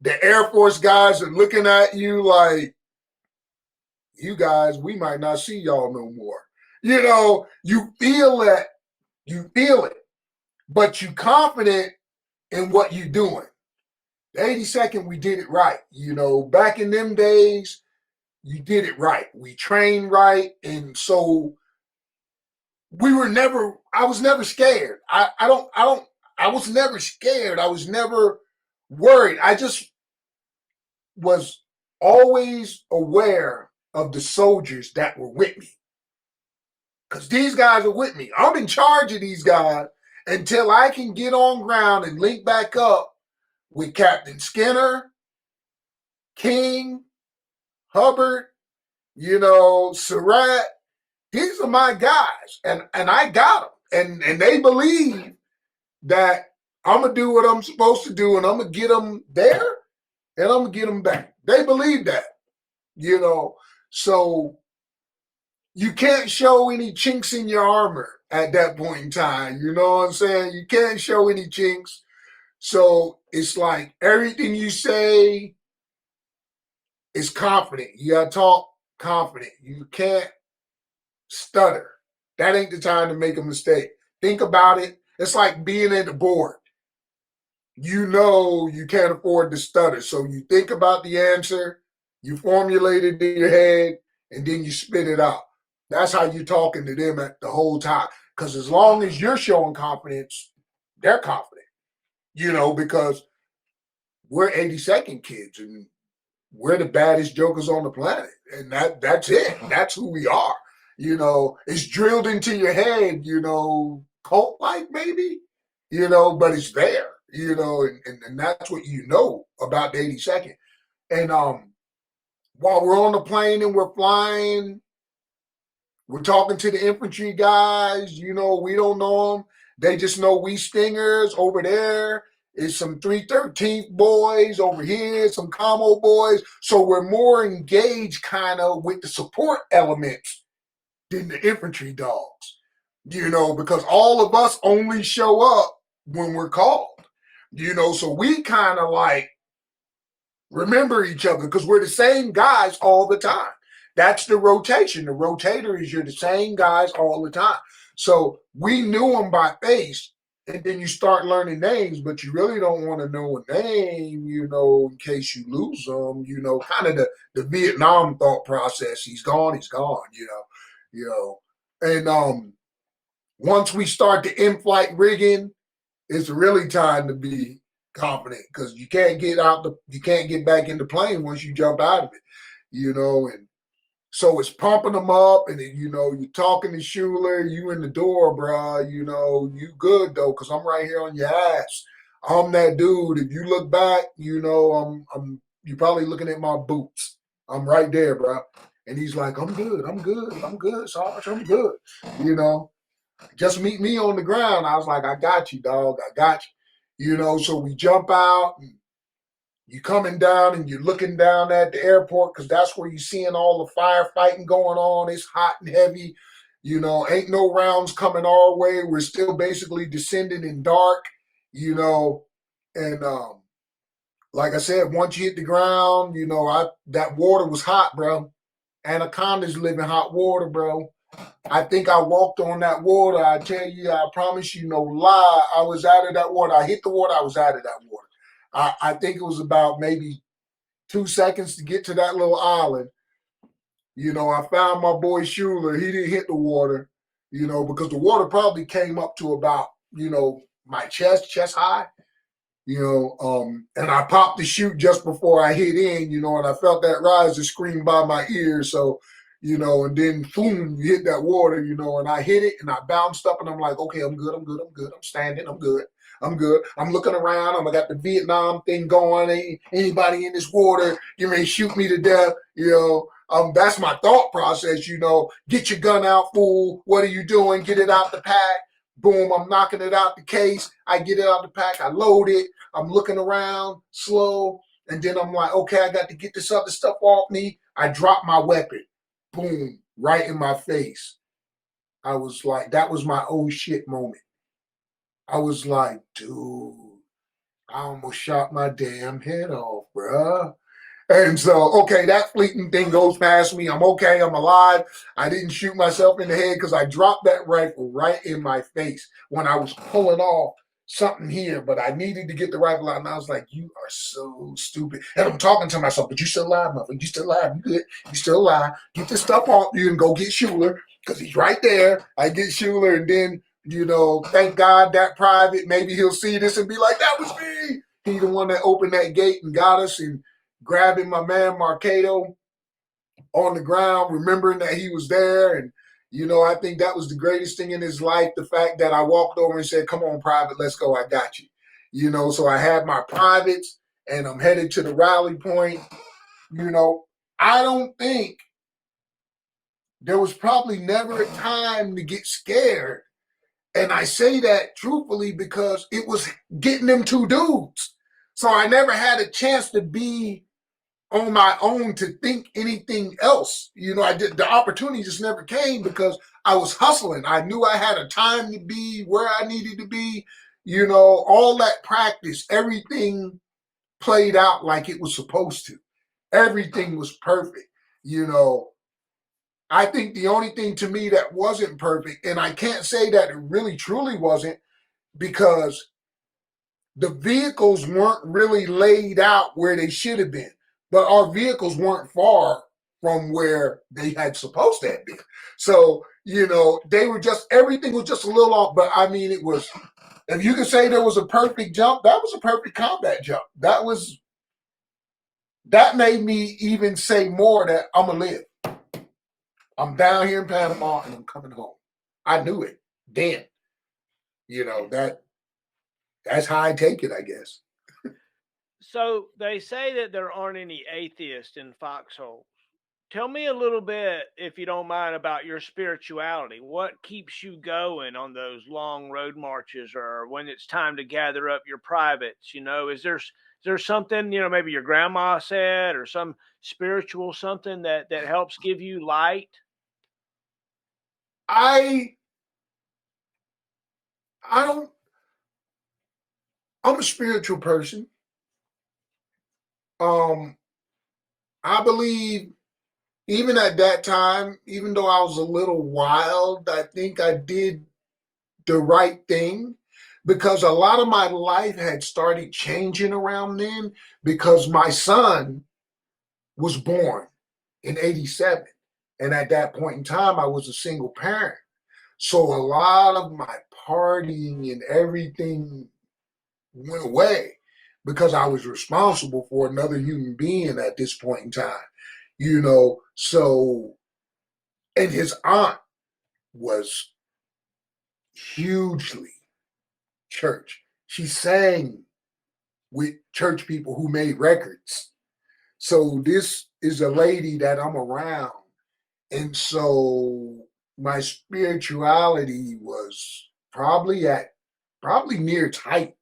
The Air Force guys are looking at you like, you guys, we might not see y'all no more. You feel it. You feel it. But you confident in what you're doing. The 82nd, we did it right. Back in them days, you did it right. We trained right. And so I was never scared. I was never scared. I was never worried. I just was always aware of the soldiers that were with me. Because these guys are with me. I'm in charge of these guys until I can get on ground and link back up with Captain Skinner, King, Hubbard, Surratt. These are my guys, and I got them, and they believe that I'm gonna do what I'm supposed to do, and I'm gonna get them there, and I'm gonna get them back. They believe that, So you can't show any chinks in your armor at that point in time. You know what I'm saying? You can't show any chinks. So it's like everything you say is confident. You gotta talk confident. You can't stutter. That ain't the time to make a mistake. Think about it. It's like being at the board. You can't afford to stutter. So you think about the answer, you formulate it in your head, and then you spit it out. That's how you're talking to them at the whole time. Because as long as you're showing confidence, they're confident. Because we're 82nd kids and we're the baddest jokers on the planet. And that's it. That's who we are. It's drilled into your head, cult-like maybe, but it's there, and that's what about the 82nd. And while we're on the plane and we're flying, we're talking to the infantry guys, we don't know them. They just know we stingers over there. It's some 313th boys over here, some commo boys. So we're more engaged kind of with the support elements than the infantry dogs, because all of us only show up when we're called, so we kind of like remember each other because we're the same guys all the time. That's the rotation. The rotator is you're the same guys all the time. So we knew them by face, and then you start learning names, but you really don't want to know a name, in case you lose them, kind of the Vietnam thought process. He's gone, And once we start the in-flight rigging, it's really time to be confident because you can't get back in the plane once you jump out of it, and so it's pumping them up, and then, you're talking to Schuler, you in the door, bruh, you good though, because I'm right here on your ass. I'm that dude. If you look back, you're probably looking at my boots. I'm right there, bruh. And he's like, I'm good, Sarge, I'm good. Just meet me on the ground. I was like, I got you, dog. I got you. So we jump out, and you coming down and you're looking down at the airport because that's where you're seeing all the firefighting going on. It's hot and heavy. Ain't no rounds coming our way. We're still basically descending in dark, and like I said, once you hit the ground, that water was hot, bro. Anacondas live in hot water, bro. I think I walked on that water. I tell you, I promise you, no lie. I was out of that water. I hit the water. I was out of that water. I think it was about maybe 2 seconds to get to that little island. I found my boy Schuler. He didn't hit the water, because the water probably came up to about, my chest high. And I popped the chute just before I hit in, and I felt that rise to scream by my ears. So, and then boom, you hit that water, and I hit it and I bounced up and I'm like, okay, I'm good. I'm standing. I'm good. I'm looking around. I got the Vietnam thing going. Ain't anybody in this water, you may shoot me to death, that's my thought process, get your gun out, fool. What are you doing? Get it out the pack. Boom, I'm knocking it out the case. I get it out the pack. I load it. I'm looking around slow. And then I'm like, okay, I got to get this other stuff off me. I drop my weapon. Boom, right in my face. I was like, that was my oh shit moment. I was like, dude, I almost shot my damn head off, bruh. And so, okay, that fleeting thing goes past me. I'm okay. I'm alive. I didn't shoot myself in the head because I dropped that rifle right in my face when I was pulling off something here, but I needed to get the rifle out. And I was like, you are so stupid. And I'm talking to myself, but you still alive, motherfucker. You still alive. You good. You still alive. Get this stuff off you and go get Schuler because he's right there. I get Schuler and then, thank God that private, maybe he'll see this and be like, that was me. He the one that opened that gate and got us and grabbing my man Marcato on the ground, remembering that he was there. And, I think that was the greatest thing in his life, the fact that I walked over and said, come on, private, let's go. I got you. So I had my privates and I'm headed to the rally point. I don't think there was probably never a time to get scared. And I say that truthfully because it was getting them two dudes. So I never had a chance to be on my own to think anything else. The opportunity just never came because I was hustling. I knew I had a time to be where I needed to be. All that practice, everything played out like it was supposed to. Everything was perfect. I think the only thing to me that wasn't perfect, and I can't say that it really truly wasn't, because the vehicles weren't really laid out where they should have been. But our vehicles weren't far from where they had supposed to have been. So, they were everything was just a little off. But I mean, it was, if you could say there was a perfect jump, that was a perfect combat jump. That made me even say more that I'm going to live. I'm down here in Panama and I'm coming home. I knew it then. That's how I take it, I guess.
So they say that there aren't any atheists in foxholes. Tell me a little bit, if you don't mind, about your spirituality. What keeps you going on those long road marches, or when it's time to gather up your privates? Is there something, maybe your grandma said, or some spiritual something that helps give you light?
I don't. I'm a spiritual person. I believe even at that time, even though I was a little wild, I think I did the right thing because a lot of my life had started changing around then because my son was born in 87. And at that point in time, I was a single parent. So a lot of my partying and everything went away because I was responsible for another human being at this point in time. So, and his aunt was hugely church. She sang with church people who made records. So this is a lady that I'm around. And so my spirituality was probably near its height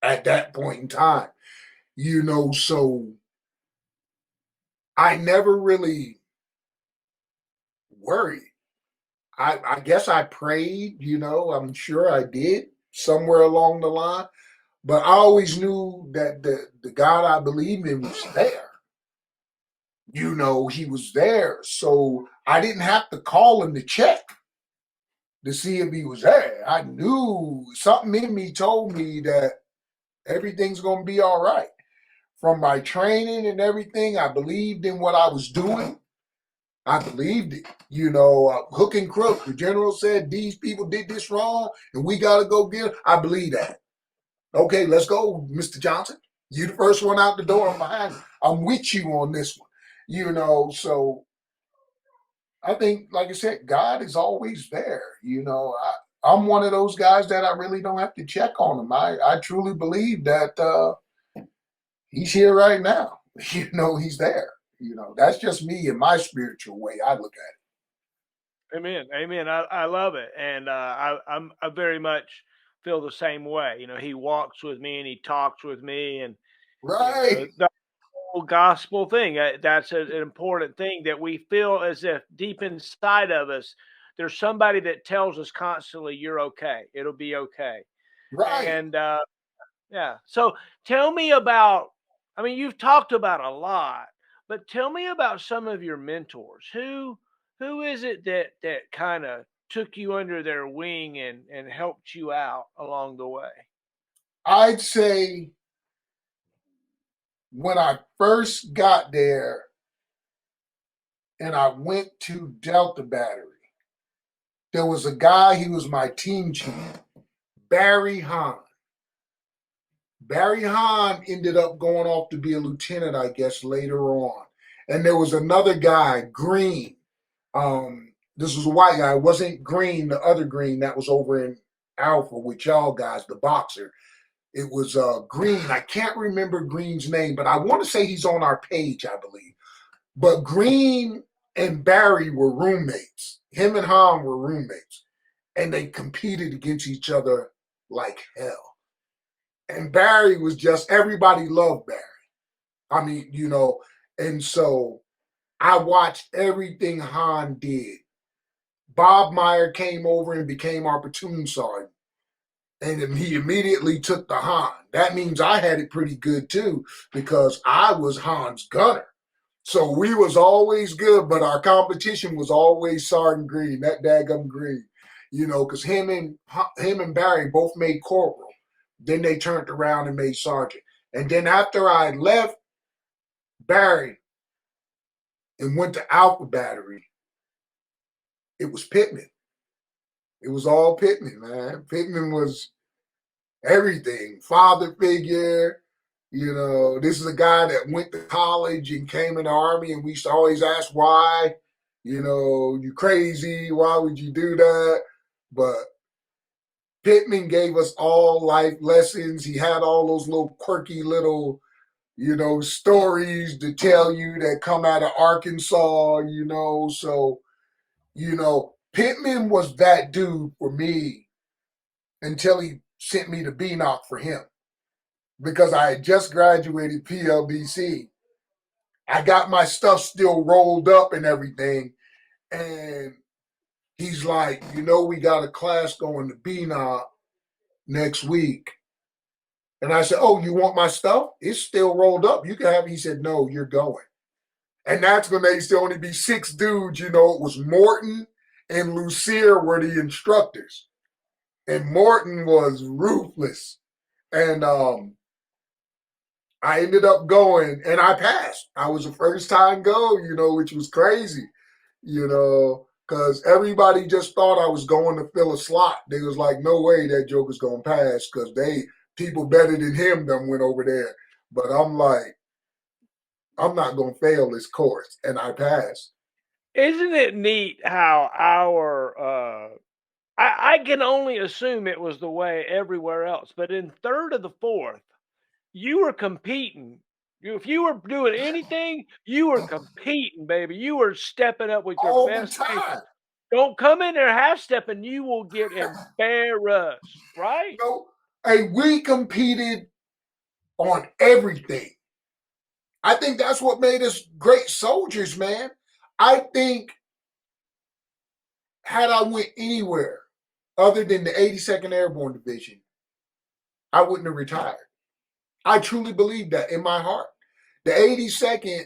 at that point in time. So I never really worried. I guess I prayed, I'm sure I did somewhere along the line, but I always knew that the God I believe in was there. He was there. So I didn't have to call him to check to see if he was there. I knew something in me told me that everything's going to be all right. From my training and everything, I believed in what I was doing. I believed it. Hook and crook. The general said these people did this wrong and we got to go get them. I believe that. Okay, let's go, Mr. Johnson. You the first one out the door. I'm behind you. I'm with you on this one. So I think, like I said, God is always there. I'm one of those guys that I really don't have to check on him. I truly believe that he's here right now. He's there. That's just me in my spiritual way. I look at
Amen. Amen. I love it. And I very much feel the same way. He walks with me and he talks with me. And,
it. Right.
the whole gospel thing, that's an important thing, that we feel as if deep inside of us, there's somebody that tells us constantly, you're okay. It'll be okay.
Right.
And yeah. So tell me about, I mean, you've talked about a lot, but tell me about some of your mentors. Who is it that kind of took you under their wing and helped you out along the way?
I'd say when I first got there and I went to Delta Battery, there was a guy, he was my team chief, Barry Hahn. Barry Hahn ended up going off to be a lieutenant, I guess, later on. And there was another guy, Green. This was a white guy. It wasn't Green, the other Green that was over in Alpha with y'all guys, the boxer. It was Green. I can't remember Green's name, but I want to say he's on our page, I believe. But Green and Barry were roommates. Him and Hahn were roommates. And they competed against each other like hell. And Barry was just, everybody loved Barry. I mean, and so I watched everything Hahn did. Bob Meyer came over and became our platoon sergeant. And then he immediately took the Hahn. That means I had it pretty good too, because I was Hahn's gunner. So we was always good, but our competition was always Sergeant Green, that daggum Green. Because him and Barry both made corporal. Then they turned around and made sergeant. And then after I left Barry and went to Alpha Battery, it was Pittman. It was all Pittman, man. Pittman was everything. Father figure. This is a guy that went to college and came in the Army, and we used to always ask why. You crazy. Why would you do that? But Pittman gave us all life lessons. He had all those little quirky little, stories to tell you that come out of Arkansas, So, Pittman was that dude for me until he sent me to BNOC for him. Because I had just graduated PLBC. I got my stuff still rolled up and everything. And he's like, we got a class going to BNOC next week. And I said, oh, you want my stuff? It's still rolled up. You can have it. He said, no, you're going. And that's when they used to only be 6 dudes. It was Morton and Lucier were the instructors. And Morton was ruthless. And I ended up going and I passed. I was a first time go, which was crazy, because everybody just thought I was going to fill a slot. They was like, no way that Joker's going to pass, because people better than him done went over there. But I'm like, I'm not gonna fail this course, and I passed.
Isn't it neat how I can only assume it was the way everywhere else, but in third of the fourth, you were competing. If you were doing anything, you were competing, baby. You were stepping up with your
All the
best game.
time.
Don't come in there half stepping, you will get embarrassed, right?
No, hey, we competed on everything. I think that's what made us great soldiers, man. I think had I went anywhere other than the 82nd Airborne Division, I wouldn't have retired. I truly believe that in my heart. The 82nd,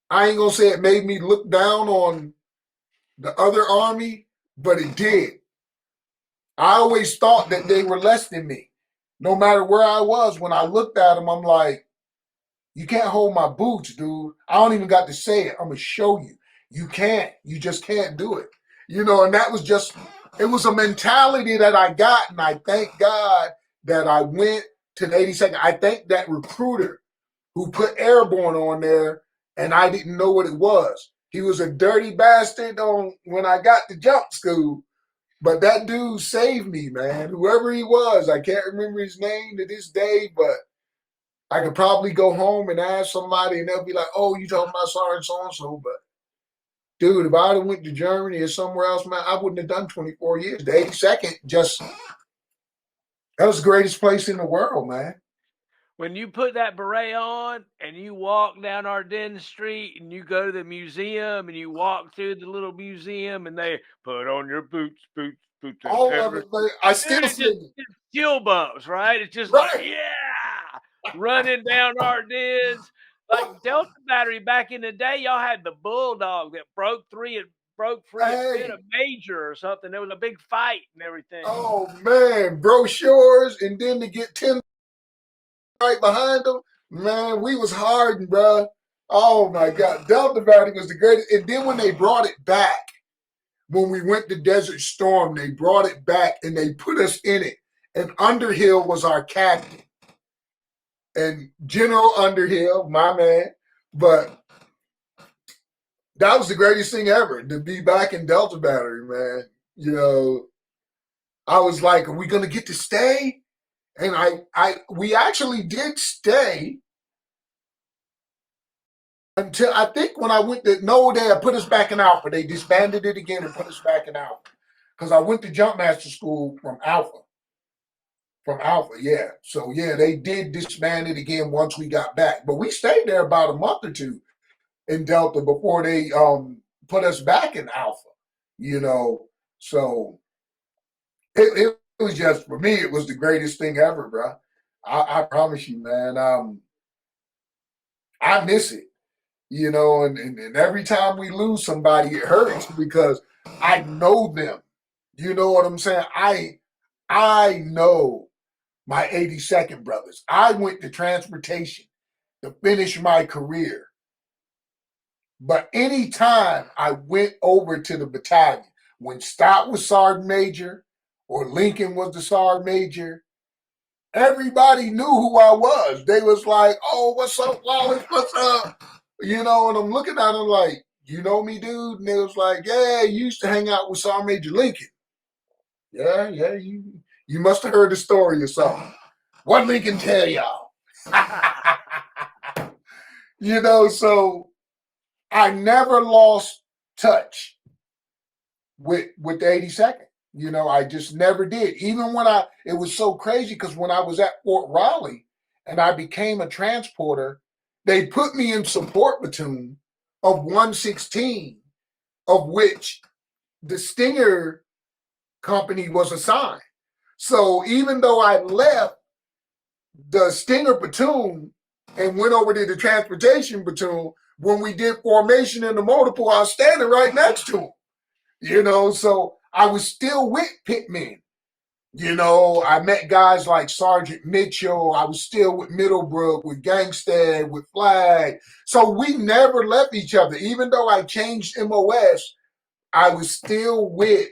I ain't gonna say it made me look down on the other army, but it did. I always thought that they were less than me. No matter where I was, when I looked at them, I'm like, you can't hold my boots, dude. I don't even got to say it. I'm gonna show you. You can't. You just can't do it. You know, and that was just, it was a mentality that I got, and I thank God that I went to the 82nd. I thank that recruiter who put airborne on there, and I didn't know what it was. He was a dirty bastard on when I got to jump school, but that dude saved me, man. Whoever he was, I can't remember his name to this day, but I could probably go home and ask somebody, and they'll be like, "Oh, you talking about so and so?" But dude, if I'd have went to Germany or somewhere else, man, I wouldn't have done 24 years. The 82nd, just that was the greatest place in the world, man.
When you put that beret on and you walk down Ardennes Street and you go to the museum and you walk through the little museum and they put on your boots, boots and
All of
peppers.
it, man. I
Dude,
still
it's
see
just
it.
it's chill bumps, right? It's just like,
Right.
yeah, running down Ardennes. Like Delta Battery back in the day, y'all had the Bulldog that broke free at
Hey,
Fit a Major or something. There was a big fight and everything.
oh man, brochures, and then to get 10 right behind them, man, we was hardened, bro. Oh my God, Delta Valley was the greatest. And then when they brought it back, when we went to Desert Storm, they brought it back and they put us in it. And Underhill was our captain, and General Underhill, my man. But that was the greatest thing ever to be back in Delta Battery, man. You know, I was like, are we gonna get to stay? And we actually did stay until I think when I went to no, they had put us back in Alpha. They disbanded it again and put us back in Alpha. Because I went to jump master school from Alpha. From Alpha, yeah. So yeah, they did disband it again once we got back. But we stayed there about a month or two in Delta before they put us back in Alpha. You know, so it was just for me, it was the greatest thing ever, bro. I promise you, man. I miss it. You know, and every time we lose somebody, it hurts because I know them. You know what I'm saying? I know my 82nd brothers. I went to transportation to finish my career. But anytime I went over to the battalion, when Stott was Sergeant Major or Lincoln was the Sergeant Major, everybody knew who I was. They was like, "Oh, what's up, Wallace? What's up?" You know, and I'm looking at them like, "You know me, dude?" And they was like, "Yeah, you used to hang out with Sergeant Major Lincoln." Yeah, you must have heard the story or something. What Lincoln tell y'all? You know, so I never lost touch with the 82nd. You know, I just never did. Even when it was so crazy because when I was at Fort Raleigh and I became a transporter, they put me in support platoon of 116, of which the Stinger company was assigned. So even though I left the Stinger platoon and went over to the transportation platoon, when we did formation in the motor pool, I was standing right next to him. You know, so I was still with pitmen. You know, I met guys like Sergeant Mitchell. I was still with Middlebrook, with Gangstead, with Flag. So we never left each other. Even though I changed MOS, I was still with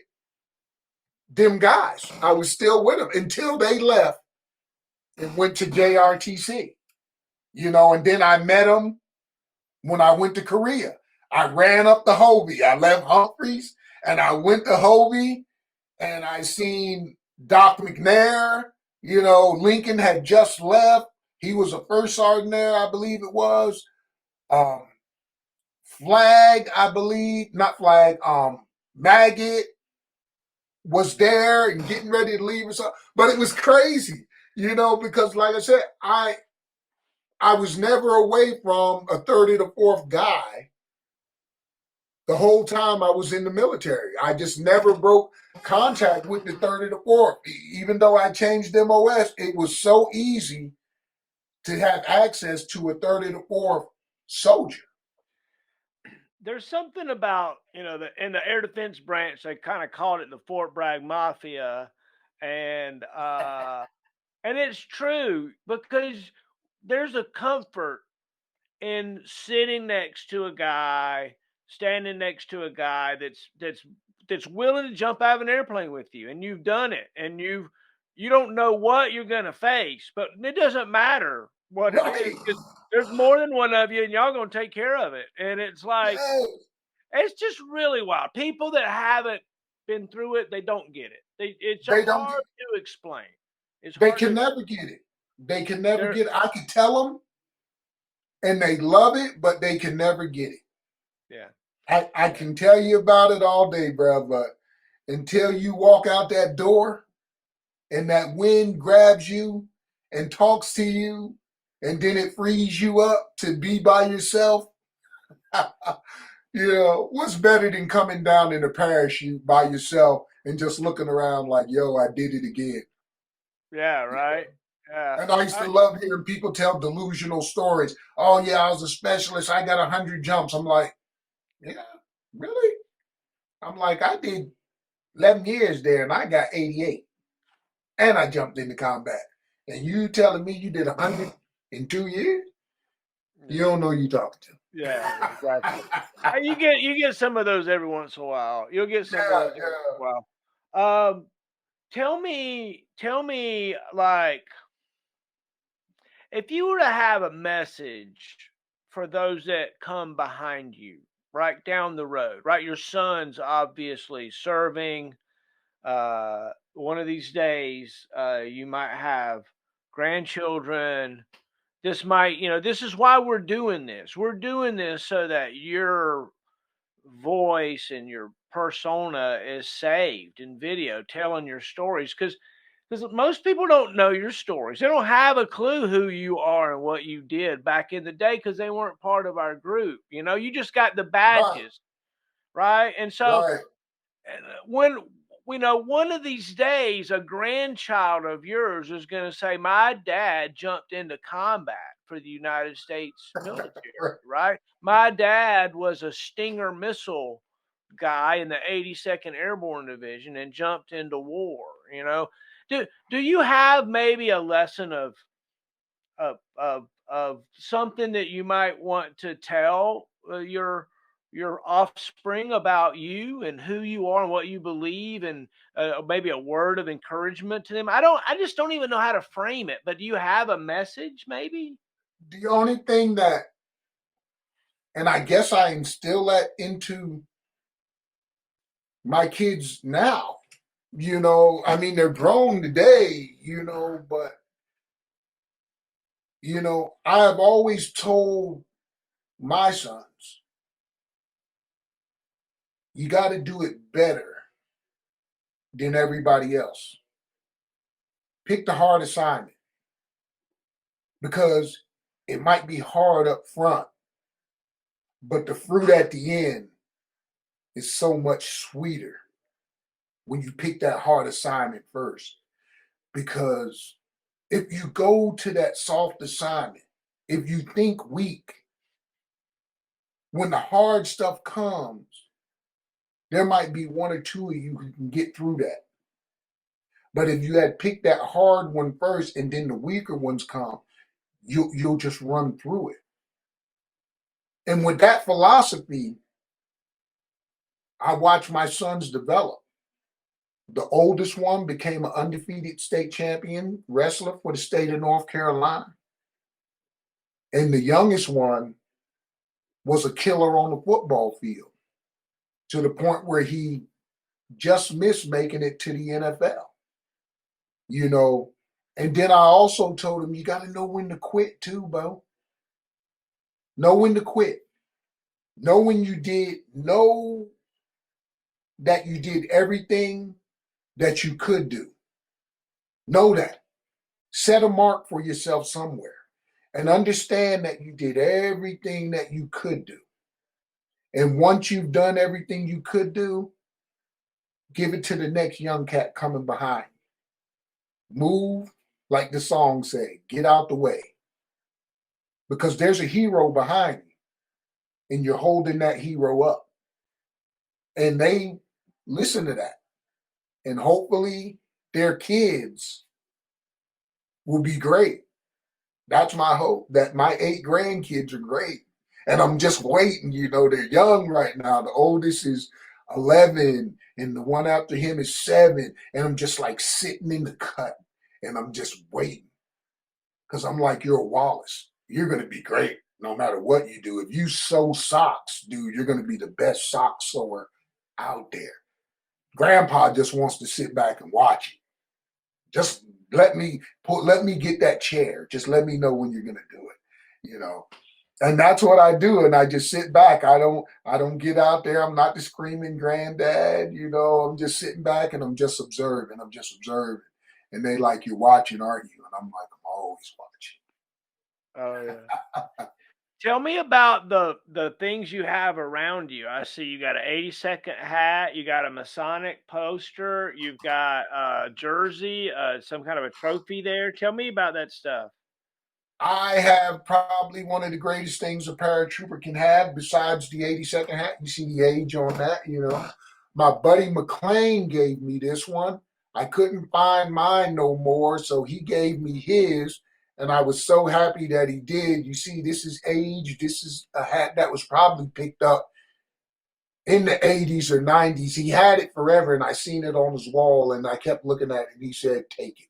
them guys. I was still with them until they left and went to JRTC, and then I met him when I went to Korea. I ran up the Hovey. I left Humphreys and I went to Hovey and I seen Doc McNair. Lincoln had just left. He was a first sergeant there, I believe it was. Um, Flag, I believe, not Flag, Maggot was there and getting ready to leave or something. But it was crazy, because like I said, I was never away from a third or the fourth guy the whole time I was in the military. I just never broke contact with the third or the fourth. Even though I changed MOS, it was so easy to have access to a third or the fourth soldier.
There's something about, in the air defense branch, they kind of called it the Fort Bragg Mafia. And it's true because there's a comfort in sitting next to a guy, standing next to a guy that's willing to jump out of an airplane with you, and you've done it, and you don't know what you're gonna face, but it doesn't matter what it is, 'cause there's more than one of you, and y'all gonna take care of it. And it's like it's just really wild. People that haven't been through it, they don't get it. It's
They don't.
hard to explain. It's
They
hard
can
to.
never get it. They can never
There,
get it. I can tell them, and they love it, but they can never get it.
yeah.
I can tell you about it all day, bro, but until you walk out that door and that wind grabs you and talks to you, and then it frees you up to be by yourself, what's better than coming down in a parachute by yourself and just looking around like, yo, I did it again.
Yeah, right. Yeah.
And I used to love hearing people tell delusional stories. Oh, yeah, I was a specialist. I got 100 jumps. I'm like, yeah, really? I'm like, I did 11 years there and I got 88. And I jumped into combat. And you telling me you did 100 in 2 years? You don't know who you talking to.
Yeah, exactly. You get some of those every once in a while. You'll get some of
Yeah,
those every once in a while. Tell me, like, if you were to have a message for those that come behind you, right down the road, right? Your son's obviously serving. One of these days, you might have grandchildren. This is why we're doing this. We're doing this so that your voice and your persona is saved in video telling your stories, because most people don't know your stories. They don't have a clue who you are and what you did back in the day because they weren't part of our group. You just got the
right,
badges, right? And so
right.
when one of these days a grandchild of yours is going to say, my dad jumped into combat for the United States military, right? My dad was a Stinger missile guy in the 82nd Airborne Division and jumped into war. Do you have maybe a lesson of something that you might want to tell your offspring about you and who you are and what you believe, and maybe a word of encouragement to them? I just don't even know how to frame it, but do you have a message maybe?
The only thing that, and I guess I instill that into my kids now, I mean, they're grown today, but, I have always told my sons, you got to do it better than everybody else. Pick the hard assignment because it might be hard up front, but the fruit at the end is so much sweeter when you pick that hard assignment first. Because if you go to that soft assignment, if you think weak, when the hard stuff comes, there might be one or two of you who can get through that. But if you had picked that hard one first and then the weaker ones come, you'll just run through it. And with that philosophy, I watch my sons develop. The oldest one became an undefeated state champion wrestler for the state of North Carolina. And the youngest one was a killer on the football field to the point where he just missed making it to the NFL. You know, and then I also told him, you got to know when to quit too, Bo. Know when to quit. Know when know that you did everything that you could do. Know that. Set a mark for yourself somewhere and understand that you did everything that you could do. And once you've done everything you could do, give it to the next young cat coming behind you. Move like the song say, get out the way. Because there's a hero behind you and you're holding that hero up. And they listen to that. And hopefully their kids will be great. That's my hope, that my 8 grandkids are great. And I'm just waiting, they're young right now. The oldest is 11 and the one after him is 7. And I'm just like sitting in the cut and I'm just waiting. Because I'm like, you're a Wallace. You're going to be great no matter what you do. If you sew socks, dude, you're going to be the best sock sewer out there. Grandpa just wants to sit back and watch it. Just let me get that chair. Just let me know when you're going to do it, And that's what I do. And I just sit back. I don't get out there. I'm not the screaming granddad, I'm just sitting back and I'm just observing. And they like, you're watching, aren't you? And I'm like, I'm always watching.
Oh yeah. Tell me about the things you have around you. I see you got an 82nd hat, you got a Masonic poster, you've got a jersey, some kind of a trophy there. Tell me about that stuff.
I have probably one of the greatest things a paratrooper can have besides the 82nd hat. You see the age on that, My buddy McLean gave me this one. I couldn't find mine no more, so he gave me his. And I was so happy that he did. You see, this is age. This is a hat that was probably picked up in the 80s or 90s. He had it forever, and I seen it on his wall, and I kept looking at it, and he said, take it.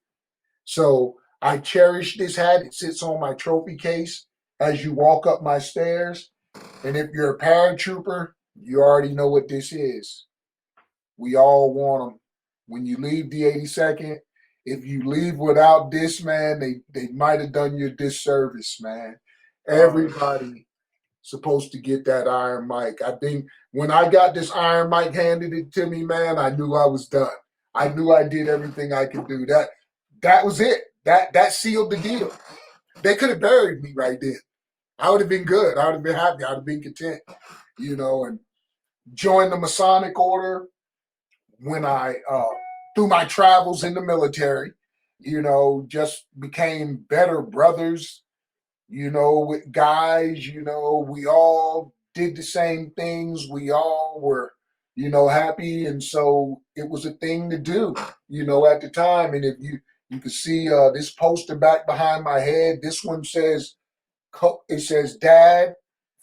So I cherish this hat. It sits on my trophy case as you walk up my stairs. And if you're a paratrooper, you already know what this is. We all want them. When you leave the 82nd, if you leave without this, man, they might have done you a disservice, man. Everybody supposed to get that Iron Mike. I think when I got this Iron Mike handed it to me, man, I knew I was done. I knew I did everything I could do. That was it. That sealed the deal. They could have buried me right then. I would have been good. I would have been happy. I would have been content, and joined the Masonic Order when I through my travels in the military, just became better brothers, with guys, we all did the same things. We all were, happy. And so it was a thing to do, at the time. And if you can see this poster back behind my head, this one says, it says dad,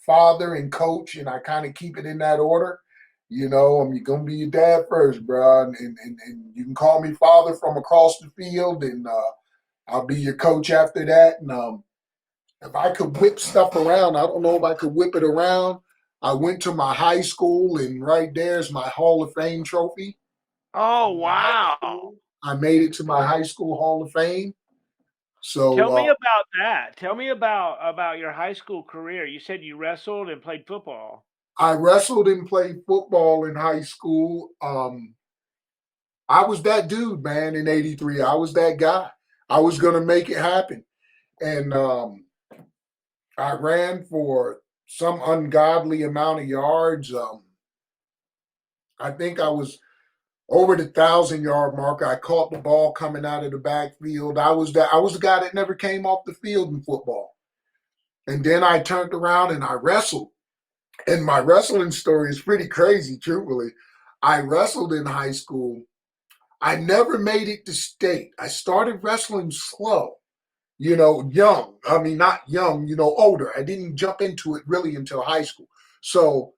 father, and coach. And I kind of keep it in that order. I'm going to be your dad first, bro. And you can call me father from across the field, and I'll be your coach after that. And if I could whip stuff around, I don't know if I could whip it around. I went to my high school, and right there's my Hall of Fame trophy.
Oh, wow.
I made it to my high school Hall of Fame. So
tell me about that. Tell me about your high school career. You said you wrestled and played football.
I wrestled and played football in high school. I was that dude, man, in 83. I was that guy. I was going to make it happen. And I ran for some ungodly amount of yards. I think I was over the 1,000-yard mark. I caught the ball coming out of the backfield. I was the guy that never came off the field in football. And then I turned around and I wrestled. And my wrestling story is pretty crazy, truthfully. I wrestled in high school. I never made it to state. I started wrestling slow, young. I mean, not young, older. I didn't jump into it really until high school. So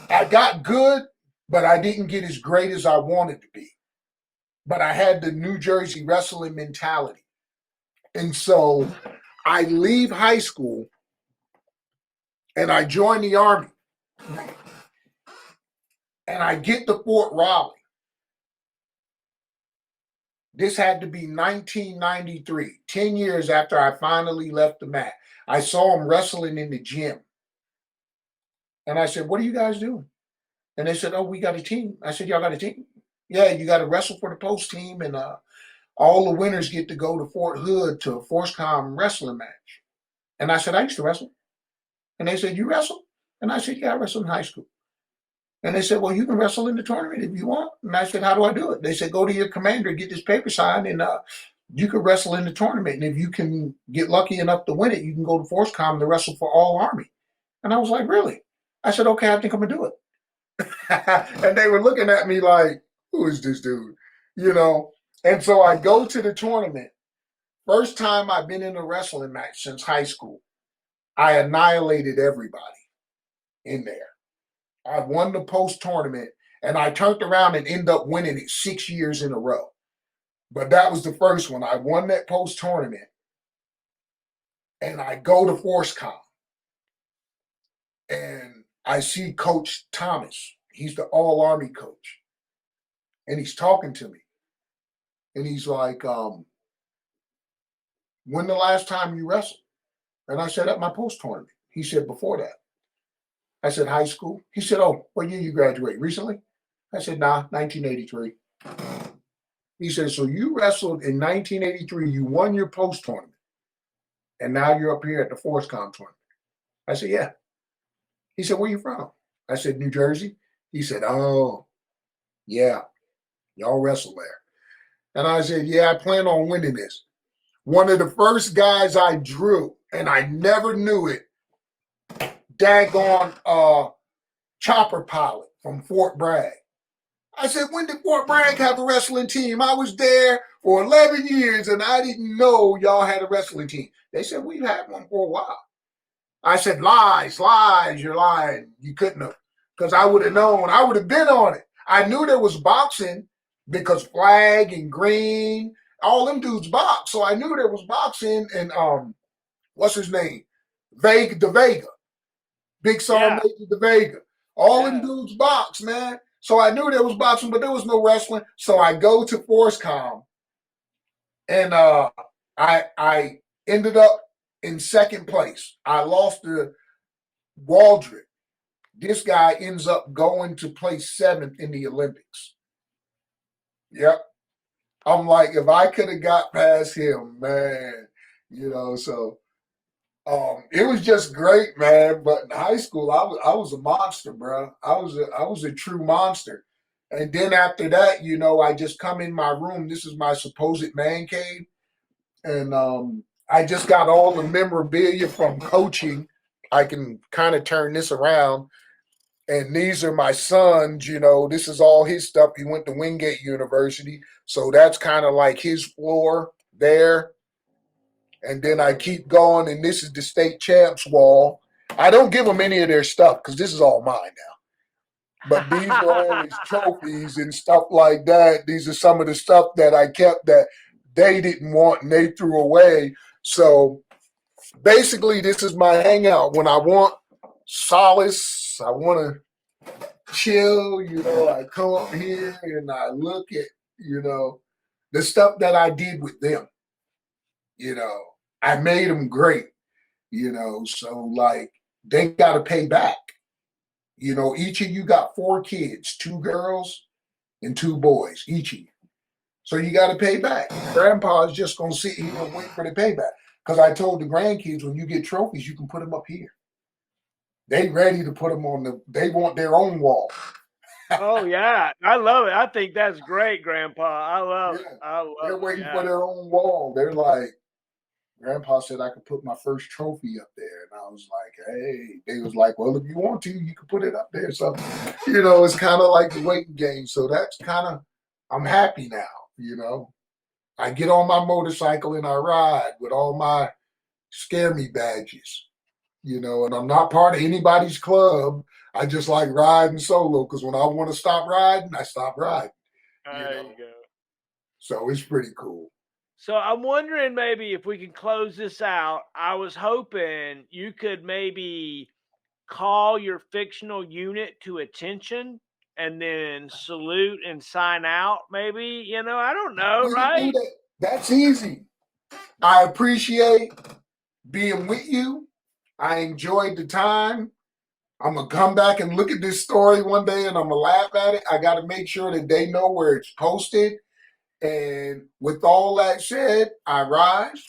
I got good, but I didn't get as great as I wanted to be. but I had the New Jersey wrestling mentality. And so I leave high school and I join the Army. And I get to Fort Raleigh. This had to be 1993, 10 years after I finally left the mat. I saw them wrestling in the gym. And I said, what are you guys doing? And they said, oh, we got a team. I said, y'all got a team? Yeah, you got to wrestle for the post team. And all the winners get to go to Fort Hood to a ForceCom wrestling match. And I said, I used to wrestle. And they said, you wrestle? And I said, yeah, I wrestled in high school. And they said, well, you can wrestle in the tournament if you want. And I said, how do I do it? They said, go to your commander, get this paper signed, and you can wrestle in the tournament. And if you can get lucky enough to win it, you can go to ForceCom to wrestle for all Army. And I was like, really? I said, okay, I think I'm going to do it. And they were looking at me like, who is this dude? You know? And so I go to the tournament. First time I've been in a wrestling match since high school. I annihilated everybody in there. I won the post tournament, and I turned around and ended up winning it 6 years in a row. But that was the first one. I won that post tournament, and I go to ForceCom, and I see Coach Thomas. He's the All Army coach, and he's talking to me, and he's like, when the last time you wrestled? And I said, at my post tournament. He said, before that. I said, high school? He said, oh, what year you graduate? Recently? I said, nah, 1983. He said, so you wrestled in 1983, you won your post tournament, and now you're up here at the ForceCom tournament. I said, yeah. He said, where you from? I said, New Jersey. He said, oh, yeah, y'all wrestle there. And I said, yeah, I plan on winning this. One of the first guys I drew, and I never knew it, daggone chopper pilot from Fort Bragg. I said, when did Fort Bragg have a wrestling team? I was there for 11 years and I didn't know y'all had a wrestling team. They said, we've had one for a while. I said, lies, you're lying. You couldn't have, because I would have known. I would have been on it. I knew there was boxing because Flag and Green, all them dudes box. So I knew there was boxing and what's his name? Vega. Big Sergeant Major De Vega. All them dudes box, man. So I knew there was boxing, but there was no wrestling. So I go to ForceCom, and I ended up in second place. I lost to Waldrick. This guy ends up going to place 7th in the Olympics. Yep. I'm like, if I could have got past him, man, so it was just great, man. But in high school, I was a monster, bro. I was a true monster. And then after that, I just come in my room. This is my supposed man cave, and I just got all the memorabilia from coaching. I can kind of turn this around, and these are my sons. This is all his stuff. He went to Wingate University, so that's kind of like his floor there. And then I keep going, and this is the state champs wall. I don't give them any of their stuff because this is all mine now. But these are all his trophies and stuff like that. These are some of the stuff that I kept that they didn't want and they threw away. So basically, this is my hangout. When I want solace, I want to chill, I come up here and I look at, the stuff that I did with them. I made them great, so like they got to pay back. Each of you got 4 kids, 2 girls and 2 boys, each of you. So you got to pay back. Grandpa's just going to sit here and wait for the payback. Because I told the grandkids, when you get trophies, you can put them up here. They ready to put them they want their own wall.
Oh, yeah. I love it. I think that's great, Grandpa. I love it.
They're waiting for their own wall. They're like, Grandpa said I could put my first trophy up there. And I was like, hey. They was like, well, if you want to, you can put it up there. So, it's kind of like the waiting game. So that's kind of, I'm happy now, I get on my motorcycle and I ride with all my scare me badges, and I'm not part of anybody's club. I just like riding solo because when I want to stop riding, I stop riding.
There you go.
So it's pretty cool.
So I'm wondering maybe if we can close this out. I was hoping you could maybe call your fictional unit to attention and then salute and sign out, maybe. I don't know,
We can do
right?
that. That's easy. I appreciate being with you. I enjoyed the time. I'm going to come back and look at this story one day and I'm going to laugh at it. I got to make sure that they know where it's posted. And with all that said, I rise.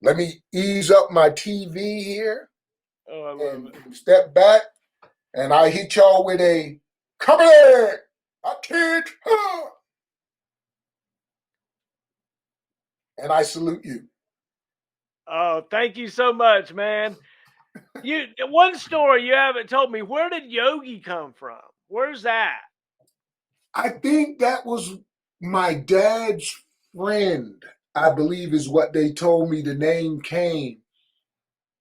Let me ease up my TV here.
Oh, I love
and
it.
step back. And I hit y'all with a, come here, I can't. And I salute you.
Oh, thank you so much, man. One story you haven't told me. Where did Yogi come from? Where's that?
I think that was my dad's friend, I believe is what they told me the name came.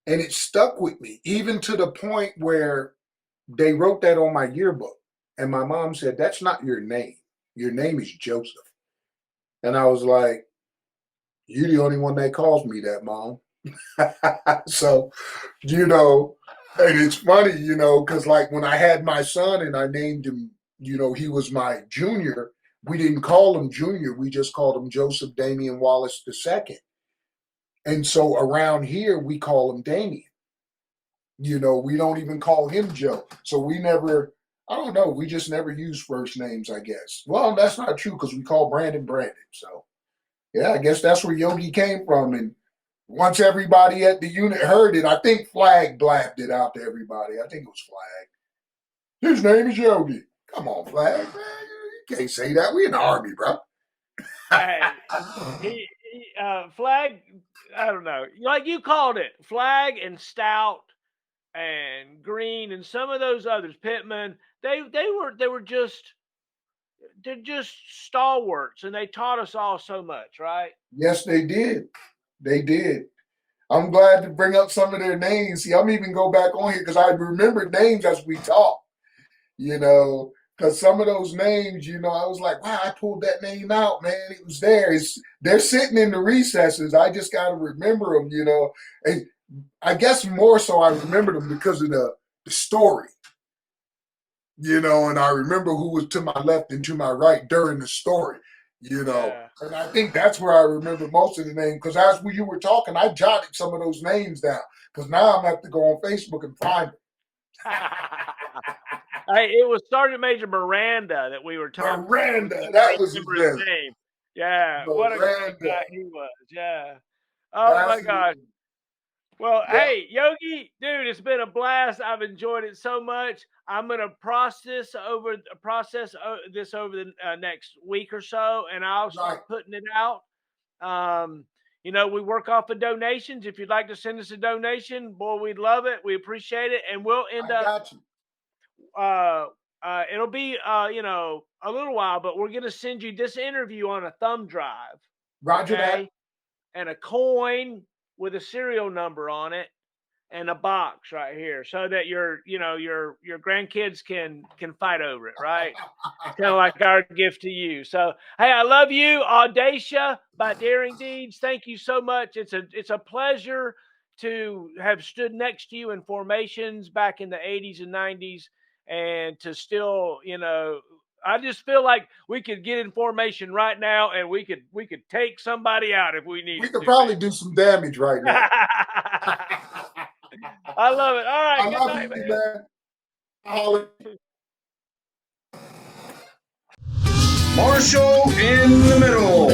And it stuck with me, even to the point where they wrote that on my yearbook. And my mom said, that's not your name. Your name is Joseph. And I was like, you're the only one that calls me that, Mom. So, and it's funny, because like when I had my son and I named him, he was my junior, we didn't call him Junior. We just called him Joseph Damian Wallace II. And so around here, we call him Damian. We don't even call him Joe. So we never, I don't know, we just never use first names, I guess. Well, that's not true because we call Brandon. So, yeah, I guess that's where Yogi came from. And once everybody at the unit heard it, I think Flag blabbed it out to everybody. I think it was Flag. His name is Yogi. Come on, Flag. Man, you can't say that. We in the Army, bro.
Hey, Flag, I don't know. Like you called it, Flag and Stout and Green and some of those others, Pittman, they're just stalwarts and they taught us all so much, right?
Yes, they did. They did. I'm glad to bring up some of their names. See, I'm even go back on here because I remember names as we talk, because some of those names, I was like, wow, I pulled that name out, man. It was there. They're sitting in the recesses. I just got to remember them, And I guess more so I remember them because of the story, and I remember who was to my left and to my right during the story.
Yeah.
And I think that's where I remember most of the names because as you were talking, I jotted some of those names down because now I'm going to have to go on Facebook and find them.
Hey, it was Sergeant Major Miranda that we were talking
Miranda,
about.
that was his
name. Yeah,
Miranda.
what a great guy he was. Yeah. Oh my gosh. Well,
yeah.
Hey, Yogi, dude, it's been a blast. I've enjoyed it so much. I'm gonna process this over the next week or so, and I'll start putting it out. We work off of donations. If you'd like to send us a donation, boy, we'd love it. We appreciate it, and we'll end up. It'll be a little while, but we're gonna send you this interview on a thumb drive.
Roger that.
And a coin with a serial number on it and a box right here so that your grandkids can fight over it, right? Kind of like our gift to you. So, hey, I love you, Audacia by Daring Deeds. Thank you so much. It's a pleasure to have stood next to you in formations back in the 80s and 90s and to still, I just feel like we could get in formation right now and we could take somebody out if we need.
We could probably do some damage right now.
I love it. All right.
I love you, man.
Marshall in the middle.